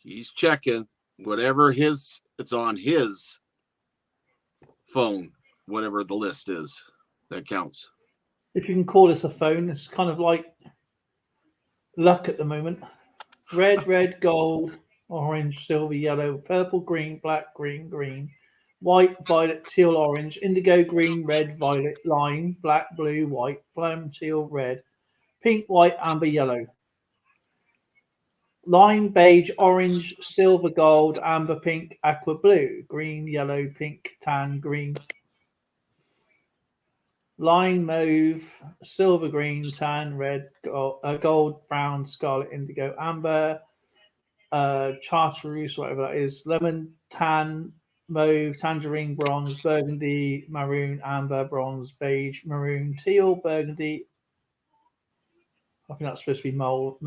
He's checking whatever it's on his phone, whatever the list is that counts. If you can call this a phone, it's kind of like luck at the moment. Red, gold, orange, silver, yellow, purple, green, black, green, white, violet, teal, orange, indigo, green, red, violet, lime, black, blue, white, plum, teal, red, pink, white, amber, yellow. Lime, beige, orange, silver, gold, amber, pink, aqua, blue, green, yellow, pink, tan, green. Lime, mauve, silver, green, tan, red, gold, brown, scarlet, indigo, amber, chartreuse, whatever that is, lemon, tan, mauve, tangerine, bronze, burgundy, maroon, amber, bronze, beige, maroon, teal, burgundy. I think that's supposed to be mauve,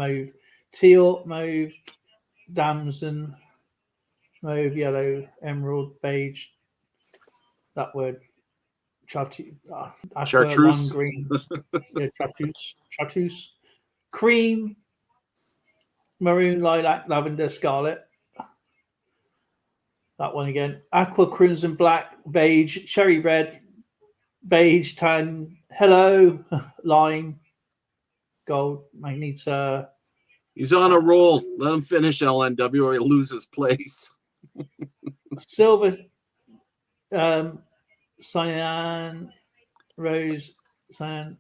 teal, mauve, damson, mauve, yellow, emerald, beige. That word. Chartreuse. Chartreuse. Lime green. Yeah, chartreuse. Cream, maroon, lilac, lavender, scarlet. That one again. Aqua, crimson, black, beige, cherry red, beige, tan, hello, lime, gold, magenta. He's on a roll. Let him finish, LNW, or he'll lose his place. Silver, cyan, rose, cyan,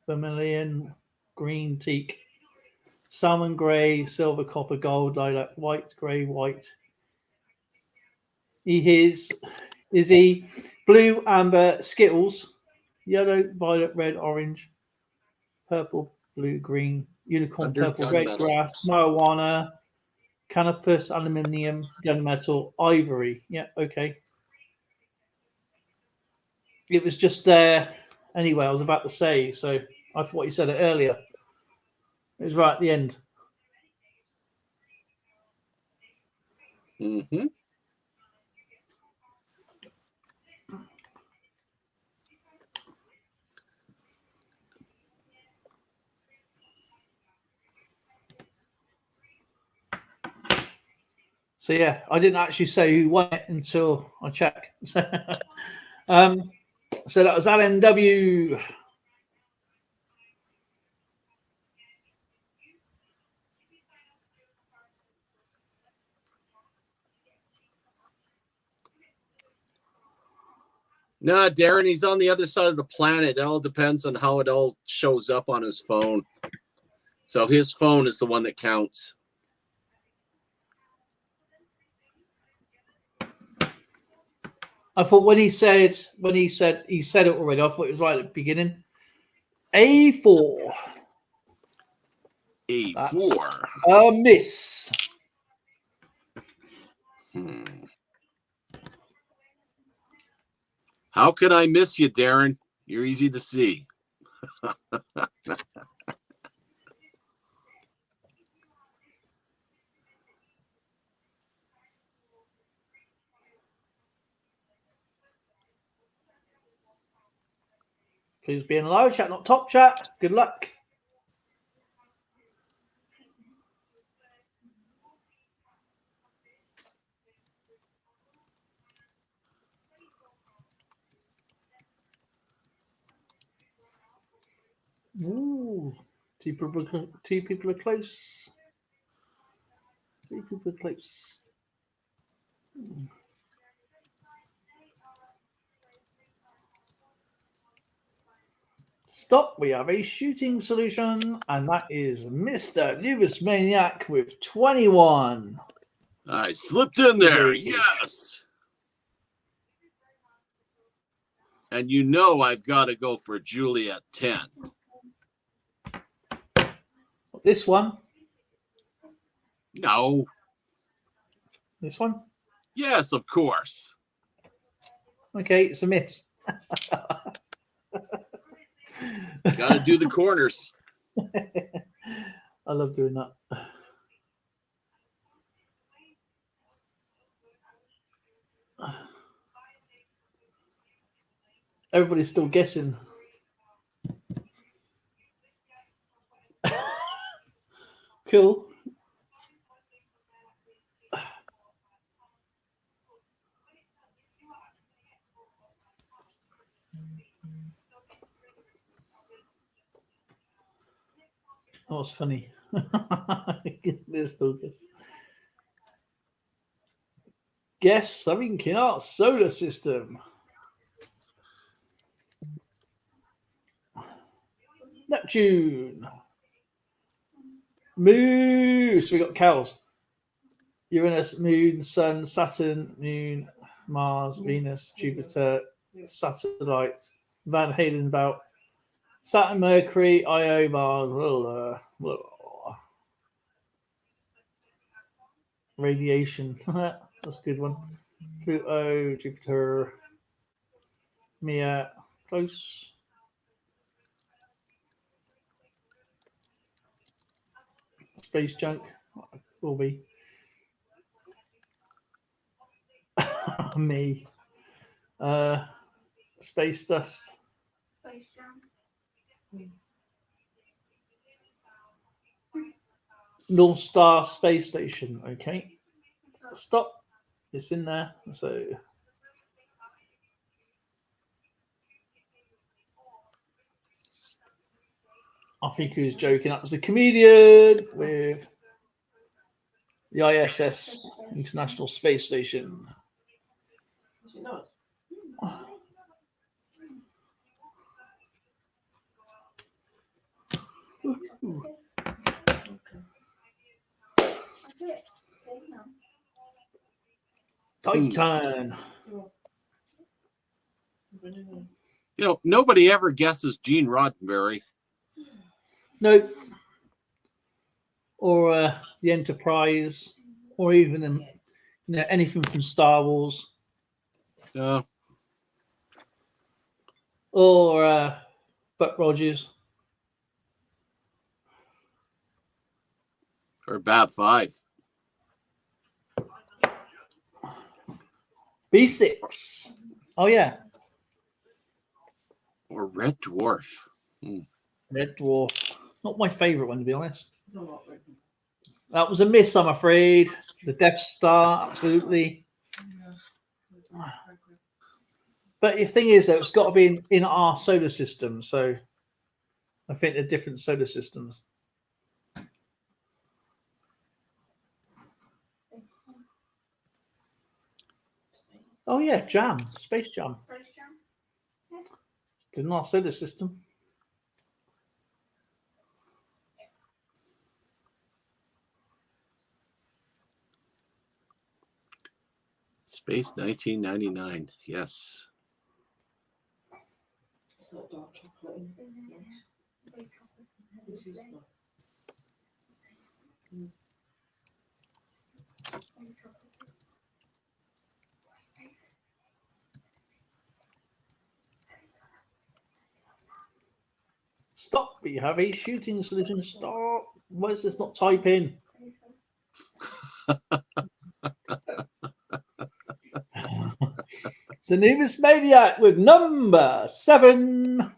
vermilion, green, teak, salmon grey, silver, copper, gold, lilac, white, grey, white. Is he blue, amber, Skittles, yellow, violet, red, orange, purple, blue, green, unicorn, Under purple, red, gunmetal. grass, marijuana, cannabis, aluminium, gunmetal, ivory. Yeah, okay. It was just there anyway. I was about to say, so I thought you said it earlier. It was right at the end. Mm-hmm. So yeah, I didn't actually say who won it until I checked. So that was LNW. No, Darren, he's on the other side of the planet. It all depends on how it all shows up on his phone. So his phone is the one that counts. I thought when he said he said it already. I thought it was right at the beginning. A4. That's A4. a miss. How could I miss you, Darren? You're easy to see. Please be in live chat, not top chat. Good luck. Ooh, two people are close. Two people are close. Stop. We have a shooting solution, and that is Mr. Lewis Maniac with 21. I slipped in there. Indeed. Yes. And you know I've got to go for Julie at 10. This one. No. This one. Yes, of course. Okay, it's a miss. Got to do the corners. I love doing that. Everybody's still guessing. Cool. That was funny. They're still guessing. Guess something in our solar system. Neptune. Moose. We got cows. Uranus, Moon, Sun, Saturn, Moon, Mars, Venus, Jupiter, satellites. Van Halen about Saturn, Mercury, Io, Mars. Radiation. That's a good one. Pluto, Jupiter, Mia, close. Space junk will be. Me. Space dust. Space Jam. North Star Space Station. Okay. Stop. It's in there. So I think he was joking. That was the comedian with the ISS, International Space Station. Titan. You know, nobody ever guesses Gene Roddenberry. No. Or the Enterprise, or even anything from Star Wars, or Buck Rogers, or Bab 5. B6. Oh yeah, Or Red Dwarf. Red Dwarf. Not my favorite one, to be honest. That was a miss, I'm afraid. The Death Star, absolutely. But the thing is, though, it's got to be in our solar system. So I think they're different solar systems. Oh yeah, Jam, Space Jam. Space Jam. It's in our solar system. Space 1999. Yes. Is that dark chocolate in? This is not. Stop. We have a shooting solution. Stop. Why is this not typing? The newest maniac with number 7.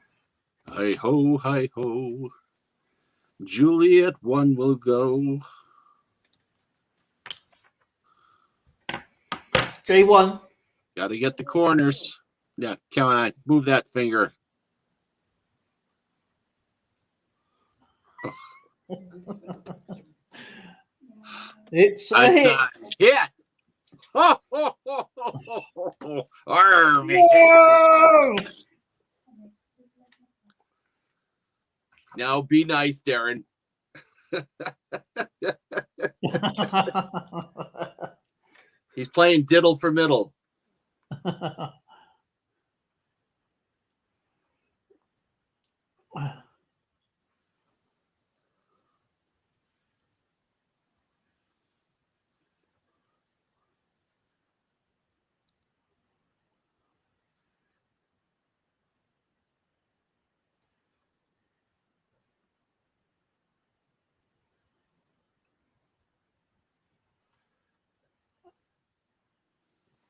Hi ho, hi ho. Juliet 1 will go. J1. Got to get the corners. Yeah, come on, move that finger. It's a A hit. tie. Yeah. Ho, ho, ho, ho, ho, ho. Arr, Whoa! now be nice, Darren. He's playing diddle for middle.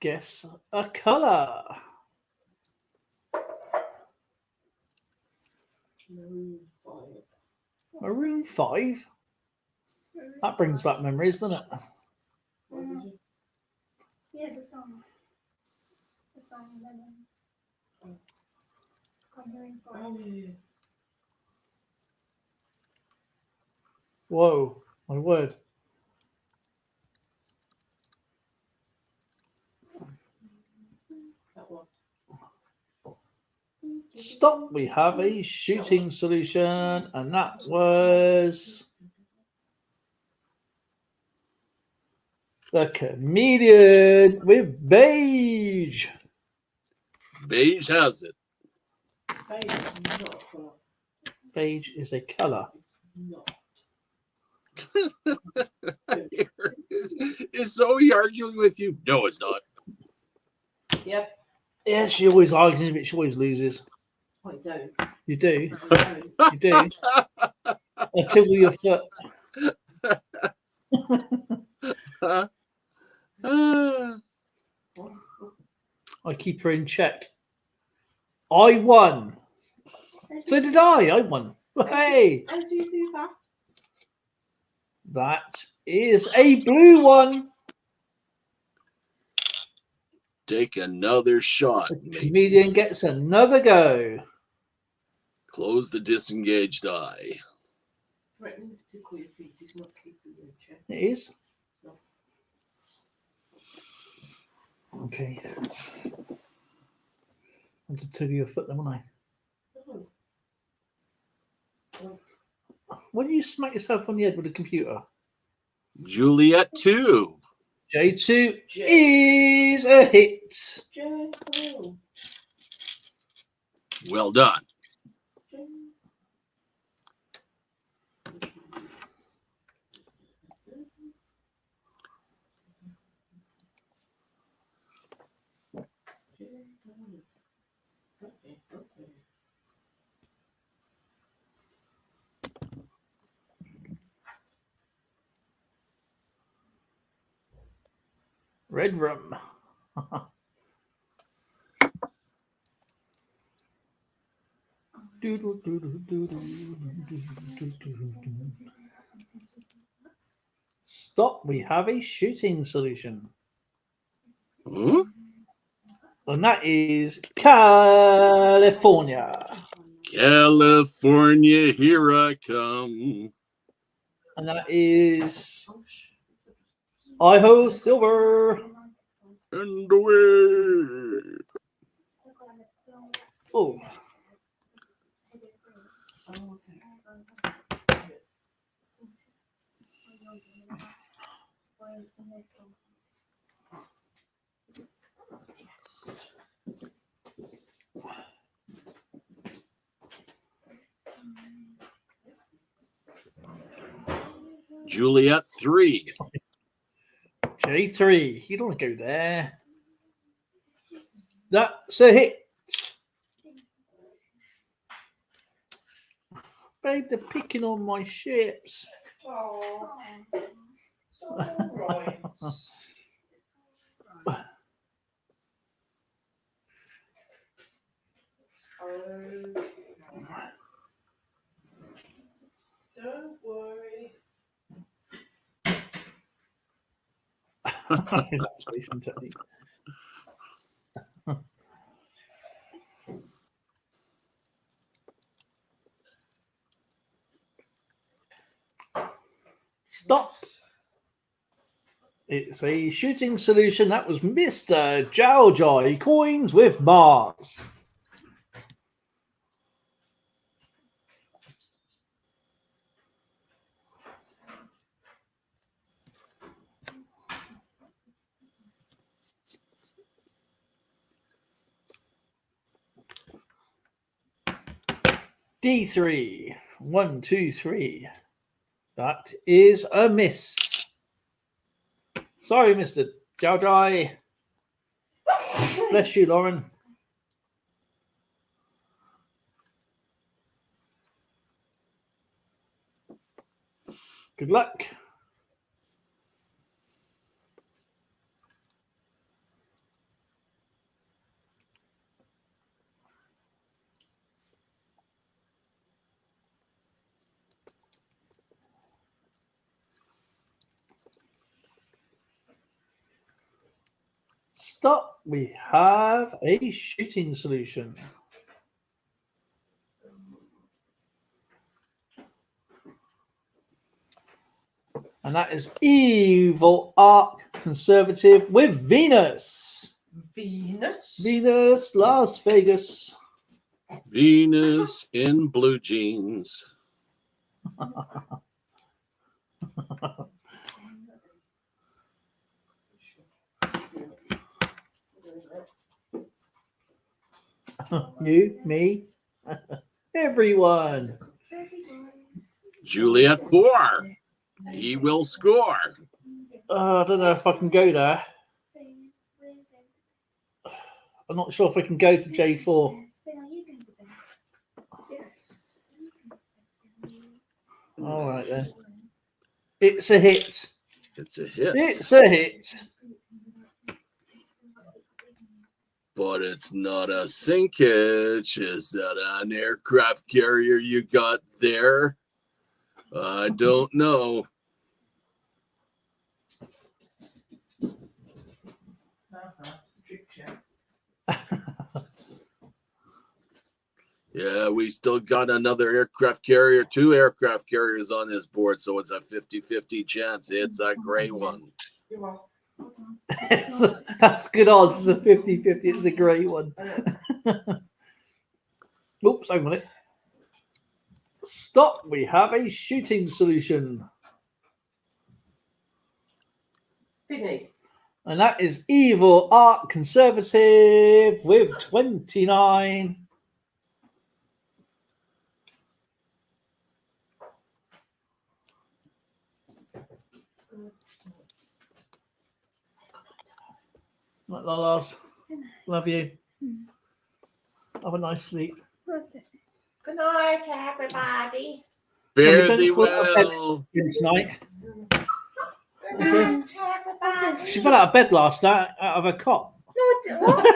Guess a color. Maroon 5. That brings back memories, doesn't it? Yeah, the song. The song Lemon. Covering for Whoa, my word. That one. Stop. We have a shooting solution, and that was the comedian with beige. Beige has it. Beige is not a colour. Beige is a color. It's not. Is Zoe arguing with you? No, it's not. Yep. Yeah, she always argues, but she always loses. I don't. You do. I don't. You do. Until your foot. I keep her in check. I won. So did I. I won. Hey, How do you do that? that is a blue one. Take another shot, The mate. comedian gets another go. Close the disengaged eye. Threatening to tickle your feet is not keeping you in check. It is. Okay. I had to tickle your foot then, wouldn't I? Why do you smack yourself on the head with a computer? Juliet 2. J2 is a hit. Joe. Well done. Red room. Stop. We have a shooting solution. Huh? And that is California. California, here I come. And that is Idaho Silver. And away. Oh, Juliet 3. J3. You don't want to go there. That's a hit. Babe, they're picking on my ships. Oh, all right. Don't worry. Relaxation technique. Stop. It's a shooting solution. That was Mr. Jowjoy. Coins with Mars. D3. 1, 2, 3. That is a miss. Sorry, Mr. Jowjoy. Bless you, Lauren. Good luck. Stop. We have a shooting solution. And that is Evil Arc Conservative with Venus. Venus. Venus, Las Vegas. Venus in blue jeans. You, me, everyone. Juliet 4. He will score. I don't know if I can go there. I'm not sure if I can go to J4. All right then. It's a hit. It's a hit. It's a hit. But it's not a sinkage. Is that an aircraft carrier you got there? I don't know. Yeah, we still got another aircraft carrier, 2 aircraft carriers on this board, so it's a 50-50 chance. It's a gray one. That's good odds. It's a 50-50. It's a great one. Oops, hang on a minute. Stop. We have a shooting solution. Vinny. And that is Evil Arc Conservative with 29. Right, Lalas. Love you. Have a nice sleep. Good night, everybody. Fare don't thee fall out of bed well. tonight. Good night, everybody. She fell out of bed last night out of her cot. What?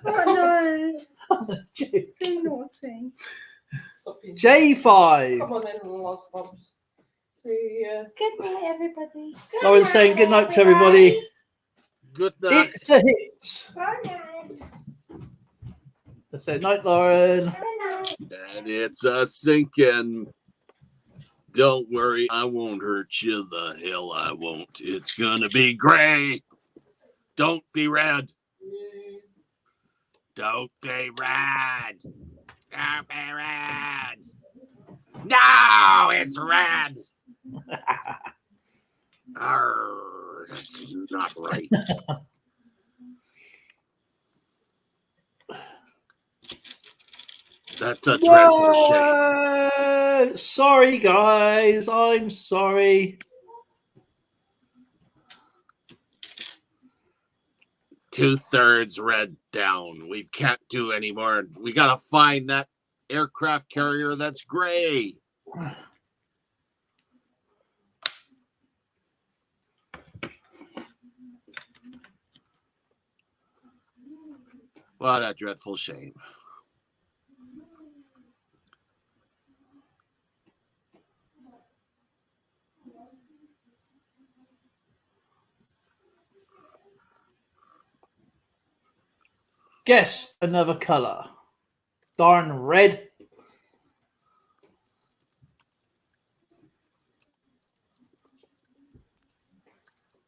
Oh no, be naughty. J5. Come on then, last bumps. See ya. Good night, everybody. Lauren's saying good night to everybody. Good night. It's a hit. Good night. I said night, Lauren. Good night. And it's a sinking. Don't worry, I won't hurt you. The hell I won't. It's gonna be gray. Don't be red. Don't be red. Don't be red. No, it's red. Arr, that's not right. That's a dreadful shame. No! Sorry, guys. I'm sorry. 2/3 red down. We can't do anymore. We got to find that aircraft carrier that's gray. What a dreadful shame. Guess another color. Darn red.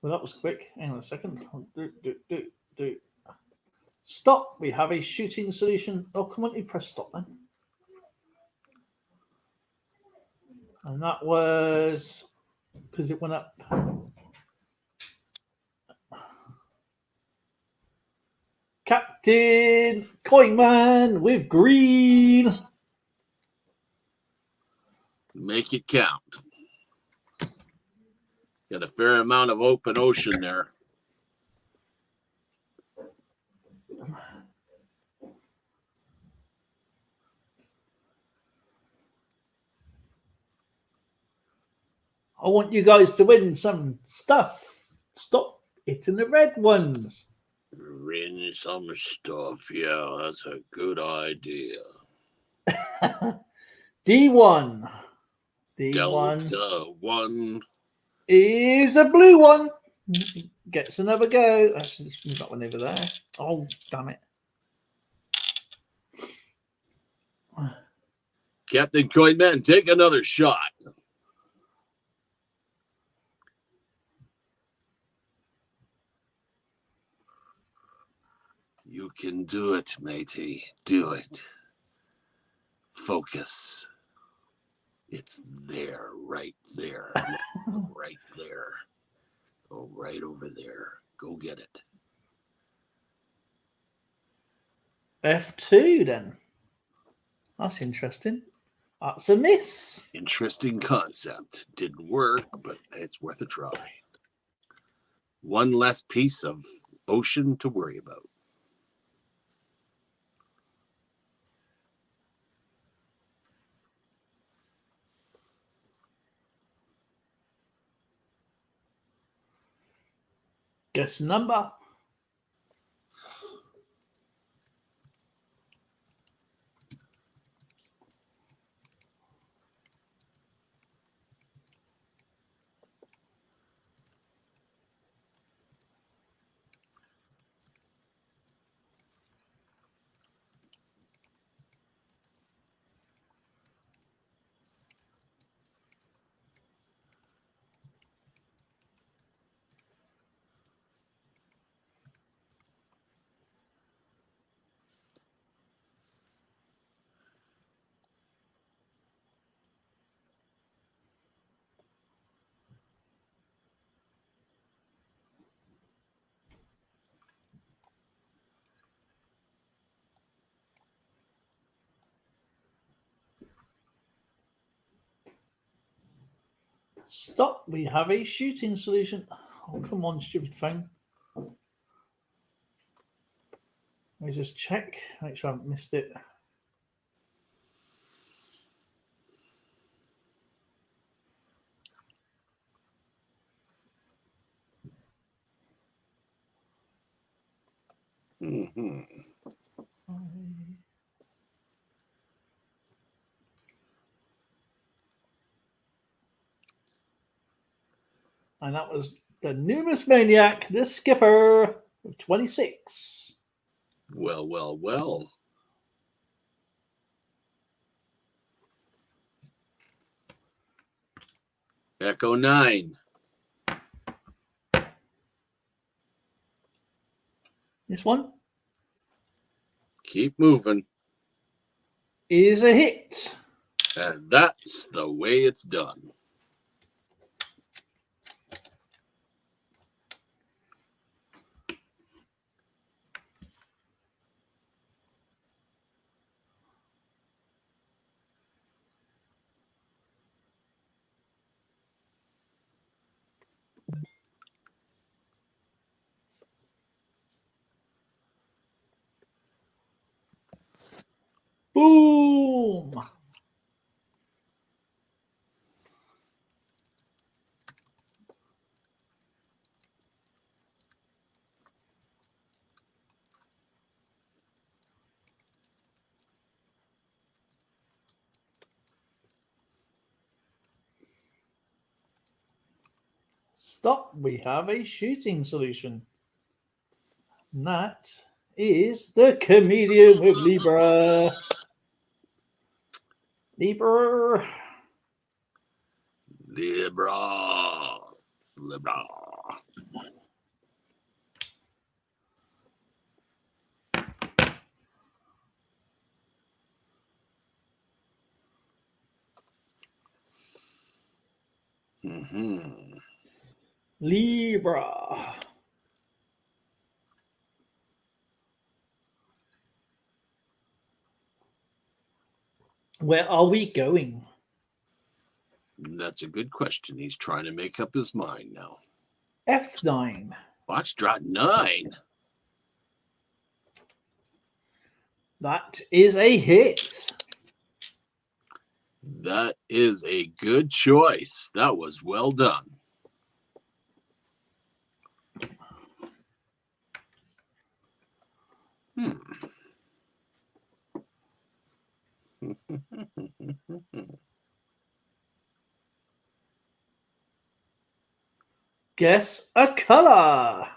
Well, that was quick. Hang on a second. Do. Stop. We have a shooting solution. Oh, come on, you press stop then. And that was because it went up. Captain Coinman with green. Make it count. Got a fair amount of open ocean there. I want you guys to win some stuff. Stop hitting the red ones. Win some stuff. Yeah, that's a good idea. D1. D1 Delta 1. is a blue one. Gets another go. Actually, let's move that one over there. Oh, damn it. Captain Coinman, take another shot. You can do it, matey. Do it. Focus. It's there, right there. Right there. Go right over there. Go get it. F2 then. That's interesting. That's a miss. Interesting concept. Didn't work, but it's worth a try. One less piece of ocean to worry about. Guess number. Stop. We have a shooting solution. Oh, come on, stupid phone. Let me just check. Make sure I haven't missed it. Mm-hmm. And that was the Numerous Maniac, the skipper, with 26. Well, well, well. Echo 9. This one Keep moving. is a hit. And that's the way it's done. Boom. Stop. We have a shooting solution. And that is the comedian with Libra. Libra. Libra. Libra. Mm-hmm. Libra. Where are we going? That's a good question. He's trying to make up his mind now. F9. Foxtrot 9. That is a hit. That is a good choice. That was well done. Guess a color.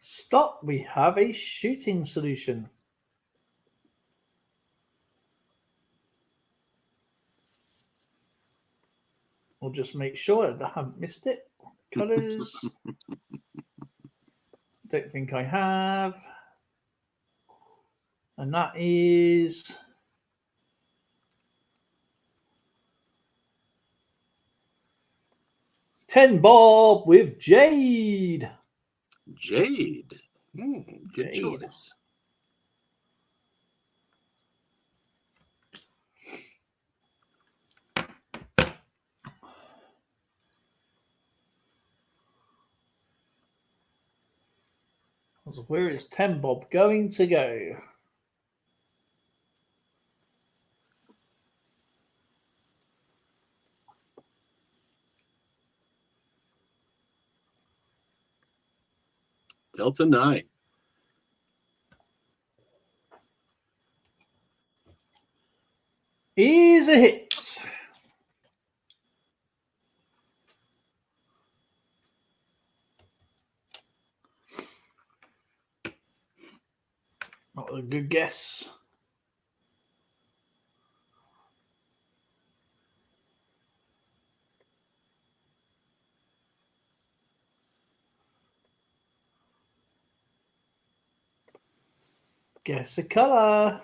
Stop. We have a shooting solution. We'll just make sure that I haven't missed it. Colors. Don't think I have. And that is Ten Bob with Jade. Jade. Good Jade. choice. So where is Ten Bob going to go? Delta 9. Is a hit. Not a good guess. Guess a color.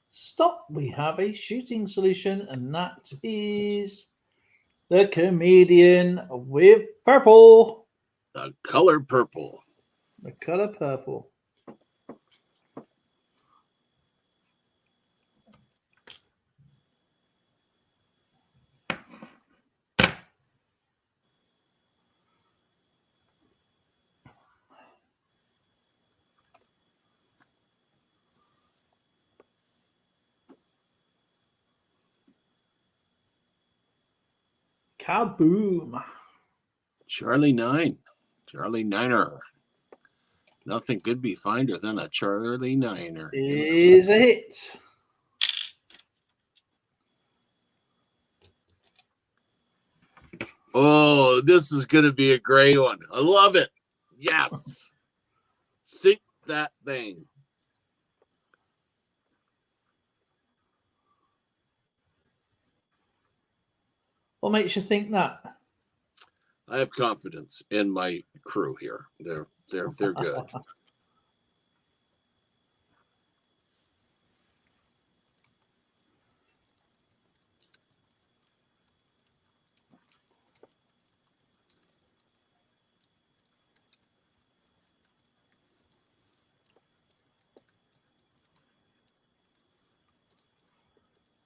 Stop. We have a shooting solution, and that is the comedian with purple. The color purple. The color purple. Kaboom. Charlie 9. Charlie Niner. Nothing could be finer than a Charlie Niner. Is a hit. Oh, this is going to be a gray one. I love it. Yes. Think that thing. What makes you think that? I have confidence in my crew here. They're good.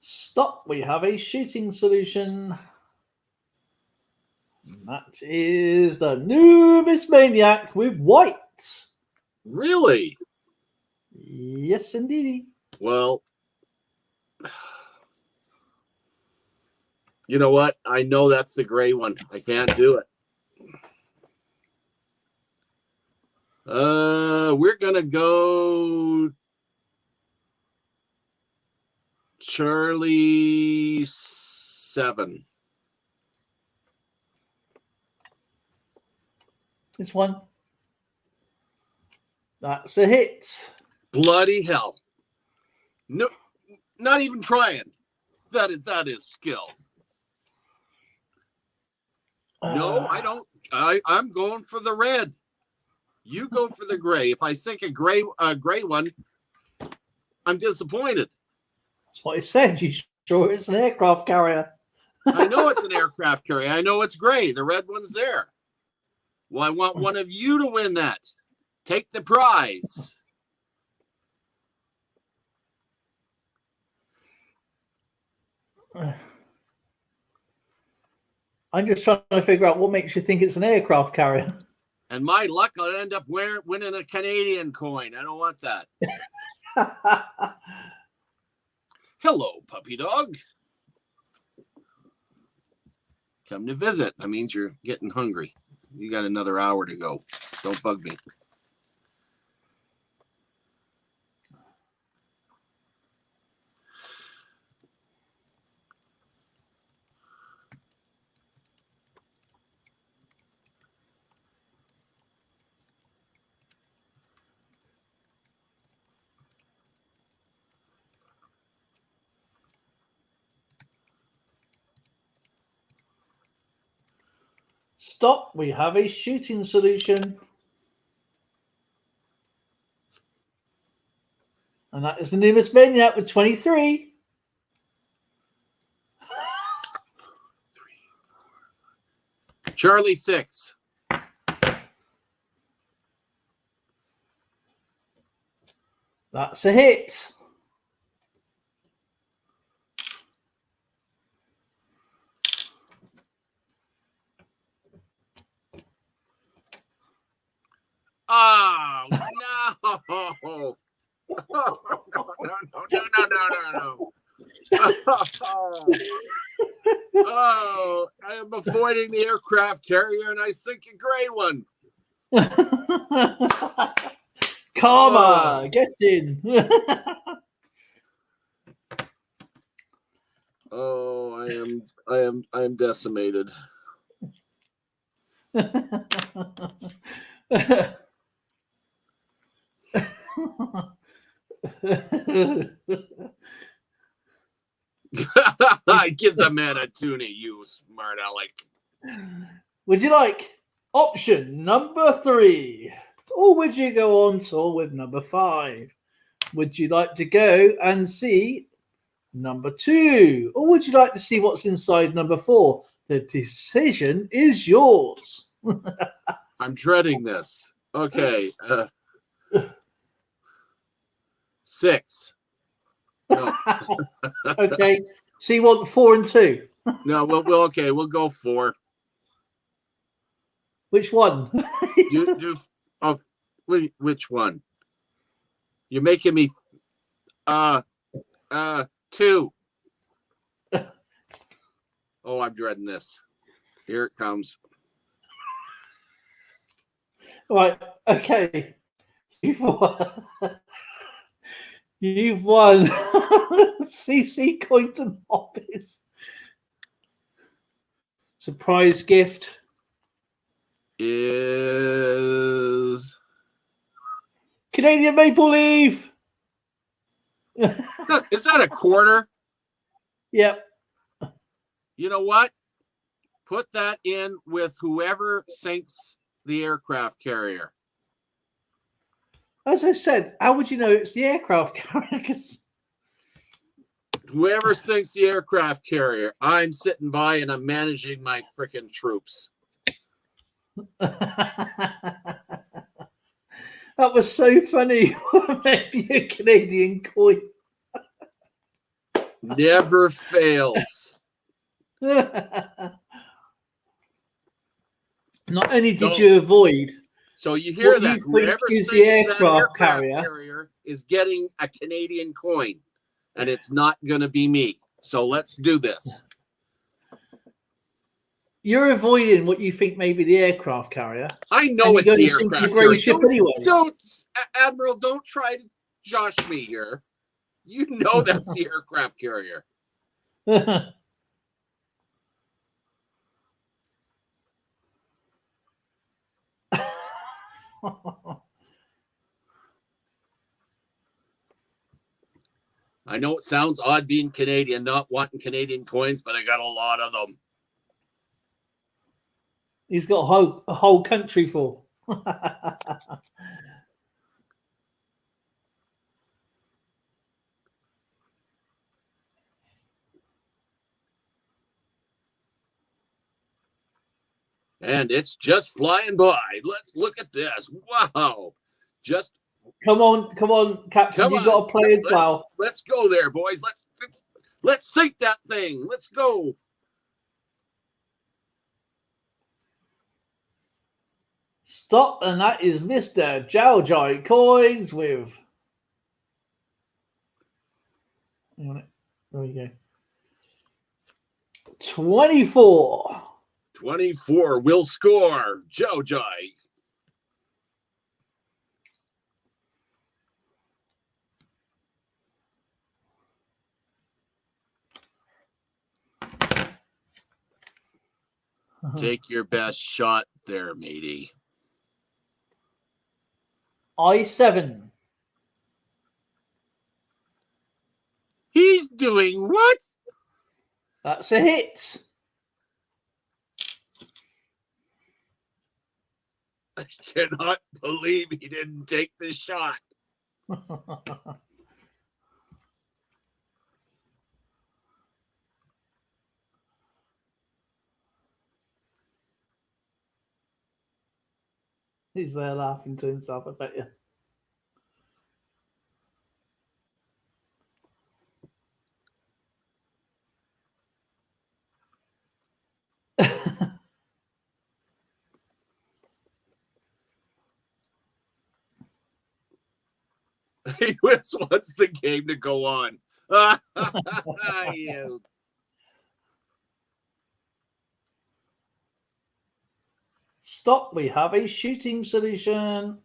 Stop. We have a shooting solution. That is the Nubis Maniac with white. Really? Yes, indeed. Well, you know what? I know that's the gray one. I can't do it. We're gonna go Charlie 7. This one. That's a hit. Bloody hell. No, not even trying. That is skill. No, I don't. I'm going for the red. You go for the gray. If I sink a gray one, I'm disappointed. That's what it said. You sure it's an aircraft carrier? I know it's an aircraft carrier. I know it's gray. The red one's there. Well, I want one of you to win that. Take the prize. I'm just trying to figure out what makes you think it's an aircraft carrier. And my luck, I'll end up winning a Canadian coin. I don't want that. Hello, puppy dog. Come to visit. That means you're getting hungry. You got another hour to go. Don't bug me. Stop. We have a shooting solution. And that is the Nubis Maniac with 23. Charlie 6. That's a hit. Oh, no. No. Oh, I am avoiding the aircraft carrier and I sink a gray one. Karma, get in. Oh, I am decimated. I give the man a tuna, you smart aleck. Would you like option number 3? Or would you go on tour with number 5? Would you like to go and see number 2? Or would you like to see what's inside number 4? The decision is yours. I'm dreading this. Okay. 6. No. Okay. So you want 4 and 2? No, we'll we'll go 4. Which one? Which one? You're making me 2. Oh, I'm dreading this. Here it comes. Right. Okay. You've won. You've won. CC Cointon Office. Surprise gift is Canadian Maple Leaf. is that a quarter? Yep. You know what? Put that in with whoever sinks the aircraft carrier. As I said, how would you know it's the aircraft carrier? 'Cause- Whoever sinks the aircraft carrier, I'm sitting by and I'm managing my freaking troops. That was so funny. Maybe a Canadian coin. Never fails. Not only did So- you avoid, So you hear What that? you think Whoever is sinks the that aircraft aircraft carrier? carrier is getting a Canadian coin, and it's not going to be me. So let's do this. you're avoiding what you think may be the aircraft carrier. I And know you're it's going the to sink your aircraft grey carrier. ship anyway. Admiral, don't try to josh me here. You know that's the aircraft carrier. I know it sounds odd being Canadian, not wanting Canadian coins, but I got a lot of them. He's got a whole country full. And it's just flying by. Let's look at this. Wow. Just Come on, Captain. come You on. got to play as well. Let's go there, boys. Let's sink that thing. Let's go. Stop, and that is Mr. Joy Coins with. There we go. 24. 24 will score. Joe. Take your best shot there, matey. I7. He's doing what? That's a hit. I cannot believe he didn't take the shot. He's there laughing to himself, I bet you. He just wants the game to go on. Yeah. Stop. We have a shooting solution.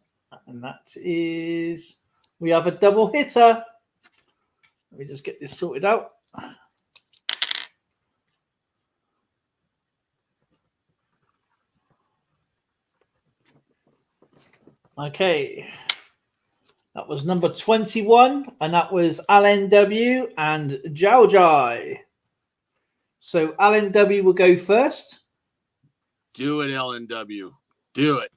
And that is, we have a double hitter. Let me just get this sorted out. Okay. That was number 21, and that was Alan W. and Jai. So Alan W. will go first. Do it, LNW. Do it.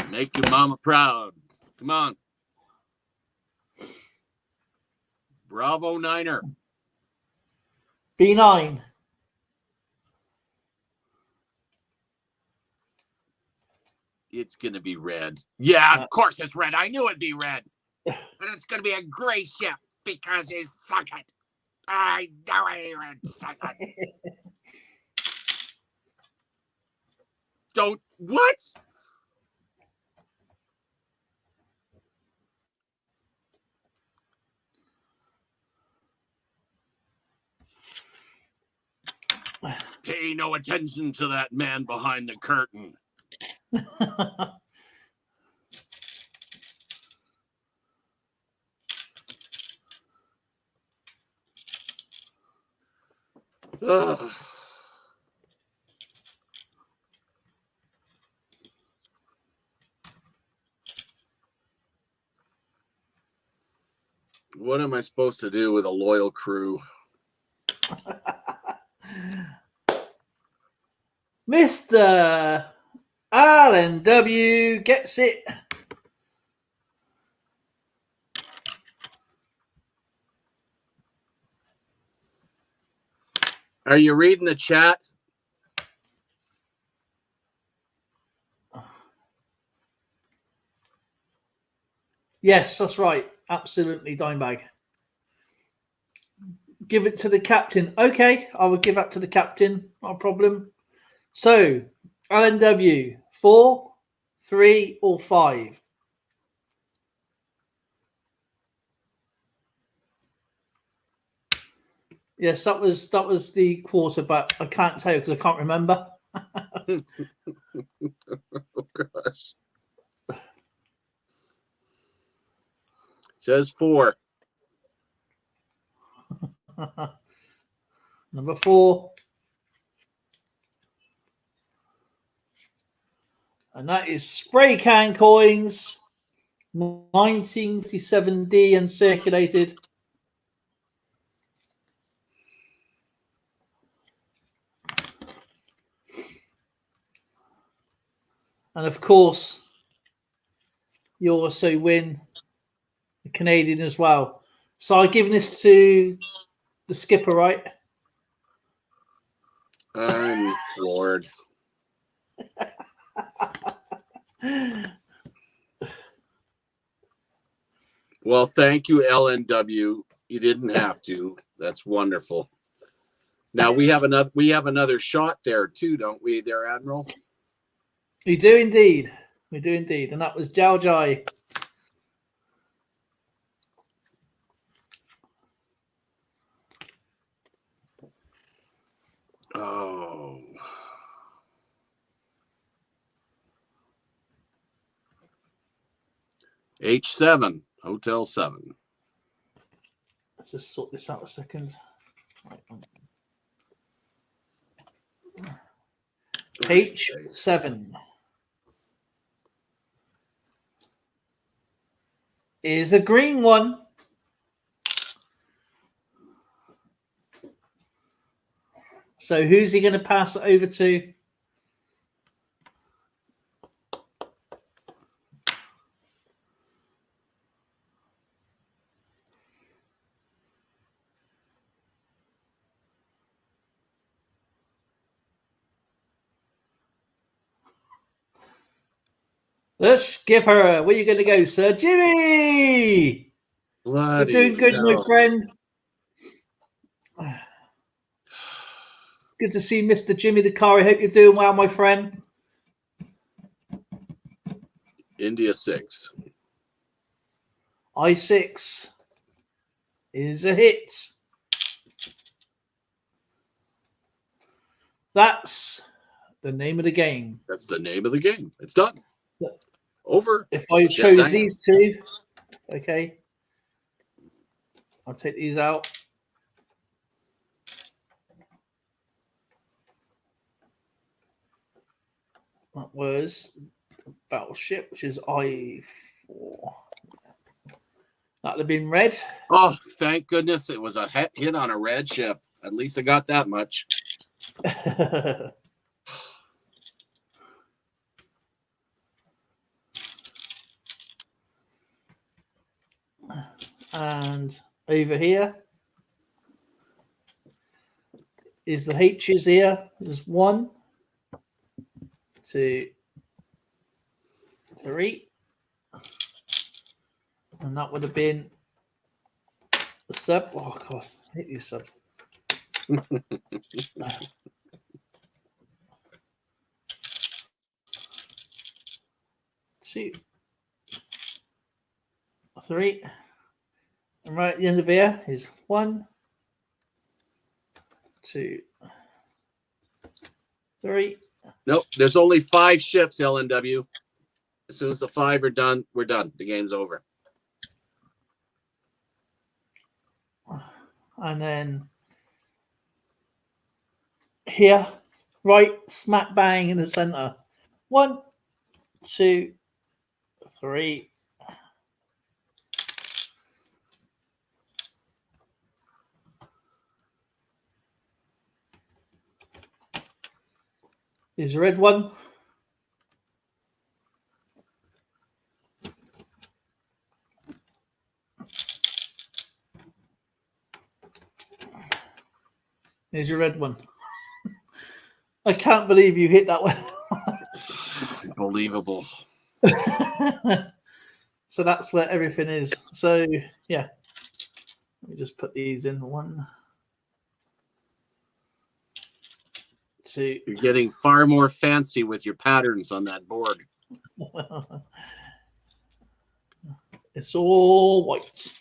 Make your mama proud. Come on. Bravo Niner. B9. It's going to be red. Yeah, of course it's red. I knew it'd be red. And it's going to be a gray ship because he suck it. I know he would suck it. Don't. What? Pay no attention to that man behind the curtain. Ugh. What am I supposed to do with a loyal crew? Mr. Alan W gets it. Are you reading the chat? Yes, that's right. Absolutely, Dimebag. Give it to the captain. Okay, I will give that to the captain. Not a problem. So, Alan W, 4, 3, or 5? Yes, that was the quarterback. I can't tell you because I can't remember. Oh gosh. Says 4. Number 4. And that is Spray Can Coins, 1957D and circulated. And of course, you also win the Canadian as well. So I've given this to the skipper, right? I'm floored. Well, thank you, LNW. You didn't have to. That's wonderful. Now we have another shot there too, don't we, there, Admiral? We do indeed. We do indeed. And that was Jiao Jai. Oh. H7, Hotel 7. Let's just sort this out a second. H7 is a green one. So who's he going to pass it over to? The skipper. Where are you going to go, Sir Jimmy? Bloody You're doing good, my hell. friend. Good to see Mr. Jimmy the car. I hope you're doing well, my friend. India 6. I6 is a hit. That's the name of the game. That's the name of the game. It's done. Over. If I Yes, chose I am. these two, okay, I'll take these out. That was Battleship, which is I4. That would have been red. Oh, thank goodness it was a hit on a red ship. At least I got that much. And over here is the H's here. There's 1, 2, 3. And that would have been the sub. Oh, God. I hate you, sub. 2, 3. And right at the end of here is 1, 2, 3. Nope. There's only 5 ships, LNW. As soon as the 5 are done, we're done. The game's over. And then here, right smack bang in the center. 1, 2, 3. Here's a red one. Here's your red one. I can't believe you hit that one. Unbelievable. So that's where everything is. So yeah, let me just put these in. 1, 2. You're getting far more fancy with your patterns on that board. It's all white.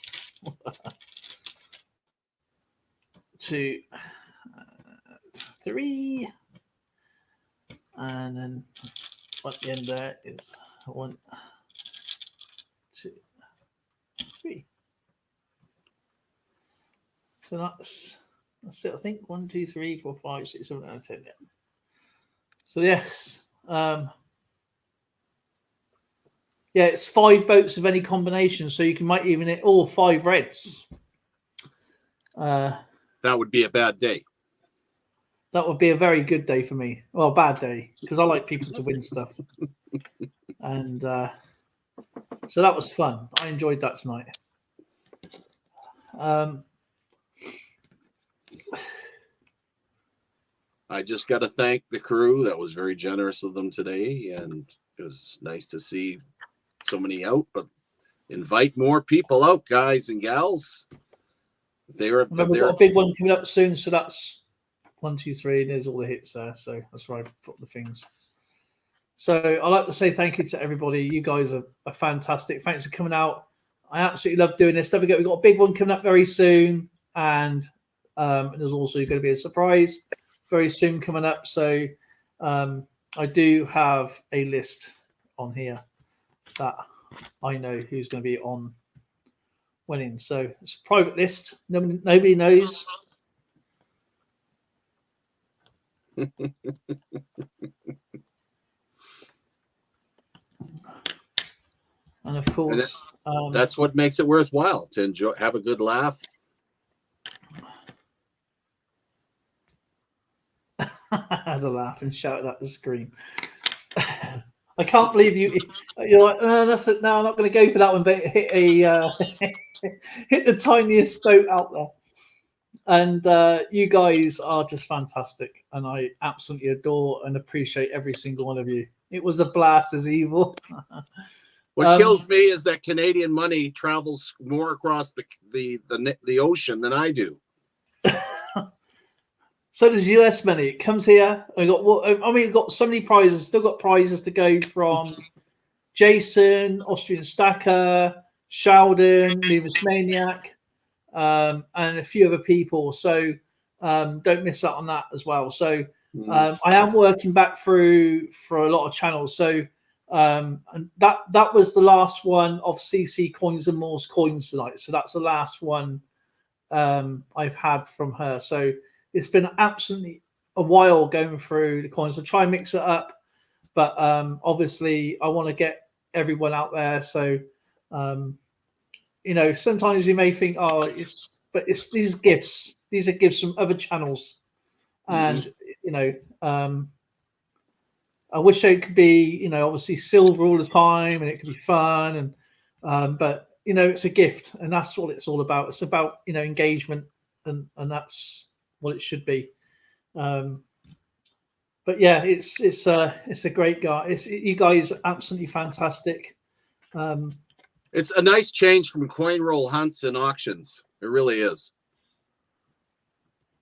2, 3, and then at the end there is 1, 2, 3. So that's it. I think 1, 2, 3, 4, 5, 6, 7, 8, 9, 10. Yeah. So yes, yeah, it's 5 boats of any combination, so you can might even hit all 5 reds. That would be a bad day. That would be a very good day for me. Well, bad day, because I like people to win stuff. And so that was fun. I enjoyed that tonight. I just got to thank the crew. That was very generous of them today, and it was nice to see so many out. But invite more people out, guys and gals. We've got a big one coming up soon, so that's 1, 2, 3. There's all the hits there, so that's where I put the things. So I'd like to say thank you to everybody. You guys are fantastic. Thanks for coming out. I absolutely love doing this. Don't forget, we've got a big one coming up very soon, and there's also going to be a surprise very soon coming up. So I do have a list on here that I know who's going to be on winning. So it's a private list. Nobody knows. And of course, that's what makes it worthwhile to enjoy, have a good laugh. I had a laugh and shouted at the screen. I can't believe you're like, that's it. No, I'm not going to go for that one, but hit hit the tiniest boat out there. And you guys are just fantastic, and I absolutely adore and appreciate every single one of you. It was a blast as evil. What kills me is that Canadian money travels more across the ocean than I do. So does US money. It comes here. We've got so many prizes. Still got prizes to go from Jason, Austrian Stacker, Sheldon, Numus Maniac, and a few other people. So don't miss out on that as well. So I am working back through for a lot of channels. So and that was the last one of CC Coins and More's coins tonight. So that's the last one I've had from her. So it's been absolutely a while going through the coins. I'll try and mix it up, but obviously I want to get everyone out there. So sometimes you may think, it's these gifts. These are gifts from other channels, and I wish it could be, obviously silver all the time, and it could be fun, and but it's a gift, and that's what it's all about. It's about engagement, and that's what it should be. But yeah, it's a great guy. You guys are absolutely fantastic. It's a nice change from coin roll hunts and auctions. It really is.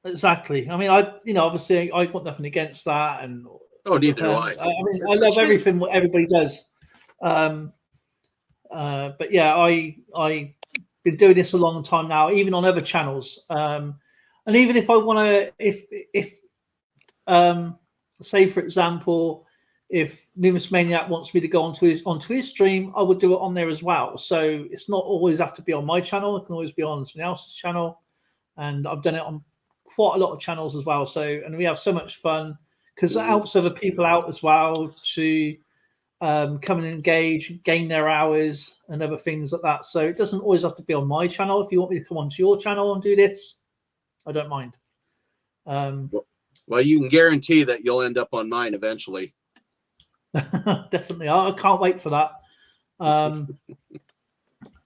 Exactly. I mean, obviously I got nothing against that, and neither do I. I mean, I love everything what everybody does. But yeah, I've been doing this a long time now, even on other channels. And even if I want to, if say for example, if Numus Maniac wants me to go onto his stream, I would do it on there as well. So it's not always have to be on my channel. It can always be on somebody else's channel. And I've done it on quite a lot of channels as well. So, and we have so much fun because it helps other people out as well to come and engage, gain their hours and other things like that. So it doesn't always have to be on my channel. If you want me to come onto your channel and do this, I don't mind. Well, you can guarantee that you'll end up on mine eventually. Definitely. I can't wait for that.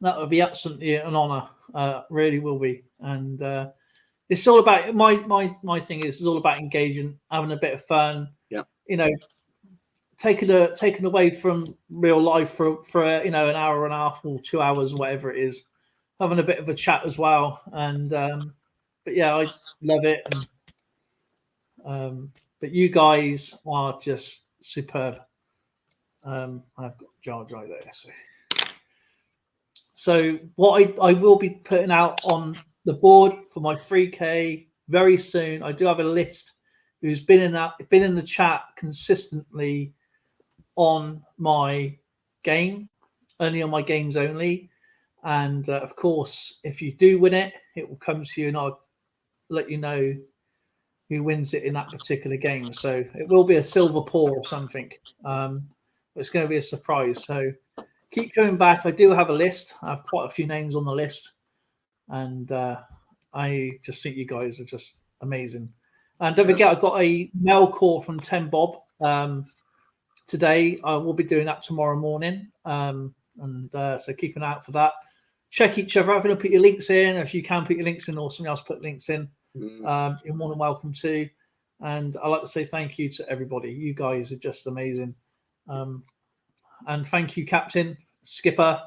That would be absolutely an honor. Really will be. And it's all about my thing is all about engaging, having a bit of fun. Yeah. You know, taken away from real life for an hour and a half or 2 hours, whatever it is, having a bit of a chat as well. And but yeah, I love it. And but you guys are just superb. I've got jar right there. So what I will be putting out on the board for my 3K very soon. I do have a list who's been in the chat consistently on my game, only on my games only. And of course, if you do win it, it will come to you, and I'll let you know who wins it in that particular game. So it will be a silver paw or something. It's going to be a surprise. So keep coming back. I do have a list. I have quite a few names on the list, and I just think you guys are just amazing. And don't forget, I got a mail call from 10 Bob today. I will be doing that tomorrow morning, so keep an eye out for that. Check each other out. If you put your links in, or if you can put your links in, or somebody else put links in, you're more than welcome to. And I'd like to say thank you to everybody. You guys are just amazing. And thank you, Captain, Skipper,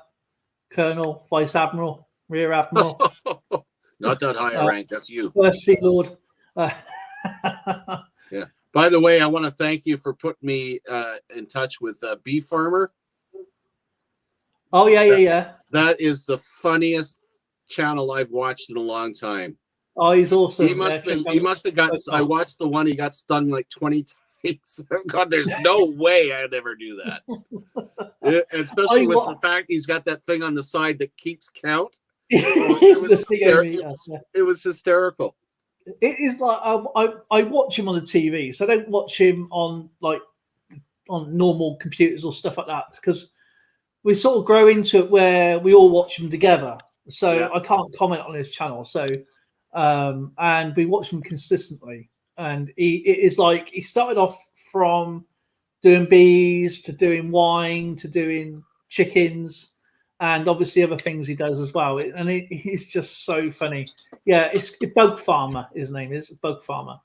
Colonel, Vice Admiral, Rear Admiral. Not that high a rank. That's you. First Sea Lord. Yeah. By the way, I want to thank you for putting me in touch with Beef Farmer. Oh, yeah. That is the funniest channel I've watched in a long time. Oh, he's awesome. He must have got. I watched the one he got stung like 20 times. God, there's no way I'd ever do that. Especially with the fact he's got that thing on the side that keeps count. It was hysterical. It is like I watch him on the TV, so I don't watch him on normal computers or stuff like that, because we sort of grow into it where we all watch him together. So I can't comment on his channel. So and we watch him consistently, and it is like he started off from doing bees to doing wine to doing chickens, and obviously other things he does as well. And he's just so funny. Yeah, it's Bug Farmer. His name is Bug Farmer.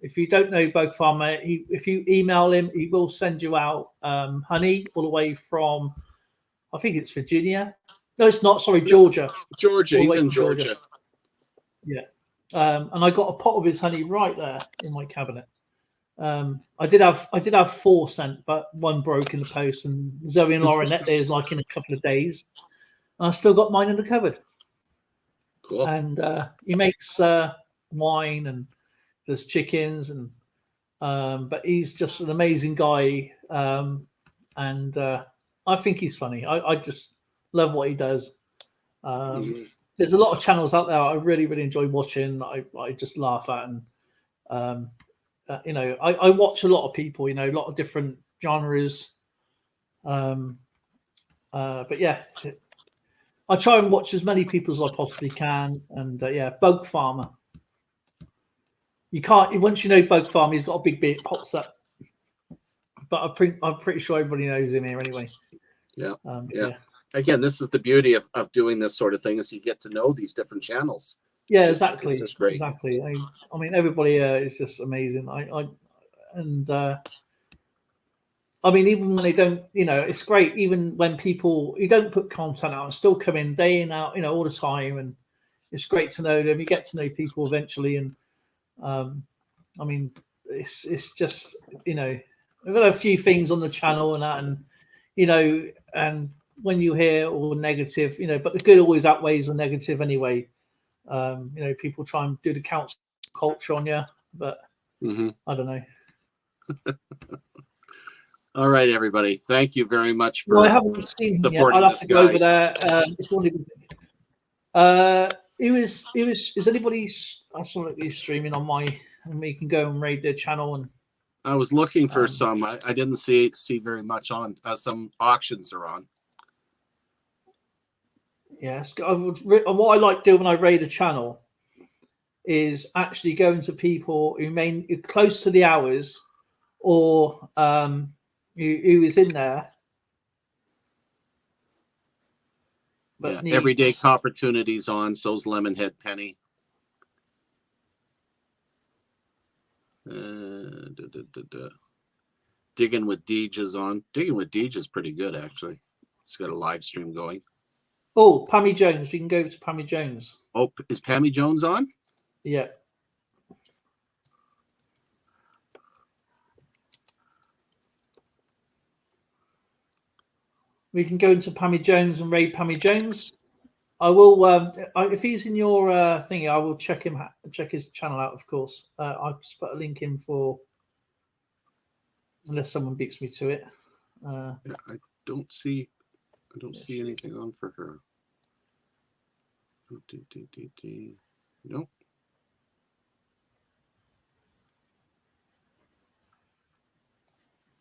If you don't know Bug Farmer, if you email him, he will send you out honey all the way from, I think it's Virginia. No, it's not. Sorry, Georgia. Georgia. He's in Georgia. Yeah. And I got a pot of his honey right there in my cabinet. I did have 4 sent, but 1 broke in the post, and Zoe and Lauren net theirs like in a couple of days. And I still got mine in the cupboard. Cool. And he makes wine and does chickens, and but he's just an amazing guy. And I think he's funny. I just love what he does. There's a lot of channels out there I really, really enjoy watching. I just laugh at, and I watch a lot of people, a lot of different genres. But yeah, I try and watch as many people as I possibly can. And Bug Farmer. You can't, once you know Bug Farmer, he's got a big beard, pops up. But I'm pretty sure everybody knows him here anyway. Yeah. Again, this is the beauty of doing this sort of thing, is you get to know these different channels. Yeah, exactly. It's just great. Exactly. I mean, everybody is just amazing. I mean, even when they don't, it's great. Even when people you don't put content out and still come in day in out, all the time, and it's great to know them. You get to know people eventually, and I mean, it's just we've got a few things on the channel and that, and and when you hear all negative, but the good always outweighs the negative anyway. People try and do the council culture on you, but I don't know. All right, everybody. Thank you very much for I haven't seen him yet. I'll have to go over there. Is anybody absolutely streaming on my, and we can go and raid their channel and I was looking for some. I didn't see very much on. Some auctions are on. yes. What I like doing when I raid a channel is actually going to people who may close to the hours or who is in there. But Yeah, everyday opportunities on. So's Lemonhead Penny. Digging with Deej is on. Digging with Deej is pretty good, actually. It's got a live stream going. Oh, Pammy Jones. We can go to Pammy Jones. Oh, is Pammy Jones on? Yeah. We can go into Pammy Jones and raid Pammy Jones. I will. If he's in your thingy, I will check his channel out. Of course, I'll just put a link in for, unless someone beats me to it. Yeah, I don't see anything on for her. Nope.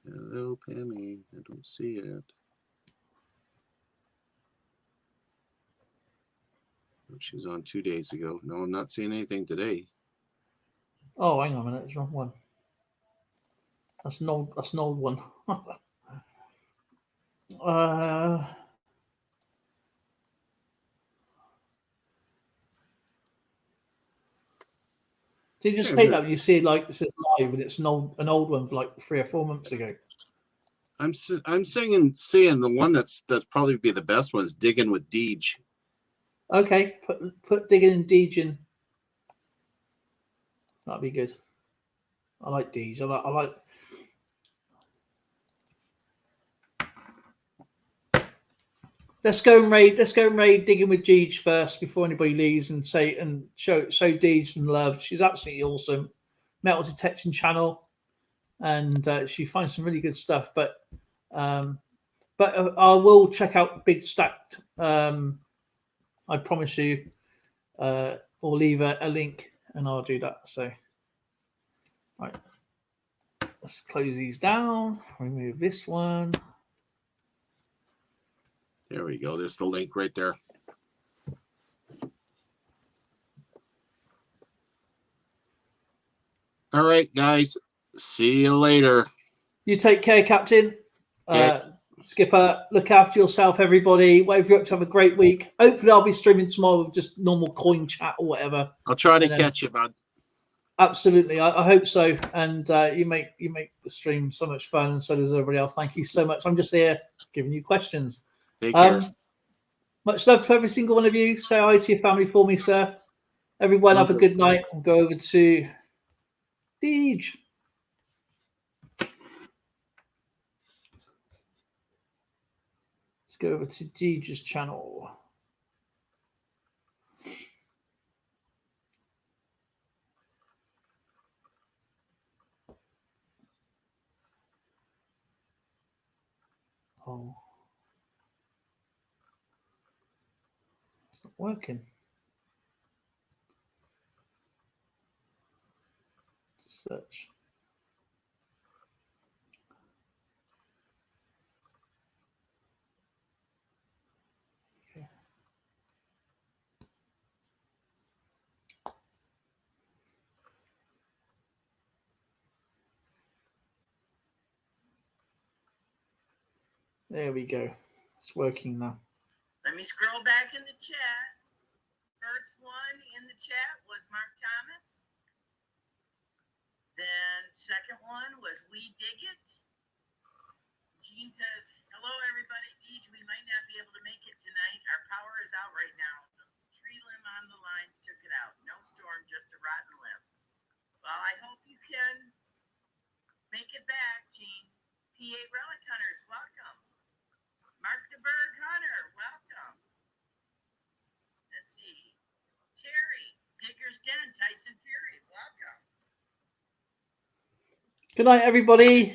Hello, Pammy. I don't see it. She was on 2 days ago. No, I'm not seeing anything today. Oh, hang on a minute. It's wrong one. That's an old one. Do you just take that when you see like this is live and it's an old one for like 3 or 4 months ago? I'm seeing the one that's probably be the best one is Digging with Deej. Okay, put Digging and Deej in. That'd be good. I like Deej. I like. Let's go and raid Digging with Deej first before anybody leaves and show Deej some love. She's absolutely awesome. Metal detecting channel, and she finds some really good stuff. But I will check out Big Stacked. I promise you, or leave a link, and I'll do that. So, right, let's close these down. Remove this one. There we go. There's the link right there. All right, guys. See you later. You take care, Captain. Okay. Skipper, look after yourself, everybody. Whatever you're up to, have a great week. Hopefully, I'll be streaming tomorrow with just normal coin chat or whatever. I'll try to catch you, bud. Absolutely, I hope so. And you make the stream so much fun, and so does everybody else. Thank you so much. I'm just here giving you questions. Take care. Much love to every single one of you. Say hi to your family for me, sir. Everyone, have a good night. I'll go over to Deej. Let's go over to Deej's channel. Oh, it's not working. Search. Okay. There we go. It's working now. Let me scroll back in the chat. First one in the chat was Mark Thomas. Then second one was We Dig It. Gene says, hello everybody. Deej, we might not be able to make it tonight. Our power is out right now. The tree limb on the lines took it out. No storm, just a rotten limb. Well, I hope you can make it back, Gene. P8 Relic Hunters, welcome. Mark DeBerg Hunter, welcome. Let's see. Terry, Digger's Den, Tyson Fury, welcome. Good night, everybody.